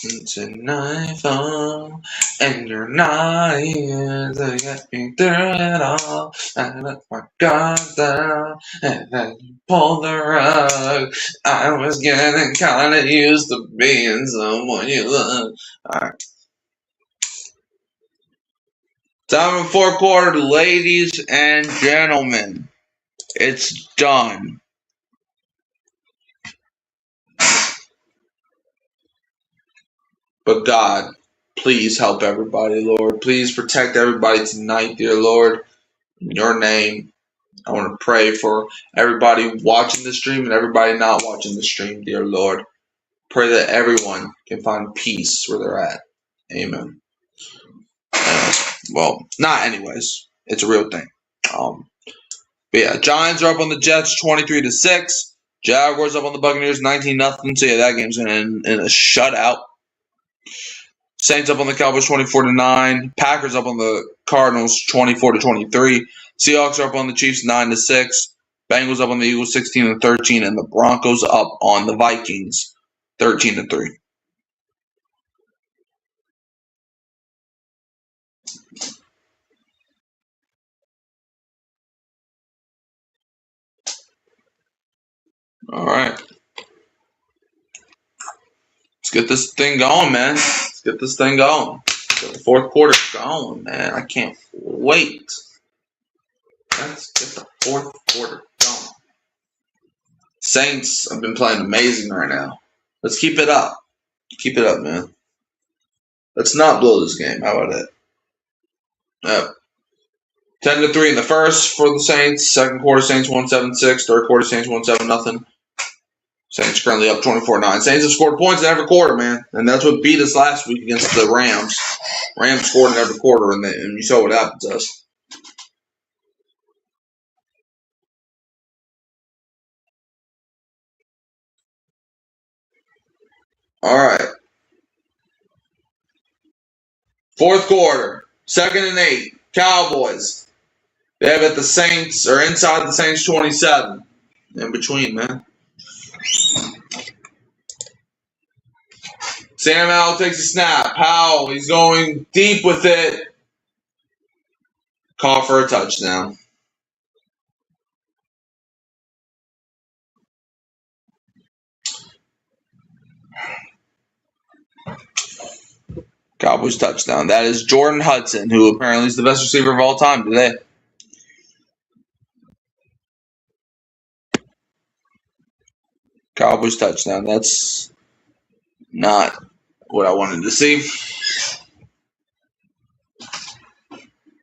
It's a nightfall, and you're not here to get me through it all. I let my guard down, and then you pulled the rug. I was getting kinda used to being someone you love. Alright. Time for fourth quarter, ladies and gentlemen. It's done. But God, please help everybody, Lord. Please protect everybody tonight, dear Lord. In your name, I want to pray for everybody watching the stream and everybody not watching the stream, dear Lord. Pray that everyone can find peace where they're at. Amen. Well, not anyways. It's a real thing. But yeah, Giants are up on the Jets 23-6. Jaguars up on the Buccaneers 19-0. So yeah, that game's in a shutout. Saints up on the Cowboys 24-9. Packers up on the Cardinals 24-23. Seahawks are up on the Chiefs 9-6. Bengals up on the Eagles 16-13, and the Broncos up on the Vikings 13-3. All right. Let's get this thing going, man. Let's get this thing going. Get the fourth quarter going, man. I can't wait. Let's get the fourth quarter going. Saints have been playing amazing right now. Let's keep it up. Keep it up, man. Let's not blow this game. How about it? Yep. 10-3 in the first for the Saints. Second quarter, Saints won 7-6. Third quarter, Saints won 7-0. Saints currently up 24-9. Saints have scored points in every quarter, man. And that's what beat us last week against the Rams. Rams scored in every quarter, and you saw what happened to us. All right. Fourth quarter. 2nd and 8. Cowboys. They have at the Saints, or inside the Saints 27. In between, man. Sam Howell takes a snap. Howell, he's going deep with it. Call for a touchdown. Cowboys touchdown. That is Jordan Hudson, who apparently is the best receiver of all time today. Cowboys touchdown. That's not what I wanted to see.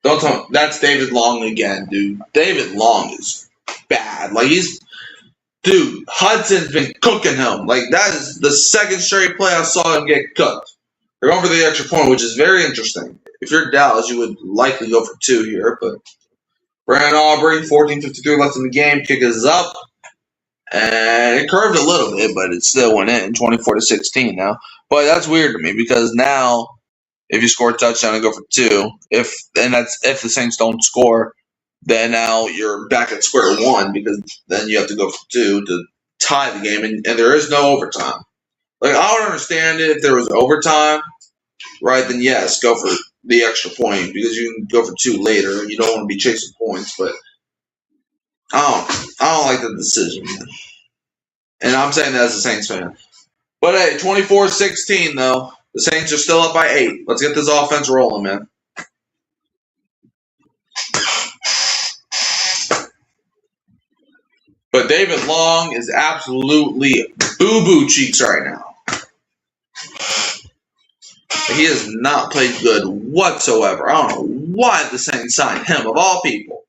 Don't tell me. That's David Long again, dude. David Long is bad. Dude, Hudson's been cooking him. That is the second straight play I saw him get cooked. They're going for the extra point, which is very interesting. If you're Dallas, you would likely go for 2 here, but Brandon Aubrey, 14:53 left in the game. Kick is up. And it curved a little bit, but it still went in 24-16 now. But that's weird to me because now if you score a touchdown and go for 2, that's if the Saints don't score, then now you're back at square one because then you have to go for 2 to tie the game, and there is no overtime. I would understand it if there was overtime, right? Then yes, go for the extra point because you can go for 2 later. You don't want to be chasing points, but I don't like the decision, man. And I'm saying that as a Saints fan. But hey, 24-16 though. The Saints are still up by 8. Let's get this offense rolling, man. But David Long is absolutely boo-boo cheeks right now. He has not played good whatsoever. I don't know why the Saints signed him, of all people.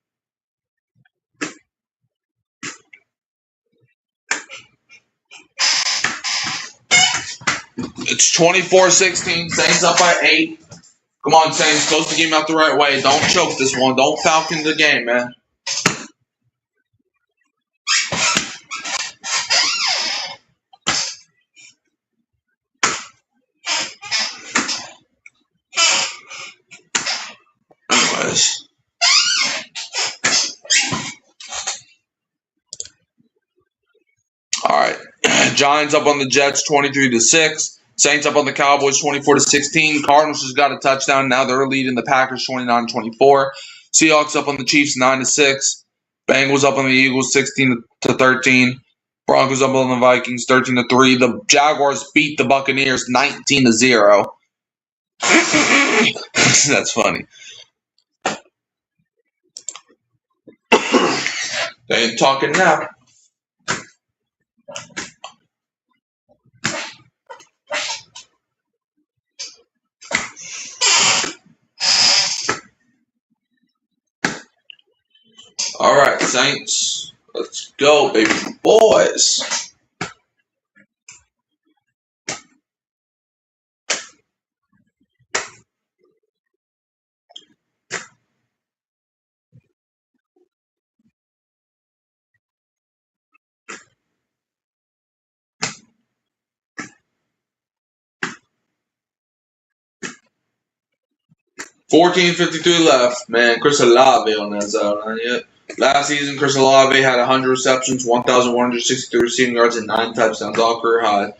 It's 24-16. Saints up by 8. Come on, Saints. Close the game out the right way. Don't choke this one. Don't falcon the game, man. Anyways. All right. Giants up on the Jets 23-6. Saints up on the Cowboys 24-16. Cardinals just got a touchdown. Now they're leading the Packers 29-24. Seahawks up on the Chiefs 9-6. Bengals up on the Eagles 16-13. Broncos up on the Vikings 13-3. The Jaguars beat the Buccaneers 19-0. That's funny. They ain't talking now. All right, Saints. Let's go, baby boys. $14.53 left. Man, Chris Olave on that side. Yet. Last season, Chris Olave had 100 receptions, 1,163 receiving yards, and 9 touchdowns, all career high.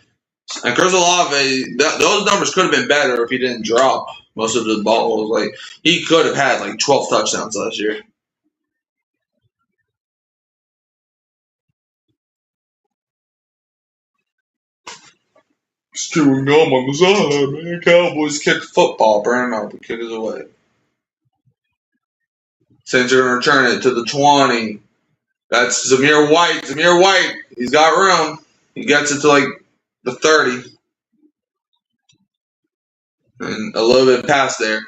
And Chris Olave, those numbers could have been better if he didn't drop most of the balls. Like he could have had like 12 touchdowns last year. Chewing gum on the side, man. Cowboys kick football. Brandon Harper kick us away. Saints are going to return it to the 20. That's Zamir White. Zamir White. He's got room. He gets it to like the 30. And a little bit past there.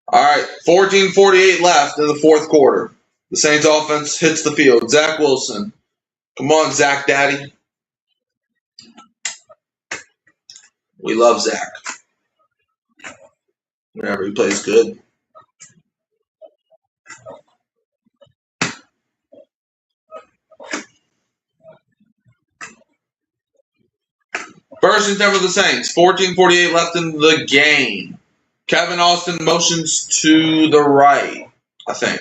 All right. 14:48 left in the fourth quarter. The Saints offense hits the field. Zach Wilson. Come on, Zach Daddy. We love Zach. Whenever he plays good. First and 10 for the Saints. 14:48 left in the game. Kevin Austin motions to the right, I think.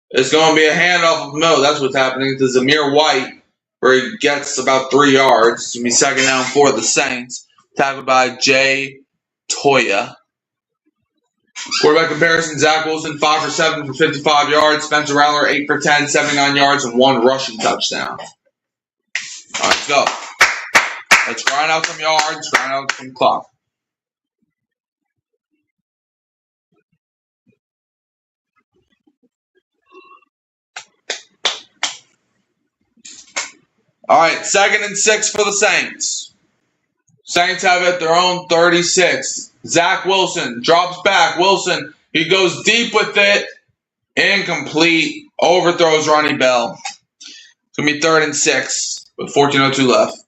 It's going to be a handoff of Mo. That's what's happening to Zamir White, where he gets about 3 yards. It's going to be second down for the Saints. Tackled by Jay Toya. Quarterback comparison, Zach Wilson, 5 for 7 for 55 yards. Spencer Rattler, 8 for 10, 79 yards, and 1 rushing touchdown. All right, let's go. Let's grind out some yards, grind out some clock. All right, 2nd and 6 for the Saints. Saints have it their own 36. Zach Wilson drops back. Wilson, he goes deep with it. Incomplete. Overthrows Ronnie Bell. It's going to be 3rd and 6 with 14:02 left.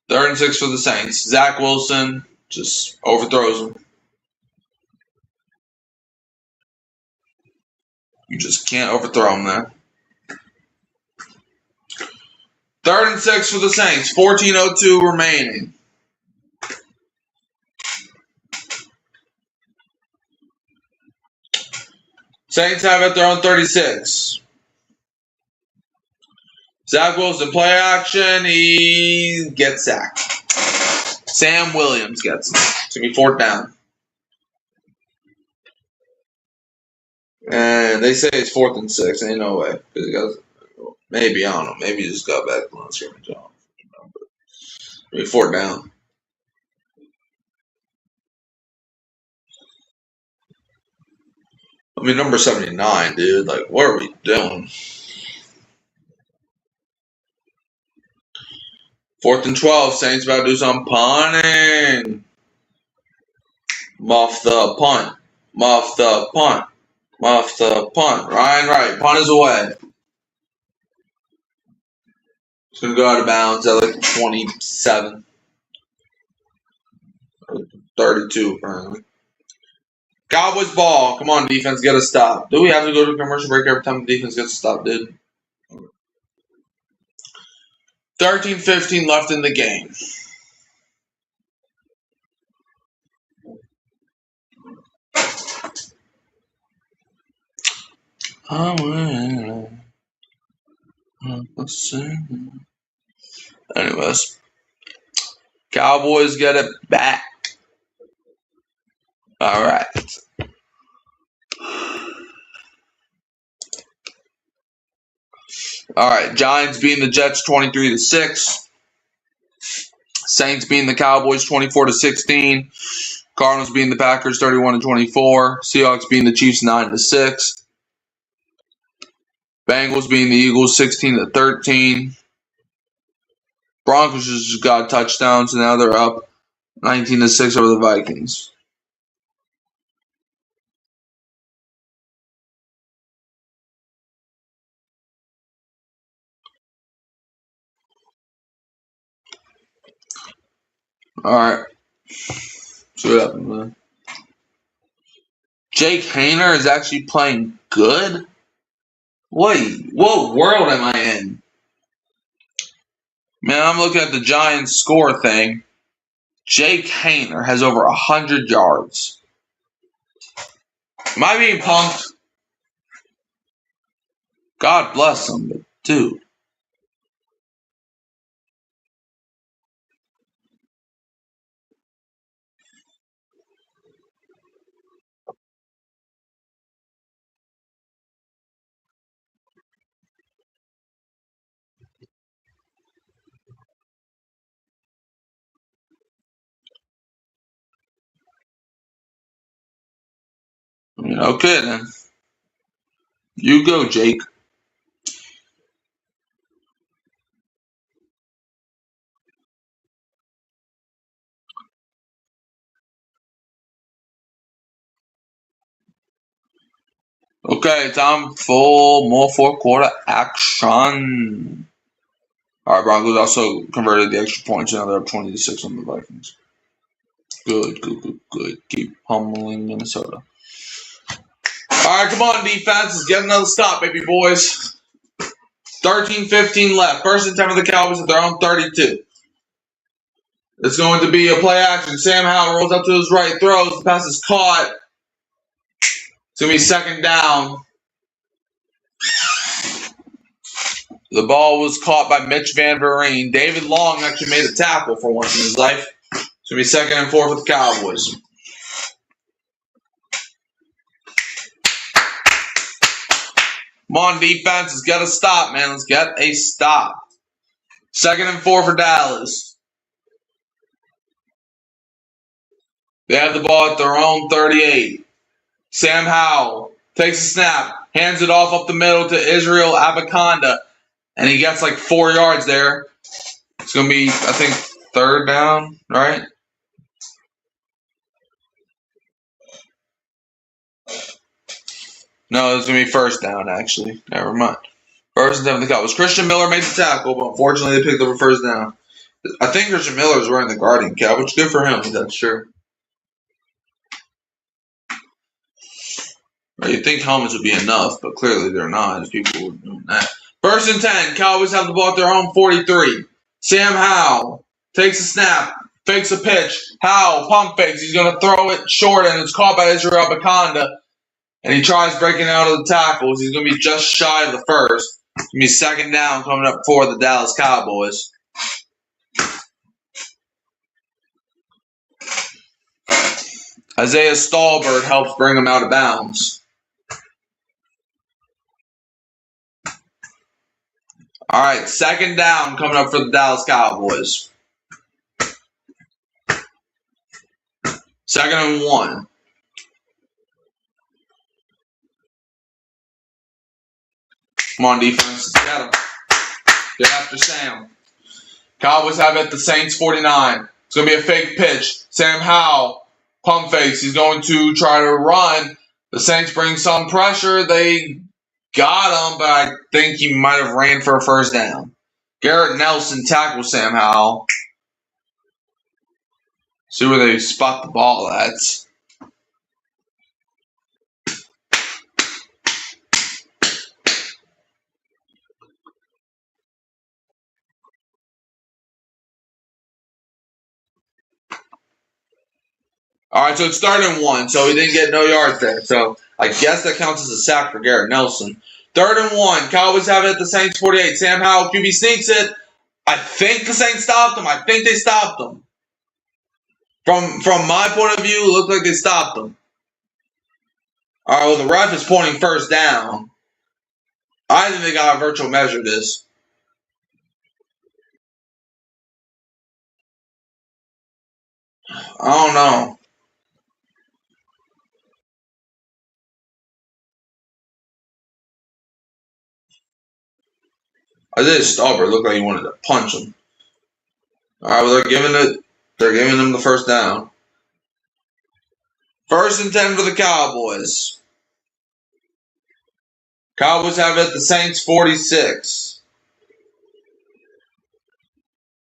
3rd and 6 for the Saints. Zach Wilson just overthrows him. You just can't overthrow him there. 3rd and 6 for the Saints. 14:02 remaining. Saints have it their own 36. Zach Wilson, play action. He gets sacked. Sam Williams gets him. It's going to be 4th down. And they say it's 4th and 6. Ain't no way. Because he got, maybe, I don't know. Maybe he just got back to the scrimmage. Maybe 4th down. I mean, number 79, dude. Like, what are we doing? 4th and 12. Saints about to do some punting. Muff the punt. Muff the punt. Muff the punt. Ryan Wright. Punt is away. It's going to go out of bounds at like 27. 32, apparently. Cowboys ball. Come on, defense. Get a stop. Do we have to go to a commercial break every time the defense gets a stop, dude? 13:15 left in the game. Let's see. Anyways, Cowboys get it back. All right. All right. Giants beating the Jets 23-6. Saints beating the Cowboys 24-16. Cardinals beating the Packers 31-24. Seahawks beating the Chiefs 9-6. Bengals beating the Eagles 16-13. Broncos just got touchdowns, so now they're up 19-6 over the Vikings. All right. See what happens, man. Jake Hayner is actually playing good? What world am I in? Man, I'm looking at the Giants score thing. Jake Hayner has over 100 yards. Am I being punked? God bless him, but dude. Okay then. You go, Jake. Okay, time for more fourth quarter action. All right, Broncos also converted the extra points. Now they're up 20-6 on the Vikings. Good. Keep pummeling Minnesota. All right, come on, defense. Let's get another stop, baby boys. 13-15 left. First and 10 for the Cowboys at their own 32. It's going to be a play action. Sam Howell rolls up to his right, throws. The pass is caught. It's going to be second down. The ball was caught by Mitch Van Vereen. David Long actually made a tackle for once in his life. It's going to be 2nd and 4 for the Cowboys. Come on, defense. Let's get a stop, man. Let's get a stop. 2nd and 4 for Dallas. They have the ball at their own 38. Sam Howell takes a snap, hands it off up the middle to Israel Abaconda, and he gets like 4 yards there. It's going to be, I think, 3rd down, right? No, it's going to be 1st down, actually. Never mind. 1st and 10 for the Cowboys. Christian Miller made the tackle, but unfortunately they picked up a 1st down. I think Christian Miller is wearing the guarding cap, which is good for him, that's sure. Right, you'd think helmets would be enough, but clearly they're not if people were doing that. 1st and 10. Cowboys have the ball at their own 43. Sam Howell takes a snap, fakes a pitch. Howell pump fakes. He's going to throw it short, and it's caught by Israel Abaconda. And he tries breaking out of the tackles. He's going to be just shy of the 1st. It's going to be 2nd down coming up for the Dallas Cowboys. Isaiah Stallbird helps bring him out of bounds. All right, 2nd down coming up for the Dallas Cowboys. 2nd and 1. Come on, defense. Let's get him. Get after Sam. Cowboys have it at the Saints 49. It's going to be a fake pitch. Sam Howell, pump fakes. He's going to try to run. The Saints bring some pressure. They got him, but I think he might have ran for a 1st down. Garrett Nelson tackles Sam Howell. See where they spot the ball at. All right, so it's 3rd and 1, so he didn't get no yards there. So I guess that counts as a sack for Garrett Nelson. 3rd and 1. Cowboys have it at the Saints 48. Sam Howell, QB sneaks it. I think the Saints stopped him. I think they stopped him. From my point of view, it looked like they stopped him. All right, well, the ref is pointing first down. I think they got to virtual measure this. I don't know. Isaiah Stauber looked like he wanted to punch him. All right, well, they're giving them the first down. 1st and 10 for the Cowboys. Cowboys have it at the Saints 46.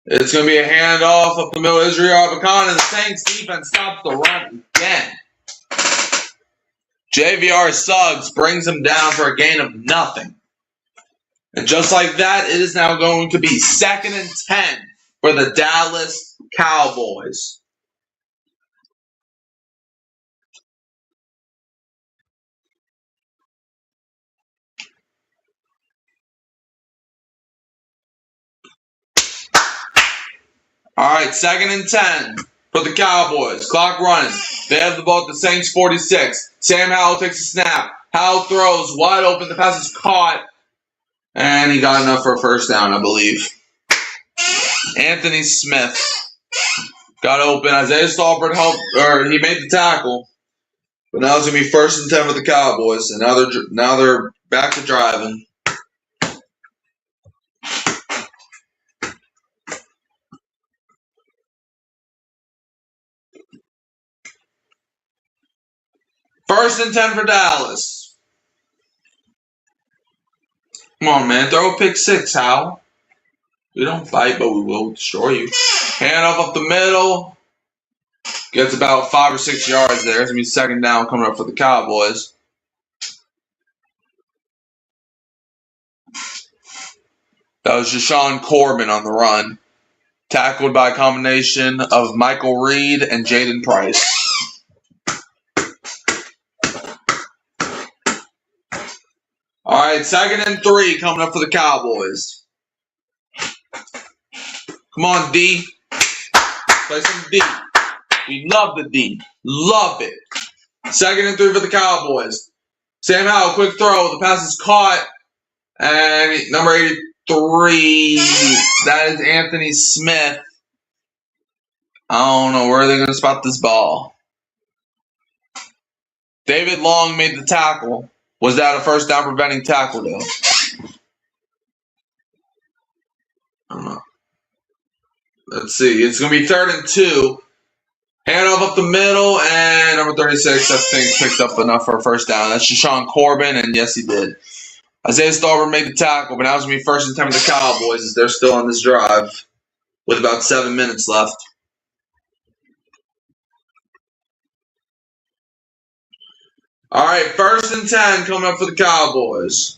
It's going to be a handoff up the middle. Israel Abakhan, and the Saints defense stops the run again. JVR Suggs brings him down for a gain of nothing. And just like that, it is now going to be 2nd and 10 for the Dallas Cowboys. All right, 2nd and 10 for the Cowboys. Clock running. They have the ball at the Saints 46. Sam Howell takes a snap. Howell throws wide open. The pass is caught. And he got enough for a first down, I believe. Anthony Smith got open. Isaiah Stauber he made the tackle. But now it's going to be 1st and 10 for the Cowboys. And now they're back to driving. First and 10 for Dallas. Come on, man. Throw a pick 6, Hal. We don't fight, but we will destroy you. Hand off up the middle. Gets about 5 or 6 yards there. It's going to be 2nd down coming up for the Cowboys. That was Jashawn Corbin on the run. Tackled by a combination of Michael Reed and Jaden Price. All right, 2nd and 3 coming up for the Cowboys. Come on, D. Play some D. We love the D. Love it. 2nd and 3 for the Cowboys. Sam Howell, quick throw. The pass is caught. And number 83, that is Anthony Smith. I don't know where they're going to spot this ball. David Long made the tackle. Was that a first down preventing tackle, though? I don't know. Let's see. It's going to be 3rd and 2. Handoff up the middle, and number 36, I think, picked up enough for a first down. That's Jashawn Corbin, and yes, he did. Isaiah Stauber made the tackle, but now it's going to be 1st and 10 for the Cowboys as they're still on this drive with about 7 minutes left. All right, 1st and 10 coming up for the Cowboys.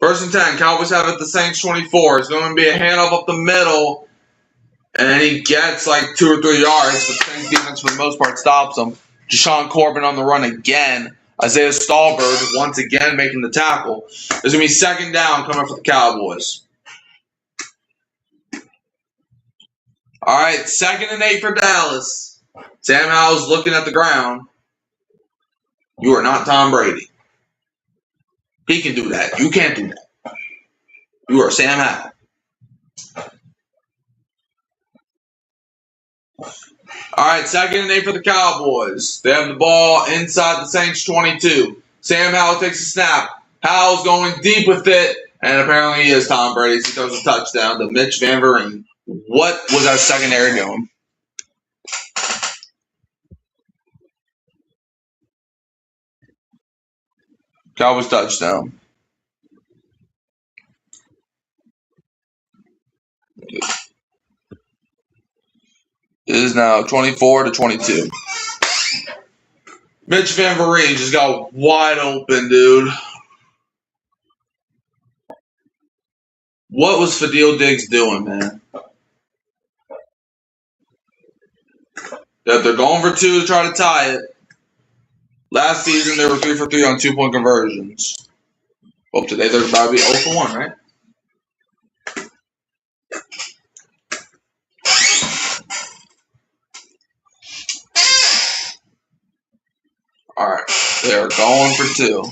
First and 10, Cowboys have it at the Saints 24. It's going to be a handoff up the middle, and he gets like 2 or 3 yards, but the Saints defense for the most part stops him. Jashawn Corbin on the run again. Isaiah Stauber once again making the tackle. There's going to be 2nd down coming up for the Cowboys. All right, 2nd and 8 for Dallas. Sam Howell's looking at the ground. You are not Tom Brady. He can do that. You can't do that. You are Sam Howell. All right, 2nd and 8 for the Cowboys. They have the ball inside the Saints 22. Sam Howell takes a snap. Howell's going deep with it, and apparently he is Tom Brady. He throws a touchdown to Mitch Van Vereen. What was our secondary doing? Cowboys touchdown. It is now 24-22. Mitch Van Vereen just got wide open, dude. What was Fadil Diggs doing, man? That they're going for 2 to try to tie it. Last season, they were 3 for 3 on 2-point conversions. Well, today they're about to be 0 for 1, right? All right, they're going for 2.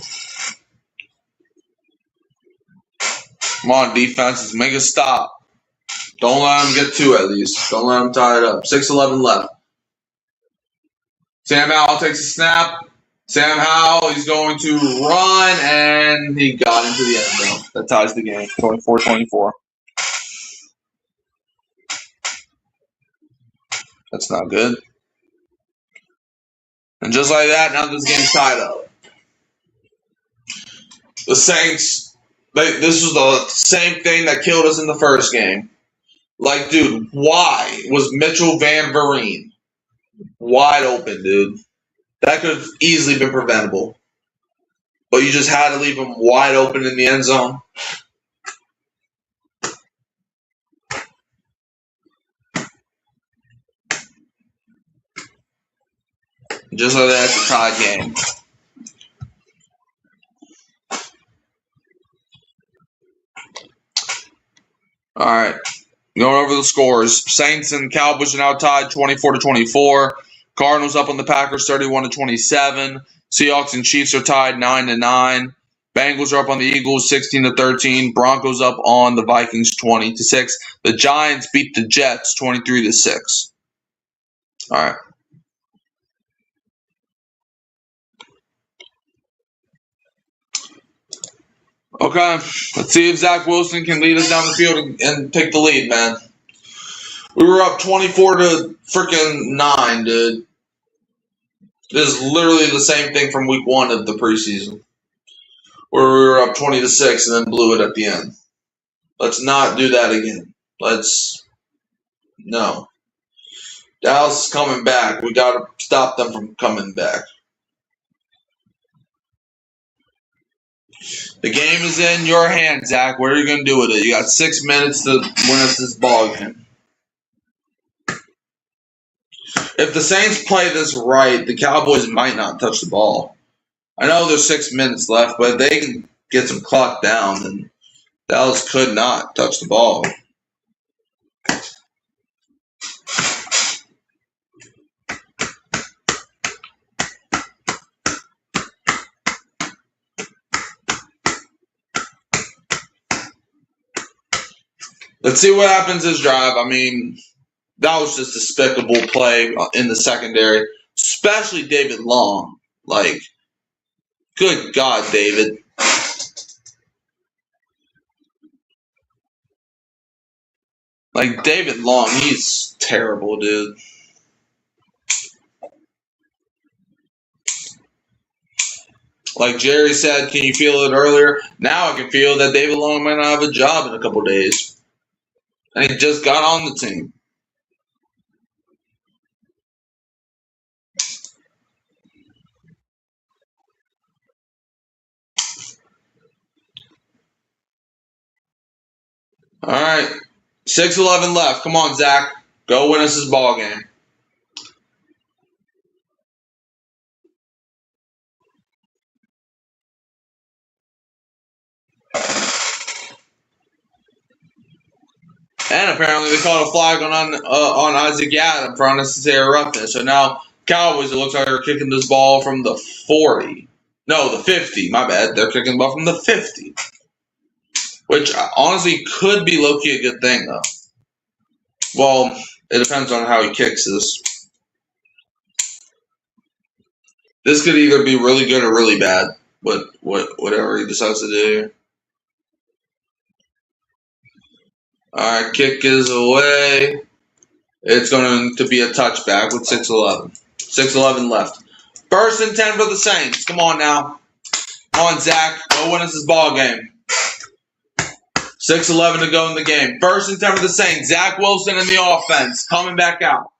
Come on, defenses, make a stop. Don't let them get 2 at least. Don't let them tie it up. 6:11 left. Sam Howell takes a snap. Sam Howell, he's going to run, and he got into the end zone. That ties the game, 24-24. That's not good. And just like that, now this game's tied up. The Saints, this was the same thing that killed us in the first game. Like, dude, why was Mitchell Van Vereen wide open, dude? That could have easily been preventable. But you just had to leave him wide open in the end zone. Just like that, it's a tied game. All right. Going over the scores. Saints and Cowboys are now tied 24-24. Cardinals up on the Packers 31-27. Seahawks and Chiefs are tied 9-9. Bengals are up on the Eagles 16-13. Broncos up on the Vikings 20-6. The Giants beat the Jets 23-6. All right. Okay, let's see if Zach Wilson can lead us down the field and take the lead, man. We were up 24-9, dude. This is literally the same thing from week 1 of the preseason, where we were up 20-6 and then blew it at the end. Let's not do that again. No. Dallas is coming back. We got to stop them from coming back. The game is in your hands, Zach. What are you going to do with it? You got 6 minutes to win us this ball game. If the Saints play this right, the Cowboys might not touch the ball. I know there's 6 minutes left, but if they can get some clock down, then Dallas could not touch the ball. Let's see what happens this drive. I mean, that was just despicable play in the secondary, especially David Long. Like, good God, David. Like, David Long, he's terrible, dude. Like Jerry said, can you feel it earlier? Now I can feel that David Long might not have a job in a couple days. And he just got on the team. All right. 6:11 left. Come on, Zach. Go win us this ball game. And apparently they called a flag on Isaac Yadam for unnecessary roughness. So now Cowboys, it looks like they're kicking this ball from the 40. No, the 50. My bad. They're kicking the ball from the 50. Which honestly could be low-key a good thing, though. Well, it depends on how he kicks this. This could either be really good or really bad. Whatever he decides to do. All right, kick is away. It's going to be a touchback with 6:11. 6:11 left. 1st and 10 for the Saints. Come on now. Come on, Zach. Go win us this ball game. 6:11 to go in the game. 1st and 10 for the Saints. Zach Wilson in the offense. Coming back out.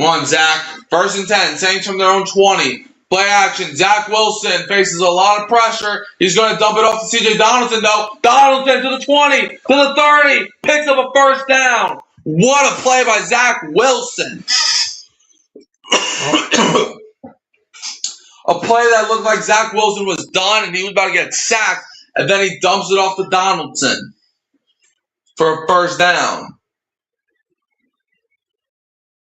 Come on, Zach. 1st and 10. Saints from their own 20. Play action. Zach Wilson faces a lot of pressure. He's going to dump it off to C.J. Donaldson, though. Donaldson to the 20, to the 30. Picks up a first down. What a play by Zach Wilson. A play that looked like Zach Wilson was done and he was about to get sacked. And then he dumps it off to Donaldson for a first down.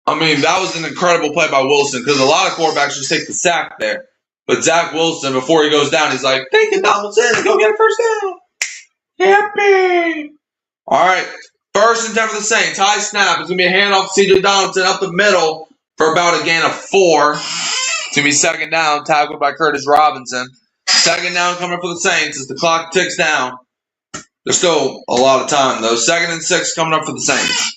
I mean, that was an incredible play by Wilson because a lot of quarterbacks just take the sack there. But Zach Wilson, before he goes down, he's like, thank you, Donaldson. Go get a first down. Happy. All right. 1st and 10 for the Saints. High snap. It's going to be a handoff to C.J. Donaldson up the middle for about a gain of 4. It's going to be 2nd down, tackled by Curtis Robinson. 2nd down coming for the Saints as the clock ticks down. There's still a lot of time, though. 2nd and 6 coming up for the Saints.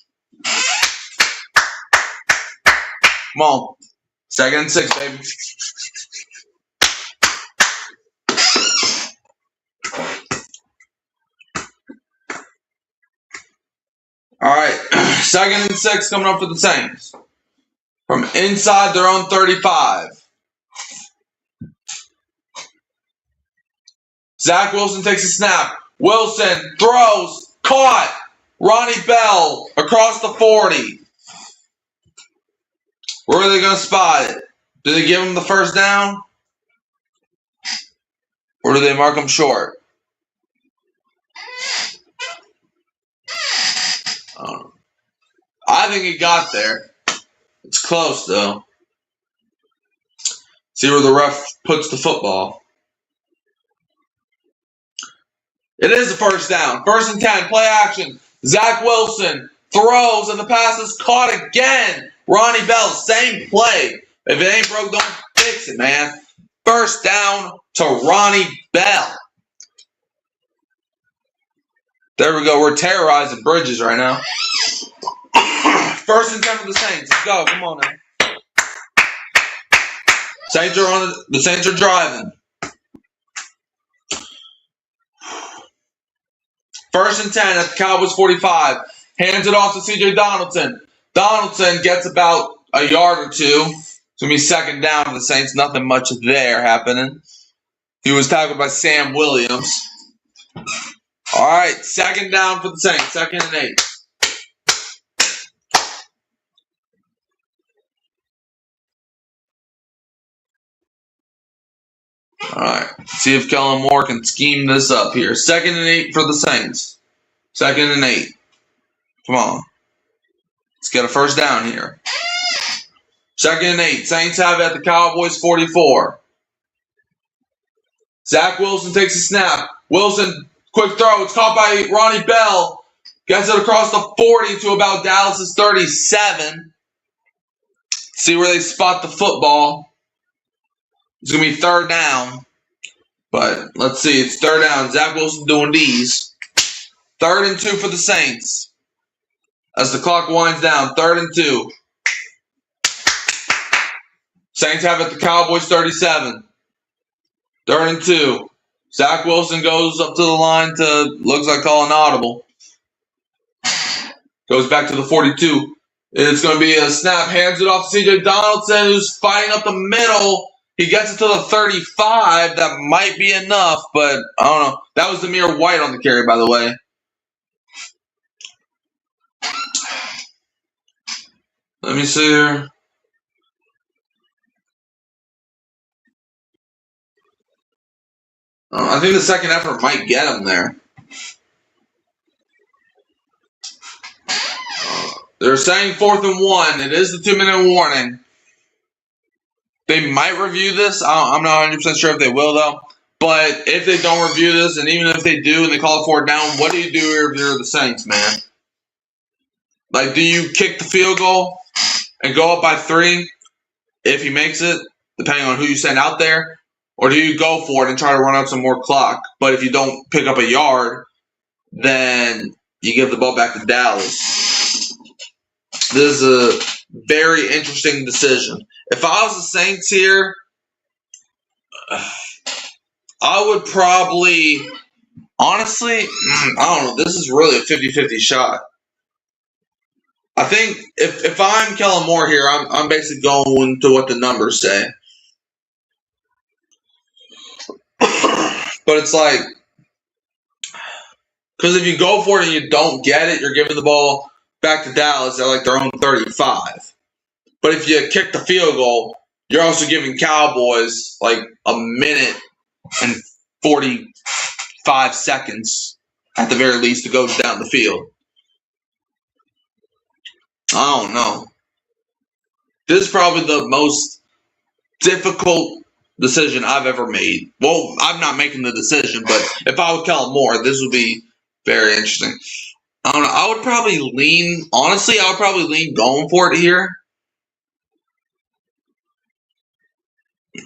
Come on. 2nd and 6, baby. All right. 2nd and 6 coming up for the Saints. From inside their own 35. Zach Wilson takes a snap. Wilson throws. Caught. Ronnie Bell across the 40. Where are they going to spot it? Do they give him the first down? Or do they mark him short? I think he got there. It's close, though. See where the ref puts the football. It is the first down. 1st and 10. Play action. Zach Wilson throws, and the pass is caught again. Ronnie Bell, same play. If it ain't broke, don't fix it, man. First down to Ronnie Bell. There we go. We're terrorizing Bridges right now. 1st and 10 for the Saints. Let's go. Come on now. The Saints are driving. 1st and 10 at the Cowboys 45. Hands it off to C.J. Donaldson. Donaldson gets about a yard or 2. It's going to be 2nd down for the Saints. Nothing much there happening. He was tackled by Sam Williams. All right, 2nd down for the Saints. 2nd and 8. All right, see if Kellen Moore can scheme this up here. 2nd and 8 for the Saints. 2nd and 8. Come on. Let's get a first down here. 2nd and 8. Saints have it at the Cowboys 44. Zach Wilson takes a snap. Wilson, quick throw. It's caught by Ronnie Bell. Gets it across the 40 to about Dallas's 37. See where they spot the football. It's going to be 3rd down. But let's see. It's 3rd down. Zach Wilson doing these. 3rd and 2 for the Saints. As the clock winds down. 3rd and 2. Saints have it the Cowboys 37. 3rd and 2. Zach Wilson goes up to the line to, looks like calling audible. Goes back to the 42. It's going to be a snap. Hands it off to C.J. Donaldson, who's fighting up the middle. He gets it to the 35. That might be enough, but I don't know. That was Zamir White on the carry, by the way. Let me see here. I think the second effort might get him there. They're saying 4th and 1. It is the 2-minute warning. They might review this. I'm not 100% sure if they will, though. But if they don't review this, and even if they do and they call it 4th down, what do you do here if you're the Saints, man? Like, do you kick the field goal and go up by 3 if he makes it, depending on who you send out there? Or do you go for it and try to run out some more clock? But if you don't pick up a yard, then you give the ball back to Dallas. This is a very interesting decision. If I was the Saints here, I would probably, honestly, I don't know. This is really a 50-50 shot. I think if I'm Kellen Moore here, I'm basically going to what the numbers say. But it's like, because if you go for it and you don't get it, you're giving the ball back to Dallas at like their own 35. But if you kick the field goal, you're also giving Cowboys like a minute and 45 seconds at the very least to go down the field. I don't know. This is probably the most difficult decision I've ever made. Well, I'm not making the decision, but if I was Kellen Moore, this would be very interesting. I don't know. I would probably lean going for it here.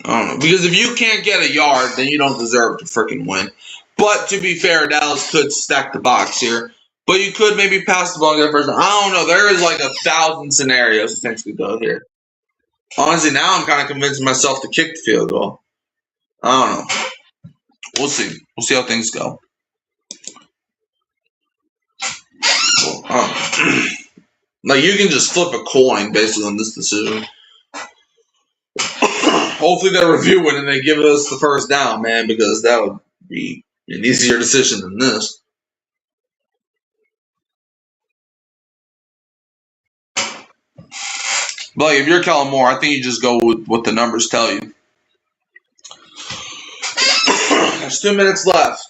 I don't know. Because if you can't get a yard, then you don't deserve to freaking win. But to be fair, Dallas could stack the box here. But you could maybe pass the ball and get first down. I don't know. There is like 1,000 scenarios that things could go here. Honestly, now I'm kind of convincing myself to kick the field goal. I don't know. We'll see. We'll see how things go. Like, you can just flip a coin basically on this decision. Hopefully they review it and they give us the first down, man, because that would be an easier decision than this. But like, if you're Kellen Moore, I think you just go with what the numbers tell you. There's 2 minutes left.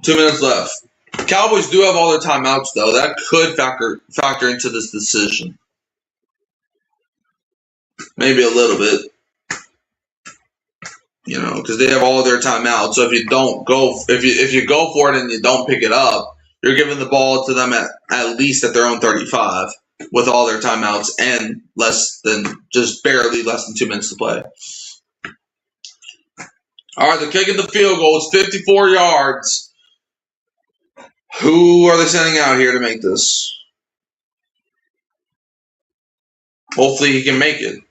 2 minutes left. Cowboys do have all their timeouts, though. That could factor into this decision. Maybe a little bit. You know, because they have all their timeouts. So if you go for it and you don't pick it up, you're giving the ball to them at least at their own 35 with all their timeouts and barely less than 2 minutes to play. All right, they're kicking the field goal. It's 54 yards. Who are they sending out here to make this? Hopefully he can make it.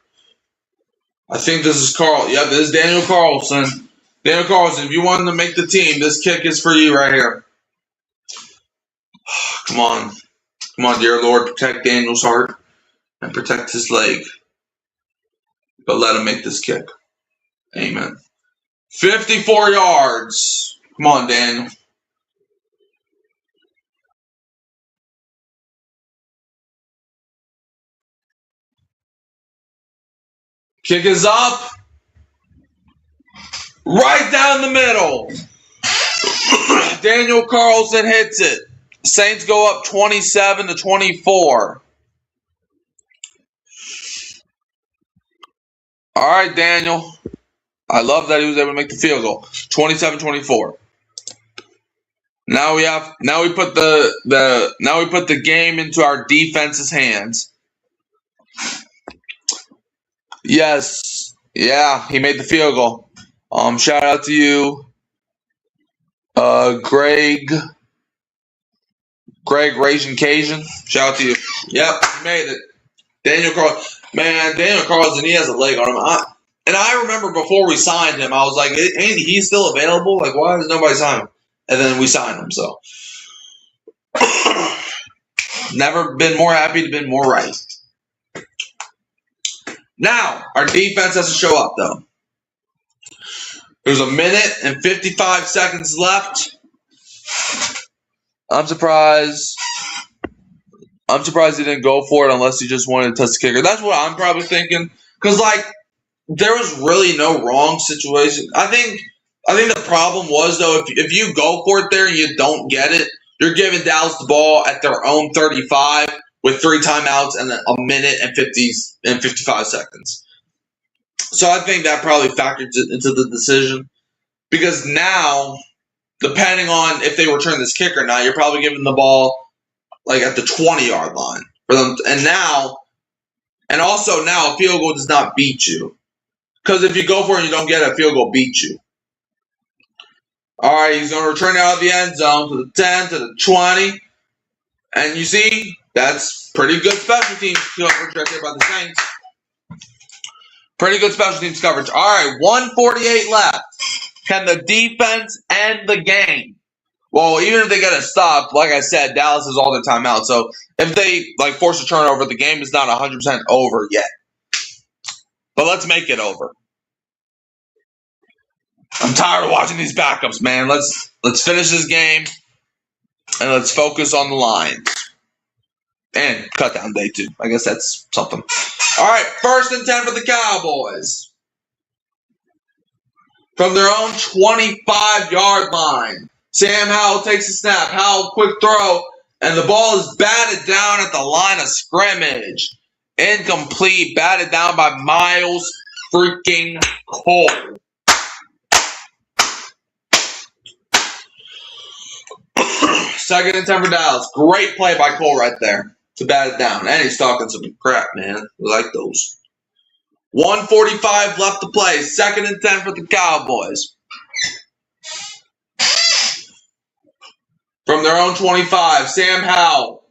I think this is Carl. Yeah, this is Daniel Carlson. Daniel Carlson, if you wanted to make the team, this kick is for you right here. Come on. Come on, dear Lord. Protect Daniel's heart and protect his leg. But let him make this kick. Amen. 54 yards. Come on, Daniel. Kick is up. Right down the middle. Daniel Carlson hits it. Saints go up 27-24. All right, Daniel. I love that he was able to make the field goal. 27-24. Now we put the game into our defense's hands. Yes. Yeah, he made the field goal. Shout out to you. Greg Raging Cajun. Shout out to you. Yep, he made it. Daniel Carlson, he has a leg on him. And I remember before we signed him, I was like, ain't he still available? Like, why does nobody sign him? And then we signed him, so. Never been more happy to been more right. Now, our defense has to show up, though. There's 1 minute and 55 seconds left. I'm surprised he didn't go for it unless he just wanted to touch the kicker. That's what I'm probably thinking. Because, like, there was really no wrong situation. I think the problem was, though, if you go for it there and you don't get it, you're giving Dallas the ball at their own 35 with 3 timeouts and then 1 minute and 55 seconds. So I think that probably factored into the decision. Because now, depending on if they return this kick or not, you're probably giving the ball like at the 20-yard line for them. And also now a field goal does not beat you. Because if you go for it and you don't get it, a field goal beats you. All right, he's going to return it out of the end zone to the 10, to the 20. And you see, that's pretty good special teams coverage right there by the Saints. Pretty good special teams coverage. All right, 1:48 left. Can the defense end the game? Well, even if they get a stop, like I said, Dallas is all their timeout. So if they force a turnover, the game is not 100% over yet. But let's make it over. I'm tired of watching these backups, man. Let's finish this game and let's focus on the Lions. And cut down day 2. I guess that's something. All right, 1st and 10 for the Cowboys. From their own 25-yard line. Sam Howell takes a snap. Howell, quick throw. And the ball is batted down at the line of scrimmage. Incomplete. Batted down by Miles freaking Cole. Second and 10 for Dallas. Great play by Cole right there to bat it down. And he's talking some crap, man. We like those. 1:45 left to play. 2nd and 10 for the Cowboys. From their own 25, Sam Howell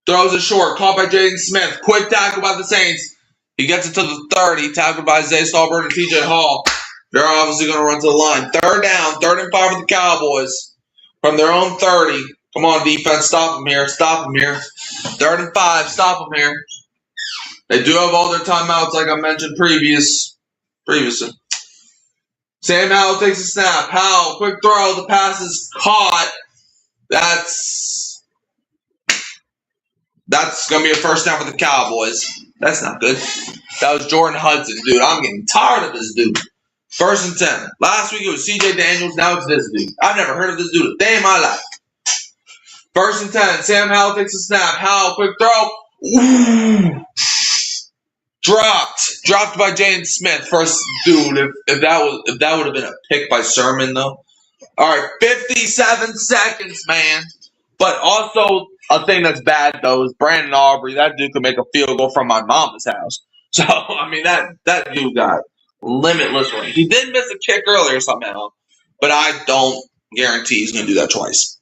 throws it short. Caught by Jaden Smith. Quick tackle by the Saints. He gets it to the 30. Tackled by Zay Stallbird and TJ Hall. They're obviously going to run to the line. 3rd down. 3rd and 5 for the Cowboys. From their own 30. Come on, defense. Stop them here. Stop them here. 3rd and 5. Stop them here. They do have all their timeouts, like I mentioned previously. Sam Howell takes a snap. Howell, quick throw. The pass is caught. That's going to be a 1st down for the Cowboys. That's not good. That was Jordan Hudson, dude. I'm getting tired of this dude. 1st and 10. Last week it was CJ Daniels. Now it's this dude. I've never heard of this dude a day in my life. 1st and 10. Sam Howell takes a snap. Howell, quick throw. Ooh. Dropped by Jaden Smith. First, dude, if that would have been a pick by Sermon, though. All right, 57 seconds, man. But also, a thing that's bad, though, is Brandon Aubrey. That dude could make a field goal from my mama's house. So, I mean, that dude got limitless range. He did miss a kick earlier somehow, but I don't guarantee he's going to do that twice.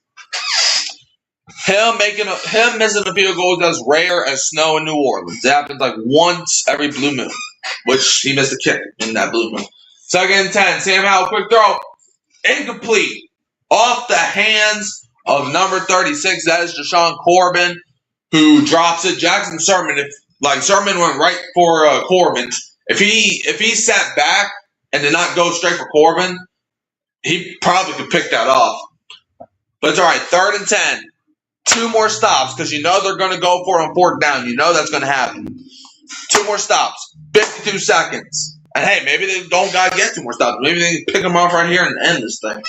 Him missing a field goal is as rare as snow in New Orleans. It happens like once every blue moon, which he missed a kick in that blue moon. 2nd and 10. Sam Howell, quick throw. Incomplete. Off the hands of number 36. That is Deshaun Corbin, who drops it. Jackson Sermon, Sermon went right for Corbin. If he sat back and did not go straight for Corbin, he probably could pick that off. But it's all right. 3rd and 10. 2 more stops because you know they're going to go for it on 4th down. You know that's going to happen. 2 more stops. 52 seconds. And hey, maybe they don't got to get 2 more stops. Maybe they can pick them off right here and end this thing.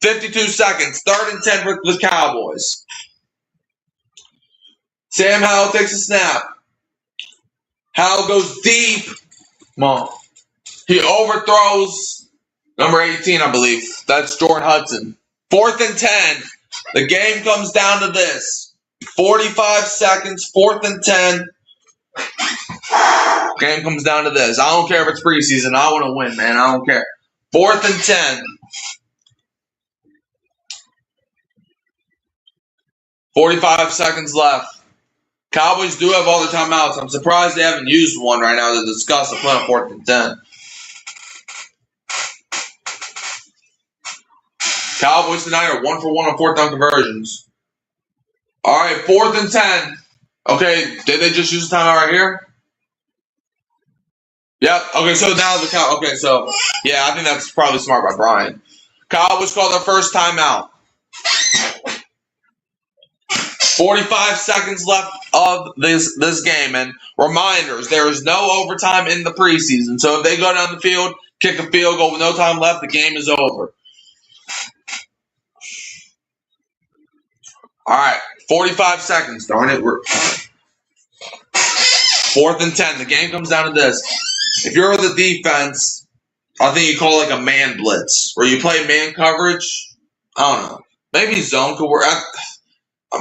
52 seconds. 3rd and 10 for the Cowboys. Sam Howell takes a snap. Howell goes deep. Come on. He overthrows number 18, I believe. That's Jordan Hudson. 4th and 10. The game comes down to this. 45 seconds, 4th and 10. Game comes down to this. I don't care if it's preseason. I want to win, man. I don't care. 4th and 10. 45 seconds left. Cowboys do have all the timeouts. I'm surprised they haven't used one right now to discuss the play on 4th and 10. Cowboys tonight are 1 for 1 on 4th down conversions. All right, 4th and 10. Okay, did they just use the timeout right here? Yep. Okay, so now the Cow. Okay, so yeah, I think that's probably smart by Brian. Cowboys call their first timeout. 45 seconds left of this game, and reminders: there is no overtime in the preseason. So if they go down the field, kick a field goal with no time left, the game is over. All right, 45 seconds. Darn it, we're 4th and 10. The game comes down to this. If you're the defense, I think you call like a man blitz, where you play man coverage. I don't know. Maybe zone could work.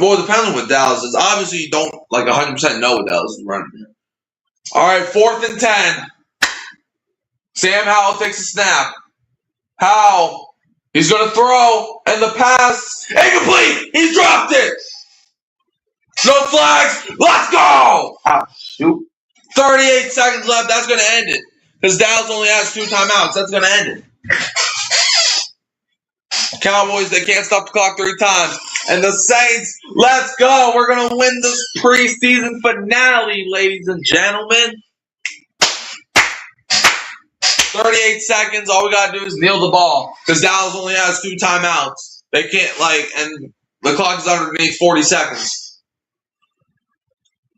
Well, it depends on what Dallas is. Obviously, you don't 100% know what Dallas is running here. All right, 4th and 10. Sam Howell takes a snap. Howell. He's going to throw, and the pass, incomplete! He dropped it! No flags! Let's go! Oh, shoot. 38 seconds left. That's going to end it. Because Dallas only has 2 timeouts. That's going to end it. Cowboys, they can't stop the clock 3 times. And the Saints, let's go. We're going to win this preseason finale, ladies and gentlemen. 38 seconds. All we got to do is kneel the ball. Because Dallas only has 2 timeouts. They can't, and the clock is underneath 40 seconds.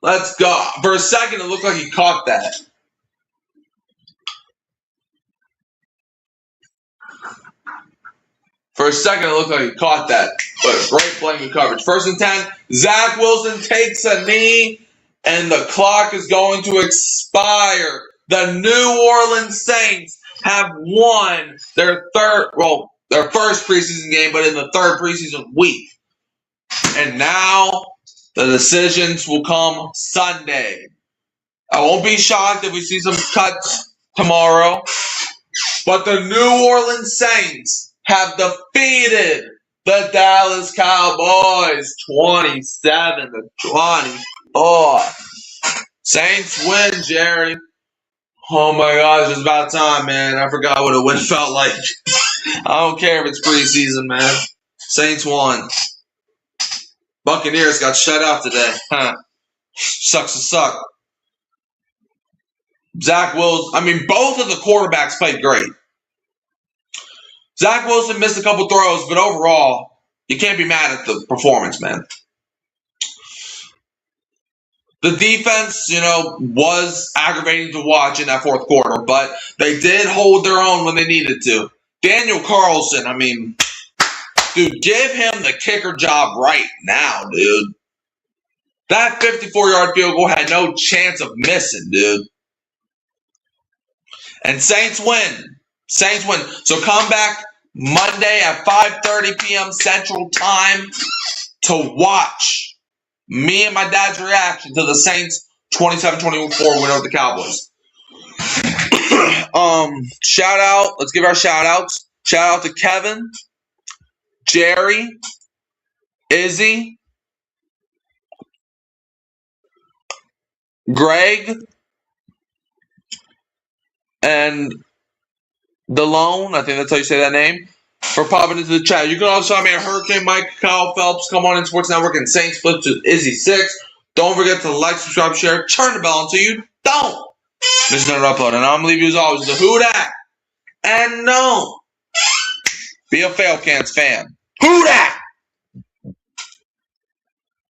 Let's go. For a second, it looked like he caught that. For a second, it looked like he caught that. But great playing coverage. 1st and 10. Zach Wilson takes a knee, and the clock is going to expire. The New Orleans Saints have won their first preseason game, but in the 3rd preseason week. And now the decisions will come Sunday. I won't be shocked if we see some cuts tomorrow. But the New Orleans Saints have defeated the Dallas Cowboys 27-24. Saints win, Jerry. Oh my gosh, it's about time, man. I forgot what a win felt like. I don't care if it's preseason, man. Saints won. Buccaneers got shut out today. Sucks to suck. Zach Wilson, both of the quarterbacks played great. Zach Wilson missed a couple throws, but overall, you can't be mad at the performance, man. The defense, was aggravating to watch in that 4th quarter, but they did hold their own when they needed to. Daniel Carlson, dude, give him the kicker job right now, dude. That 54-yard field goal had no chance of missing, dude. And Saints win. Saints win. So come back Monday at 5:30 p.m. Central Time to watch me and my dad's reaction to the Saints 27-24 win over the Cowboys. Shout out. Let's give our shout outs. Shout out to Kevin, Jerry, Izzy, Greg, and Delone, I think that's how you say that name, for popping into the chat. You can also find me at Hurricane Mike, Kyle Phelps, Come On In Sports Network, and Saints Flip to Izzy6. Don't forget to like, subscribe, share, turn the bell until you don't miss another upload. And I'm going to leave you as always with the who dat. And no, be a Fail Cans fan. Who dat?